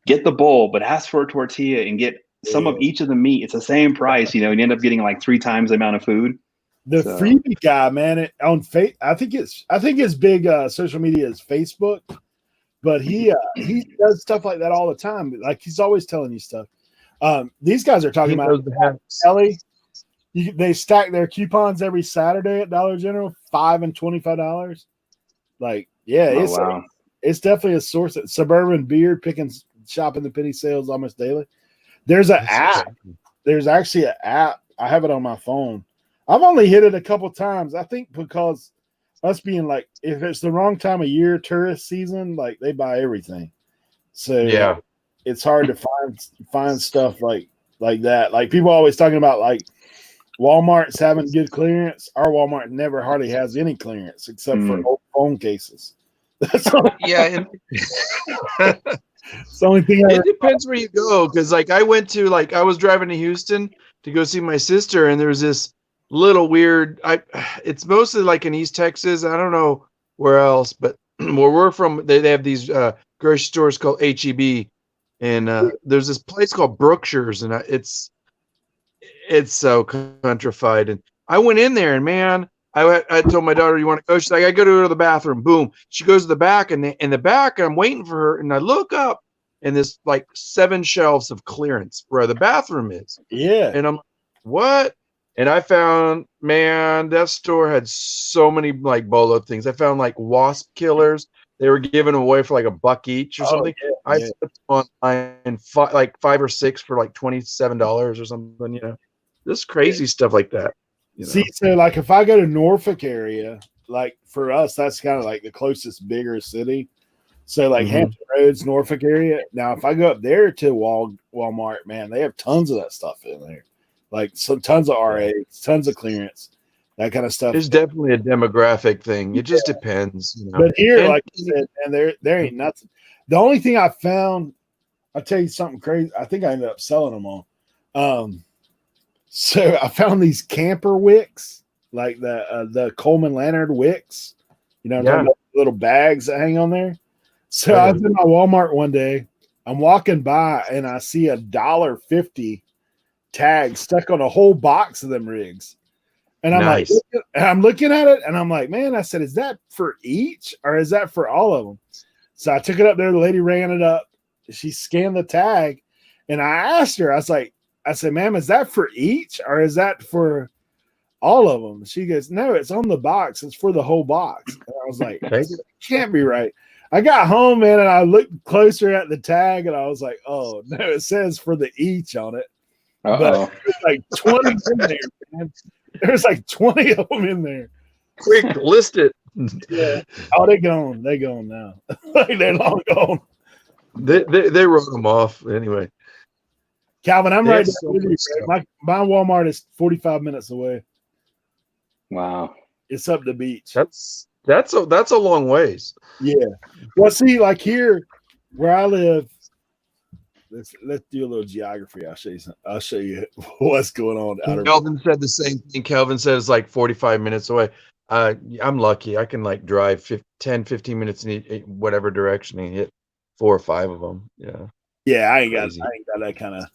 get the bowl, but ask for a tortilla and get some of each of the meat. It's the same price, and you end up getting like 3 times the amount of food. The Freebie Guy, man, I think his big social media is Facebook, but he does stuff like that all the time. Like he's always telling you stuff. These guys are talking about Ellie. They stack their coupons every Saturday at Dollar General, $5 and $25. Like, yeah, it's definitely a source. Of Suburban Beard shopping the penny sales almost daily. There's an app. There's actually an app. I have it on my phone. I've only hit it a couple times. I think because us being like, if it's the wrong time of year, tourist season, like they buy everything. So yeah, it's hard to find stuff like that. Like people always talking about like Walmart's having good clearance. Our Walmart never hardly has any clearance except for old phone cases. That's all. Yeah. It's the only thing. It depends where you go, because like I was driving to Houston to go see my sister, and there's this little weird. It's mostly like in East Texas. I don't know where else, but where we're from, they have these grocery stores called HEB, and there's this place called Brookshire's, and it's so countrified. And I went in there, and man, I told my daughter, "You want to go?" She's like, "I got to go to the bathroom." Boom. She goes to the back, and in the back, I'm waiting for her, and I look up, and there's like 7 shelves of clearance where the bathroom is. Yeah. And I'm like, what? And I found, man, that store had so many like bolo things. I found like wasp killers. They were giving away for like $1 each or something. Yeah, I put online 5 or 6 for like $27 or something. Just crazy stuff like that. See, so like if I go to Norfolk area, like for us, that's kind of like the closest bigger city. So like Hampton Roads, Norfolk area. Now, if I go up there to Walmart, man, they have tons of that stuff in there. Like tons of RAs, tons of clearance, that kind of stuff. It's definitely a demographic thing. It just depends. But here, like you said, and there ain't nothing. The only thing I found, I'll tell you something crazy. I think I ended up selling them all. So I found these camper wicks, like the Coleman Lantern wicks, little bags that hang on there. So I was in my Walmart one day. I'm walking by and I see $1.50 tag stuck on a whole box of them rigs. And I'm Nice. like, I'm looking at it and I'm like, man, I said, is that for each or is that for all of them? So I took it up there. The lady ran it up. She scanned the tag and I asked her, I said, ma'am, is that for each or is that for all of them? She goes, no, it's on the box. It's for the whole box. And I was like, Okay. can't be right. I got home, man, and I looked closer at the tag and I was like, oh, no, it says for the each on it. Uh-oh. But there's like 20 in there, man. There's like 20 of them in there. Quick, list it. Yeah. Oh, they're gone. They're gone now. Like, they're long gone. They wrote them off anyway. Calvin, I'm They right have there so with you, much bro. stuff. My Walmart is 45 minutes away. Wow. It's up the beach. That's a long ways. Yeah. Well, see, like here where I live, let's do a little geography. I'll show you what's going on out of Kelvin said the same thing. Kelvin said it's like 45 minutes away. I'm lucky. I can like drive 10, 15 minutes in whatever direction and hit 4 or 5 of them. Yeah. Yeah, I ain't got Crazy. that kind of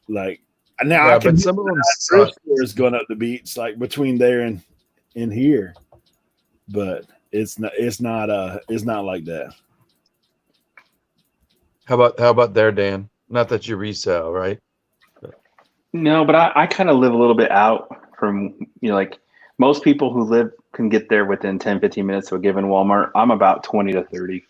like now Yeah, I can but some of them thrift suck. stores going up the beach like between there and in here. But it's not like that. How about there, Dan? Not that you resell, right? No, but I kind of live a little bit out from, like most people who live can get there within 10, 15 minutes of a given Walmart. I'm about 20 to 30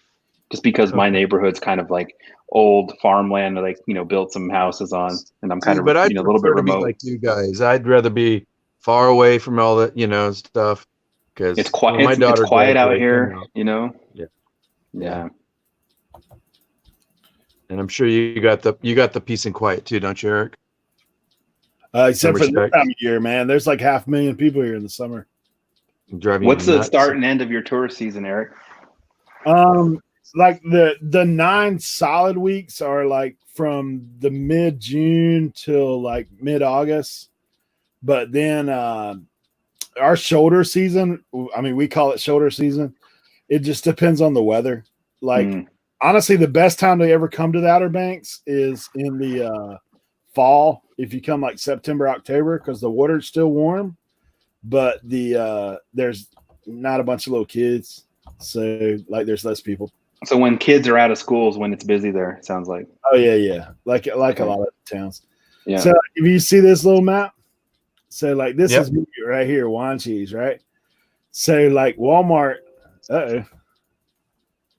just because my neighborhood's kind of like old farmland, like, built some houses on, and I'm kind of, But a I'd little bit prefer to be remote. like you guys. I'd rather be far away from all that, stuff. Because It's quiet. my daughter It's quiet out graduated, here, Yeah. Yeah. And I'm sure you got the peace and quiet too, don't you, Eric? Except for this respect. time of year, man. There's like 500,000 people here in the summer. Driving What's you the nuts. start and end of your tourist season, Eric? Like the 9 solid weeks are like from the mid-June till like mid-August. But then our shoulder season, I mean, we call it shoulder season. It just depends on the weather. Like honestly, the best time to ever come to the Outer Banks is in the fall. If you come like September, October, because the water's still warm, but there's not a bunch of little kids, so like there's less people. So when kids are out of school is when it's busy there, it sounds like. Oh yeah, like a lot of towns. Yeah. So if you see this little map, so like this Yep. is me right here, Wine Cheese, right? So like Walmart, I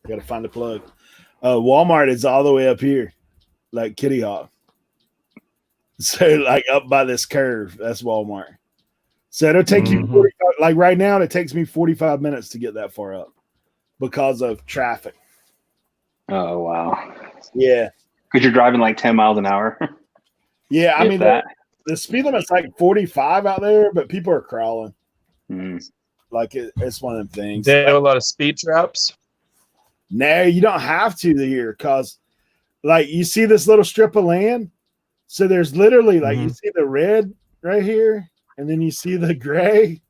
gotta find the plug. Walmart is all the way up here, like Kitty Hawk. So like up by this curve, that's Walmart. So it'll take you 45, like right now, it takes me 45 minutes to get that far up because of traffic. Oh wow. Yeah. Because you're driving like 10 miles an hour. Yeah, I If mean that. the speed limit's like 45 out there, but people are crawling. Mm. Like it's one of them things. They have a lot of speed traps. No, you don't have to here because like you see this little strip of land. So there's literally like you see the red right here, and then you see the gray.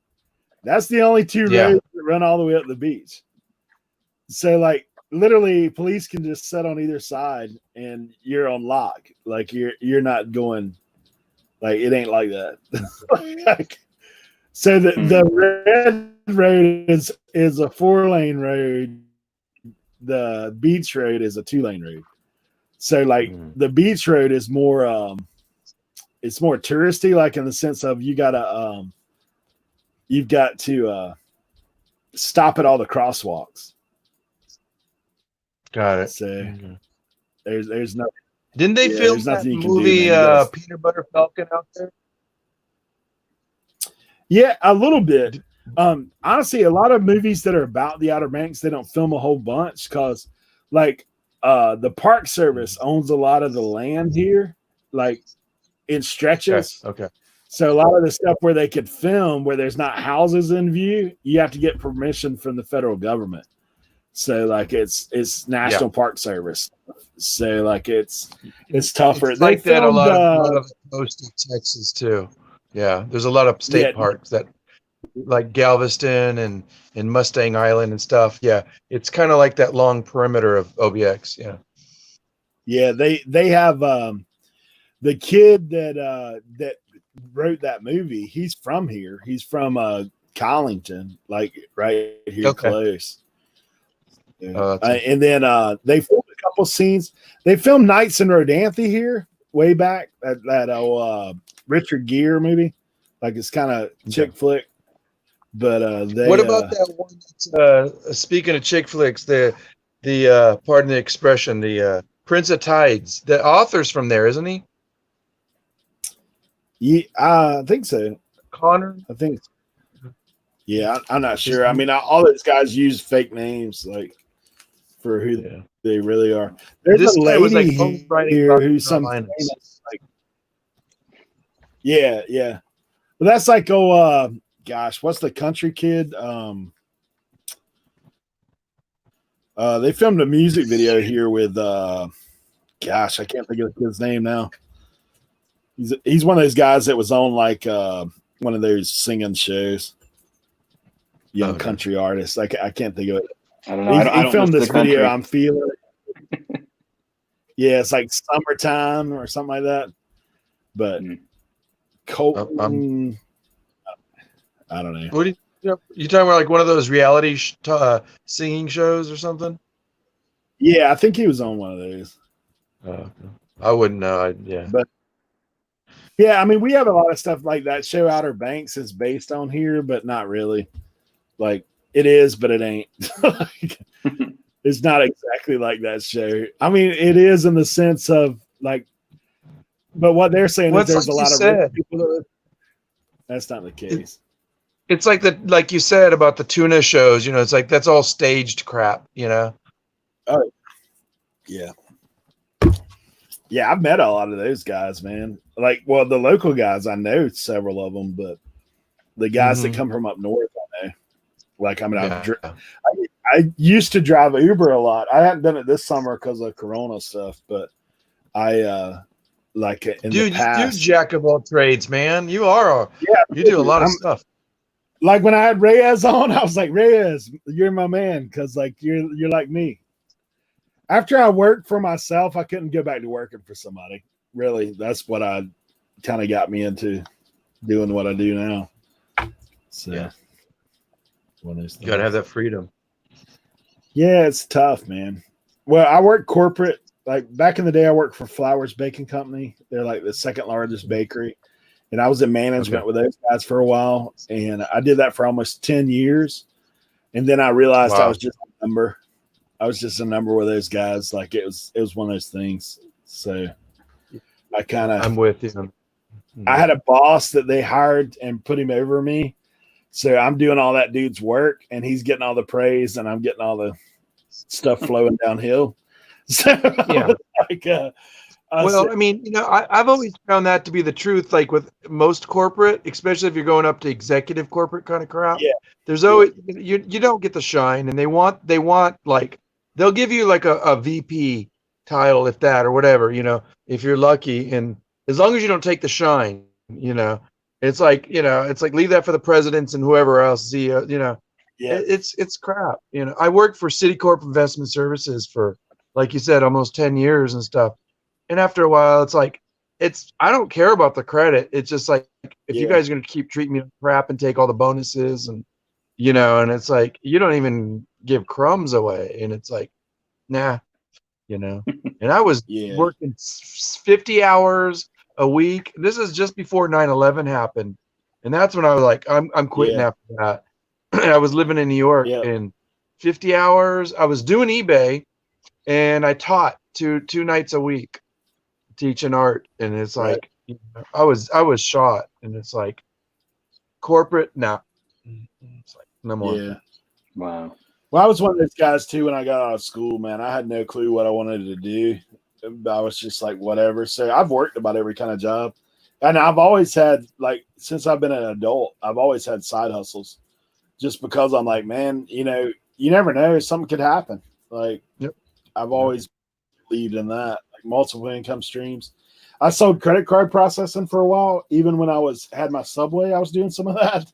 That's the only 2 Yeah. roads that run all the way up the beach. So like literally police can just sit on either side and you're on lock. Like you're not going like it ain't like that. Like, so the red road is a 4-lane road. The beach road is a 2-lane road. So like the beach road is more it's more touristy, like in the sense of you've got to stop at all the crosswalks. Got it. So there's no Didn't they yeah, film there's that nothing you can do, movie man. You gotta- Peanut Butter Falcon out there? Yeah, a little bit. Honestly, a lot of movies that are about the Outer Banks, they don't film a whole bunch because like the Park Service owns a lot of the land here, like in stretches. Okay. So a lot of the stuff where they could film where there's not houses in view, you have to get permission from the federal government. So like it's National Park Service. So like it's tougher. It's like They that a filmed, lot of the coast of Texas too. Yeah, there's a lot of state Yeah. parks that like Galveston and Mustang Island and stuff. Yeah, it's kind of like that long perimeter of OBX. Yeah. Yeah, they have the kid that wrote that movie, he's from here. He's from Collington, like right here close. Yeah. And then they filmed a couple scenes. They filmed Nights in Rodanthe here way back, that Richard Gere movie. Like it's kind of chick flick. But what about that one that's, speaking of chick flicks, the pardon the expression, the Prince of Tides, the author's from there, isn't he? Yeah, I think so. Connor? I think so. Yeah, I'm not sure. I mean, all those guys use fake names like for who they really are. There's This a guy was, lady like, writing here about who's some Carolinas. famous, like, yeah. But that's like gosh, what's the country kid? They filmed a music video here with gosh, I can't think of the kid's name now. He's one of those guys that was on like one of those singing shows. Young country artist. I can't think of it. I don't know. He filmed this video. I'm feeling it. Yeah, it's like Summertime or something like that. But Colton, I don't know. What you talking about? Like one of those reality singing shows or something? Yeah, I think he was on one of those. I wouldn't know. But yeah, I mean, we have a lot of stuff like that. Show Outer Banks is based on here, but not really. Like it is, but it ain't. It's not exactly like that show. I mean, it is in the sense of like, but what they're saying is there's a lot of rich people. That's not the case. It's like you said about the tuna shows. You know, it's like that's all staged crap. You know. Oh, yeah. Yeah, I've met a lot of those guys, man. Like, well, the local guys, I know several of them, but the guys that come from up north, I know. Like, I mean, I used to drive Uber a lot. I hadn't done it this summer because of Corona stuff, but I like in the past. You jack of all trades, man. You are. You do a lot of stuff. Like when I had Reyes on, I was like, Reyes, you're my man, because like you're like me. After I worked for myself, I couldn't go back to working for somebody. Really, that's what I kind of got me into doing what I do now. So, you gotta have that freedom. Yeah, it's tough, man. Well, I work corporate. Like back in the day, I worked for Flowers Baking Company. They're like the second largest bakery, and I was in management with those guys for a while. And I did that for almost 10 years, and then I realized I was just a number. I was just a number with those guys. Like it was one of those things. So I'm with you. I had a boss that they hired and put him over me. So I'm doing all that dude's work and he's getting all the praise and I'm getting all the stuff flowing downhill. So I mean, you know, I've always found that to be the truth. Like with most corporate, especially if you're going up to executive corporate kind of crap, there's always you don't get the shine, and they want like they'll give you like a VP title if that or whatever, you know, if you're lucky, and as long as you don't take the shine, you know, it's like leave that for the presidents and whoever else, CEO, you know, it's crap. You know, I worked for Citicorp Investment Services for, like you said, almost 10 years and stuff. And after a while, it's like, I don't care about the credit. It's just like, if you guys are going to keep treating me like crap and take all the bonuses and, you know, and it's like, you don't even give crumbs away. And it's like, nah, you know, and I was working 50 hours a week. This is just before 9/11 happened. And that's when I was like, I'm quitting after that. I was living in New York and 50 hours. I was doing eBay and I taught two nights a week. Teaching art, and it's like you know, I was shot, and it's like corporate. Nah, it's like no more. Yeah, wow. Well, I was one of those guys too when I got out of school. Man, I had no clue what I wanted to do. I was just like whatever. So I've worked about every kind of job, and I've always had like since I've been an adult, I've always had side hustles, just because I'm like, man, you know, you never know, something could happen. Like, I've always believed in that. Multiple income streams. I sold credit card processing for a while. Even when I had my Subway, I was doing some of that.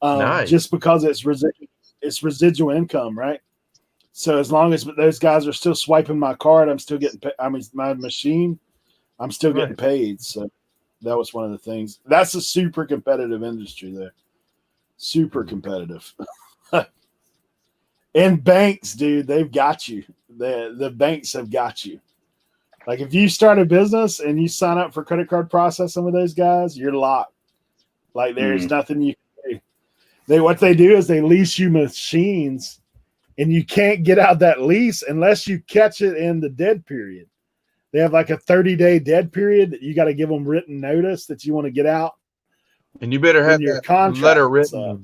Nice. Just because it's residual income, right? So as long as those guys are still swiping my card, I'm still getting paid. I mean, my machine, I'm still getting paid. So that was one of the things. That's a super competitive industry there. Super competitive. And banks, dude, they've got you. The banks have got you. Like if you start a business and you sign up for credit card processing with those guys, you're locked. Like there's nothing you can do. What they do is they lease you machines, and you can't get out that lease unless you catch it in the dead period. They have like a 30-day dead period that you got to give them written notice that you want to get out. And you better have your that contract letter written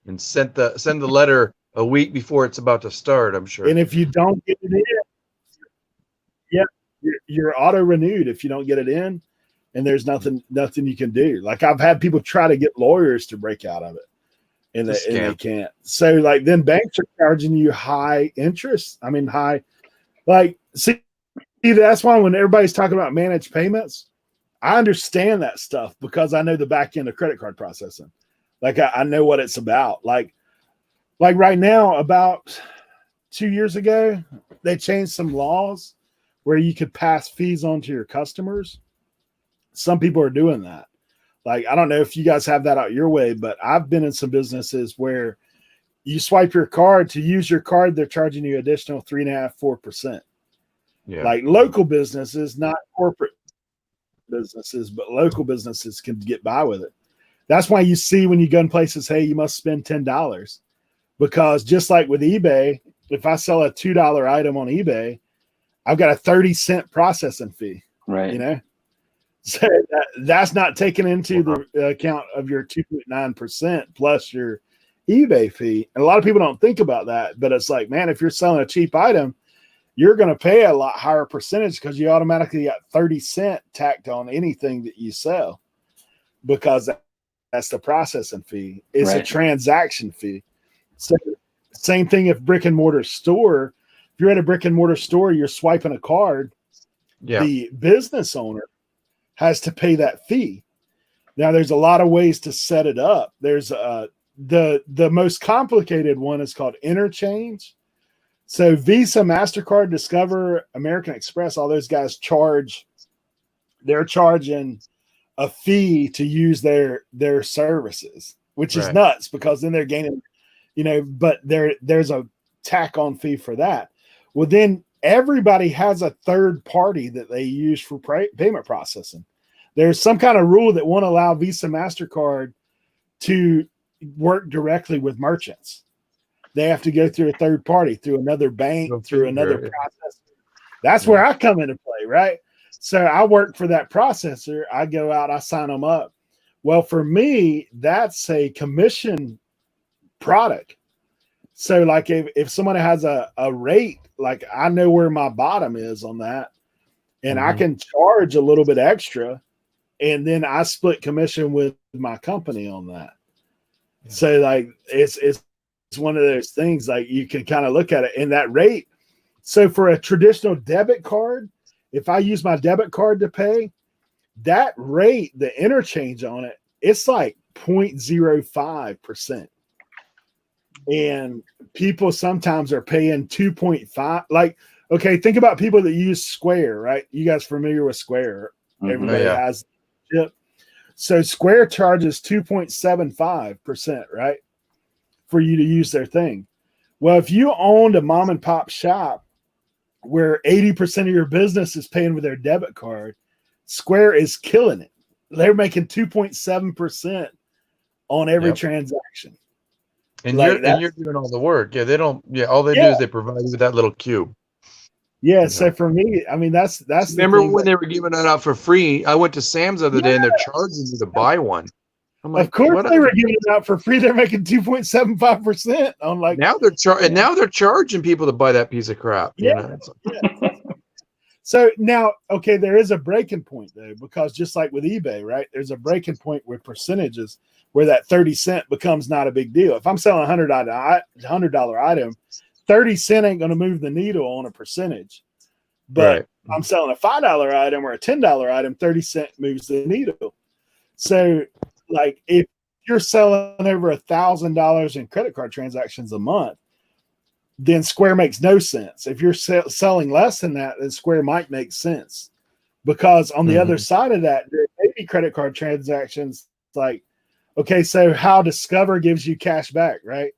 and send the letter a week before it's about to start, I'm sure. And if you don't get it in, you're auto renewed if you don't get it in, and there's nothing you can do. Like I've had people try to get lawyers to break out of it, and they can't. So like then banks are charging you high interest. I mean high, like see that's why when everybody's talking about managed payments, I understand that stuff because I know the back end of credit card processing. Like I know what it's about. Like right now, about 2 years ago, they changed some laws where you could pass fees on to your customers. Some people are doing that. Like, I don't know if you guys have that out your way, but I've been in some businesses where you swipe your card to use your card, they're charging you additional 3.5%, 4%. Yeah. Like local businesses, not corporate businesses, but local businesses can get by with it. That's why you see when you go in places, hey, you must spend $10. Because just like with eBay, if I sell a $2 item on eBay, I've got a 30-cent processing fee. Right. You know? So that's not taken into the account of your 2.9% plus your eBay fee. And a lot of people don't think about that, but it's like, man, if you're selling a cheap item, you're going to pay a lot higher percentage because you automatically got 30 cents tacked on anything that you sell because that's the processing fee. It's a transaction fee. So same thing if brick and mortar store, if you're at a brick and mortar store, you're swiping a card, the business owner has to pay that fee. Now there's a lot of ways to set it up. There's the most complicated one is called interchange. So Visa, MasterCard, Discover, American Express, all those guys they're charging a fee to use their services, which is nuts because then they're gaining, but there's a tack on fee for that. Well, then everybody has a third party that they use for payment processing. There's some kind of rule that won't allow Visa, MasterCard to work directly with merchants. They have to go through a third party, through another bank, through another processor. That's where I come into play, right? So I work for that processor. I go out, I sign them up. Well, for me, that's a commission product. So like if someone has a rate, like I know where my bottom is on that, and I can charge a little bit extra, and then I split commission with my company on that. Yeah. So like it's one of those things, like you can kind of look at it in that rate. So for a traditional debit card, if I use my debit card to pay, that rate, the interchange on it, it's like 0.05%. And people sometimes are paying 2.5. Like, okay, think about people that use Square, right? You guys familiar with Square? Everybody has it. So Square charges 2.75%, right? For you to use their thing. Well, if you owned a mom and pop shop where 80% of your business is paying with their debit card, Square is killing it. They're making 2.7% on every transaction. And you're doing all the work. Yeah, they don't. Yeah, all they do is they provide you with that little cube. Yeah. So for me, I mean, that's. Remember when they were giving it out for free? I went to Sam's the other day, and they're charging you to buy one. I'm like, of course they were giving it out for free. They're making 2.75% on like. Now they're charging people to buy that piece of crap. Yeah. So now, okay, there is a breaking point though, because just like with eBay, right? There's a breaking point with percentages where that 30 cent becomes not a big deal. If I'm selling a $100 item, 30 cent ain't going to move the needle on a percentage. But if I'm selling a $5 item or a $10 item, 30 cent moves the needle. So like if you're selling over $1,000 in credit card transactions a month, then Square makes no sense. If you're selling less than that, then Square might make sense. because on the Mhm. other side of that, there may be credit card transactions like, okay, so how Discover gives you cash back, right?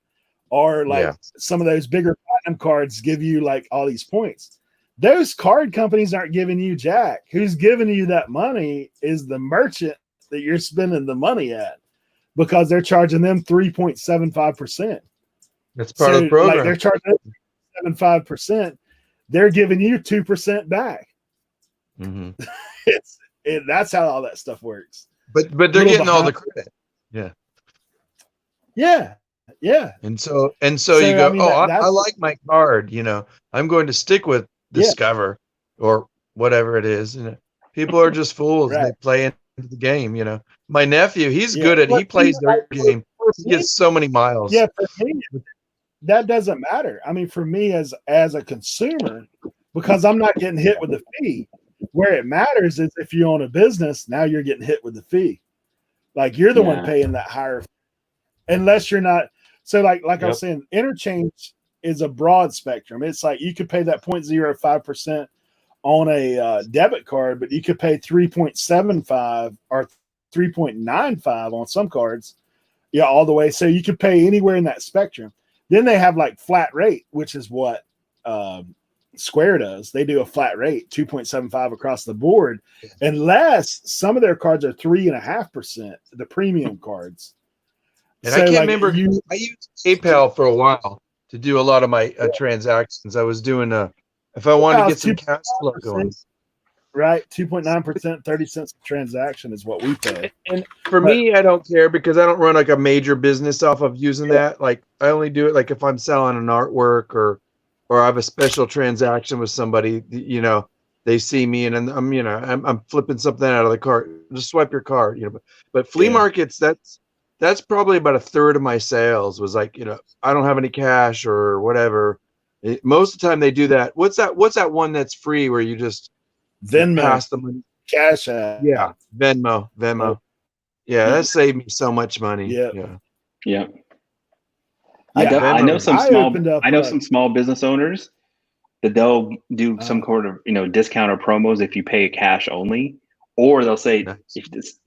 Or like Yeah. some of those bigger platinum cards give you like all these points. Those card companies aren't giving you jack. Who's giving you that money is the merchant that you're spending the money at, because they're charging them 3.75%. That's part of the Like program. they're charging 7.5%. They're giving you 2% back. Mhm. That's how all that stuff works. But they're Little getting all the behind- credit. Yeah. Yeah. And so you So, go, I mean, I that's- like my card, I'm going to stick with Yeah. Discover or whatever it is. People are just fools. They Right. play into the game, My nephew, he's Yeah. good at, he But, plays their like, game. He me- gets so many miles. Yeah, for me, that doesn't matter. I mean, for me as a consumer, because I'm not getting hit with the fee. Where it matters is if you own a business, now you're getting hit with the fee. Like you're the one Yeah. paying that higher, unless you're not. So like I Yep. was saying, interchange is a broad spectrum. It's like you could pay that 0.05% on a debit card, but you could pay 3.75 or 3.95 on some cards. Yeah, all the way. So you could pay anywhere in that spectrum. Then they have like flat rate, which is what Square does. They do a flat rate, 2.75 across the board, unless some of their cards are 3.5%, the premium cards. And So, I can't like, remember. I used PayPal for a while to do a lot of my transactions. I was doing if I wanted to get some cash flow going. Right, 2.9%, 30 cents a transaction is what we pay. And for me, I don't care because I don't run like a major business off of using that. Like I only do it like if I'm selling an artwork or I have a special transaction with somebody, they see me and I'm flipping something out of the cart. Just swipe your card, But flea markets, that's probably about a third of my sales was like, I don't have any cash or whatever. Most of the time they do that. What's that one that's free where you just Venmo, pass the money? Cash App. Yeah, Venmo. Yeah, that saved me so much money. Yeah. Yeah. Yeah, I know some I some small business owners that they'll do some kind of discount or promos if you pay cash only, or they'll say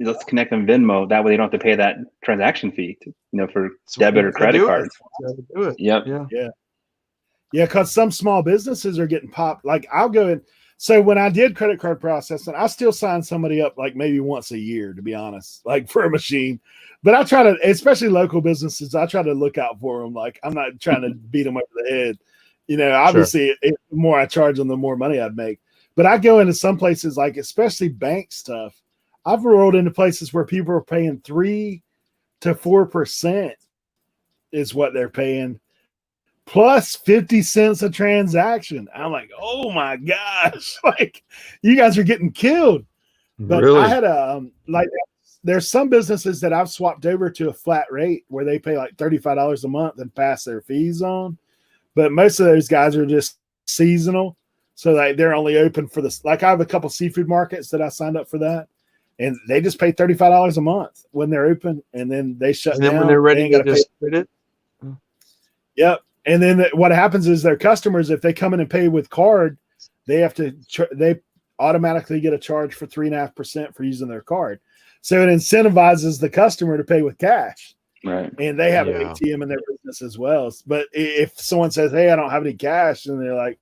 let's connect them Venmo. That way they don't have to pay that transaction fee, for debit or credit cards. Do it. Yep. Yeah, because some small businesses are getting popped. Like I'll go in. So when I did credit card processing, I still sign somebody up like maybe once a year, to be honest, like for a machine. But I try to, especially local businesses, I try to look out for them. Like I'm not trying to beat them over the head. Obviously, the more I charge them, the more money I'd make. But I go into some places, like especially bank stuff. I've rolled into places where people are paying 3 to 4% is what they're paying, plus 50 cents a transaction. I'm like, oh my gosh, like you guys are getting killed. But Really? I had there's some businesses that I've swapped over to a flat rate where they pay like $35 a month and pass their fees on. But most of those guys are just seasonal. So they're only open for this. Like I have a couple seafood markets that I signed up for that. And they just pay $35 a month when they're open. And then they shut And then down. when they're ready They to ain't gotta just quit it. Yep. And then what happens is their customers, if they come in and pay with card, they have to, they automatically get a charge for 3.5% for using their card. So it incentivizes the customer to pay with cash. Right. And they have an ATM in their business as well. But if someone says, hey, I don't have any cash, and they're like,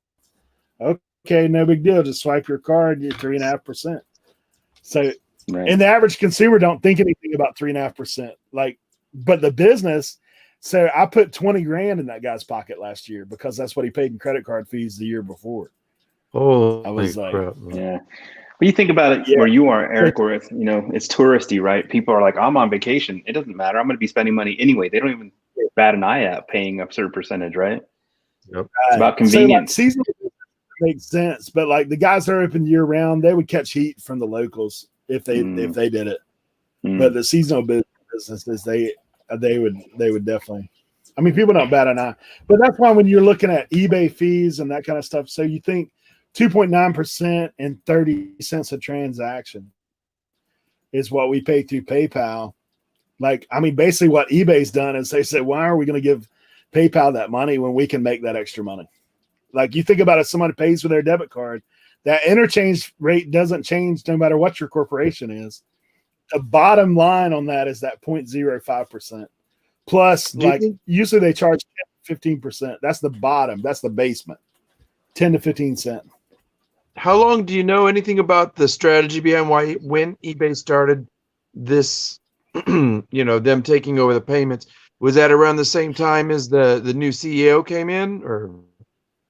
okay, no big deal. Just swipe your card, get 3.5%. So, and the average consumer don't think anything about 3.5%. But the business, so I put 20 grand in that guy's pocket last year because that's what he paid in credit card fees the year before. Oh, I was like, yeah. But you think about it where you are, Eric, where it's, it's touristy, right? People are like, I'm on vacation. It doesn't matter. I'm going to be spending money anyway. They don't even bat an eye at paying a certain percentage, right? Yep. It's about convenience. So seasonal makes sense, but like the guys that are open year round, they would catch heat from the locals if they did it. But the seasonal businesses, they would definitely. I mean, people don't bat an eye, but that's why when you're looking at eBay fees and that kind of stuff, so you think 2.9% and 30 cents a transaction is what we pay through PayPal. Like, I mean, basically what eBay's done is they said, why are we going to give PayPal that money when we can make that extra money? Like, you think about it, somebody pays with their debit card, That interchange rate doesn't change no matter what your corporation is. The bottom line on that is that 0.05%. Plus, Do you like think- usually they charge 15%. That's the bottom. That's the basement. 10 to 15 cent. How long do you know anything about the strategy behind when eBay started this, them taking over the payments? Was that around the same time as the new CEO came in, or?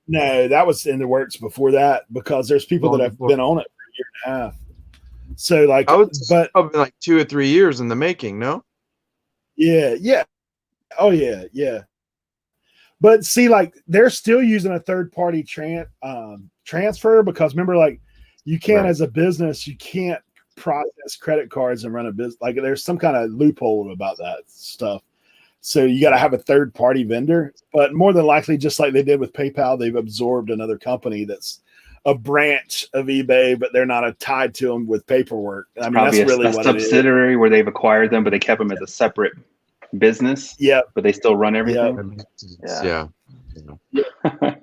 No, that was in the works before that because there's people Long that have before. been on it for a year and a half. So like, I would but probably like 2 or 3 years in the making. No. yeah. Oh yeah. But see, like they're still using a third party transfer because remember, like you can't Right. as a business, you can't process credit cards and run a business. Like there's some kind of loophole about that stuff. So you got to have a third party vendor, but more than likely, just like they did with PayPal, they've absorbed another company that's a branch of eBay, but they're not tied to them with paperwork. I mean, Probably that's really a what it is. subsidiary where they've acquired them, but they kept them as a separate business. Yeah. But they still run everything. Yeah.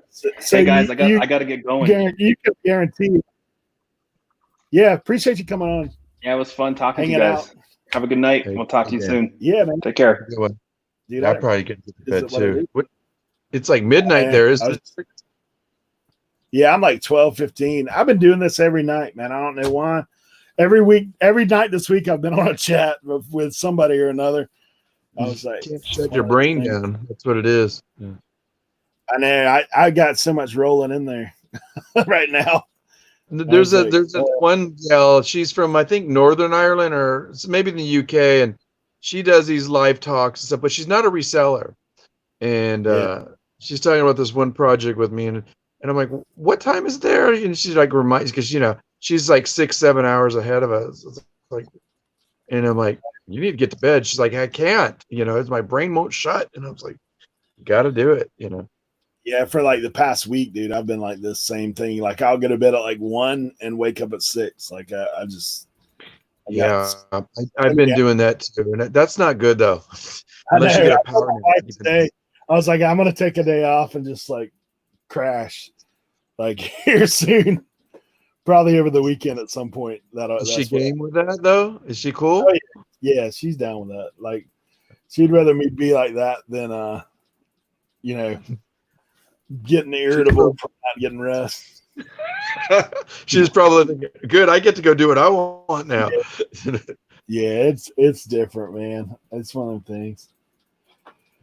So Hey guys, you- I got to get going. You can guarantee. Yeah, appreciate you coming on. Yeah, it was fun talking to you Hanging guys. Have a good night. We'll talk to you Okay. soon. Yeah, man. Take care. Dude, I probably get to Is bed it what it too. is? What? It's like midnight Yeah, there, I isn't was- it? Yeah, I'm like 12:15. I've been doing this every night, man. I don't know why. Every week, every night this week, I've been on a chat with somebody or another. I was like, Can't shut your brain down. That's what it is. Yeah. I know. I got so much rolling in there right now. There's I was there's like, one gal. She's from I think Northern Ireland or maybe in the UK, and she does these live talks and stuff. But she's not a reseller, and she's talking about this one project with me, and I'm like, what time is there? And she's like, reminds because she's like 6-7 hours ahead of us. It's like, and I'm like, you need to get to bed. She's like, I can't. It's my brain won't shut, and I was like, you got to do it. Yeah, for like the past week, dude, I've been like this same thing. Like I'll go to bed at like 1 and wake up at 6. Like I just I've been doing that too, and that's not good though. Unless you get a I told power my nap. wife today, I was like, I'm gonna take a day off and just like crash, like here soon, probably over the weekend at some point. Is she game with that though? Is she cool? Oh, yeah, she's down with that. Like she'd rather me be like that than getting irritable from not getting rest. She's probably thinking, good. I get to go do what I want now. Yeah, it's different, man. It's one of them things.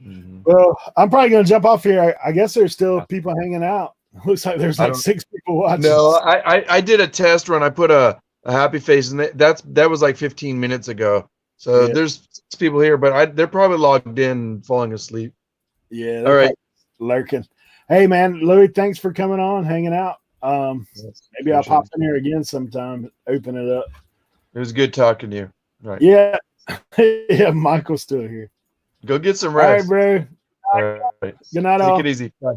Mm-hmm. Well, I'm probably gonna jump off here. I guess there's still people hanging out. Looks like there's I like don't- 6 people watching. No, I did a test run. I put a happy face, and that was like 15 minutes ago. So Yeah. there's 6 people here, but they're probably logged in, falling asleep. Yeah. All right. Lurking. Hey man, Louis, thanks for coming on, hanging out. Maybe I'll pop in here again sometime, open it up. It was good talking to you. Right. Yeah. Yeah, Michael's still here. Go get some All right, rest. bro. All right. Good night, Take all. it easy. Bye.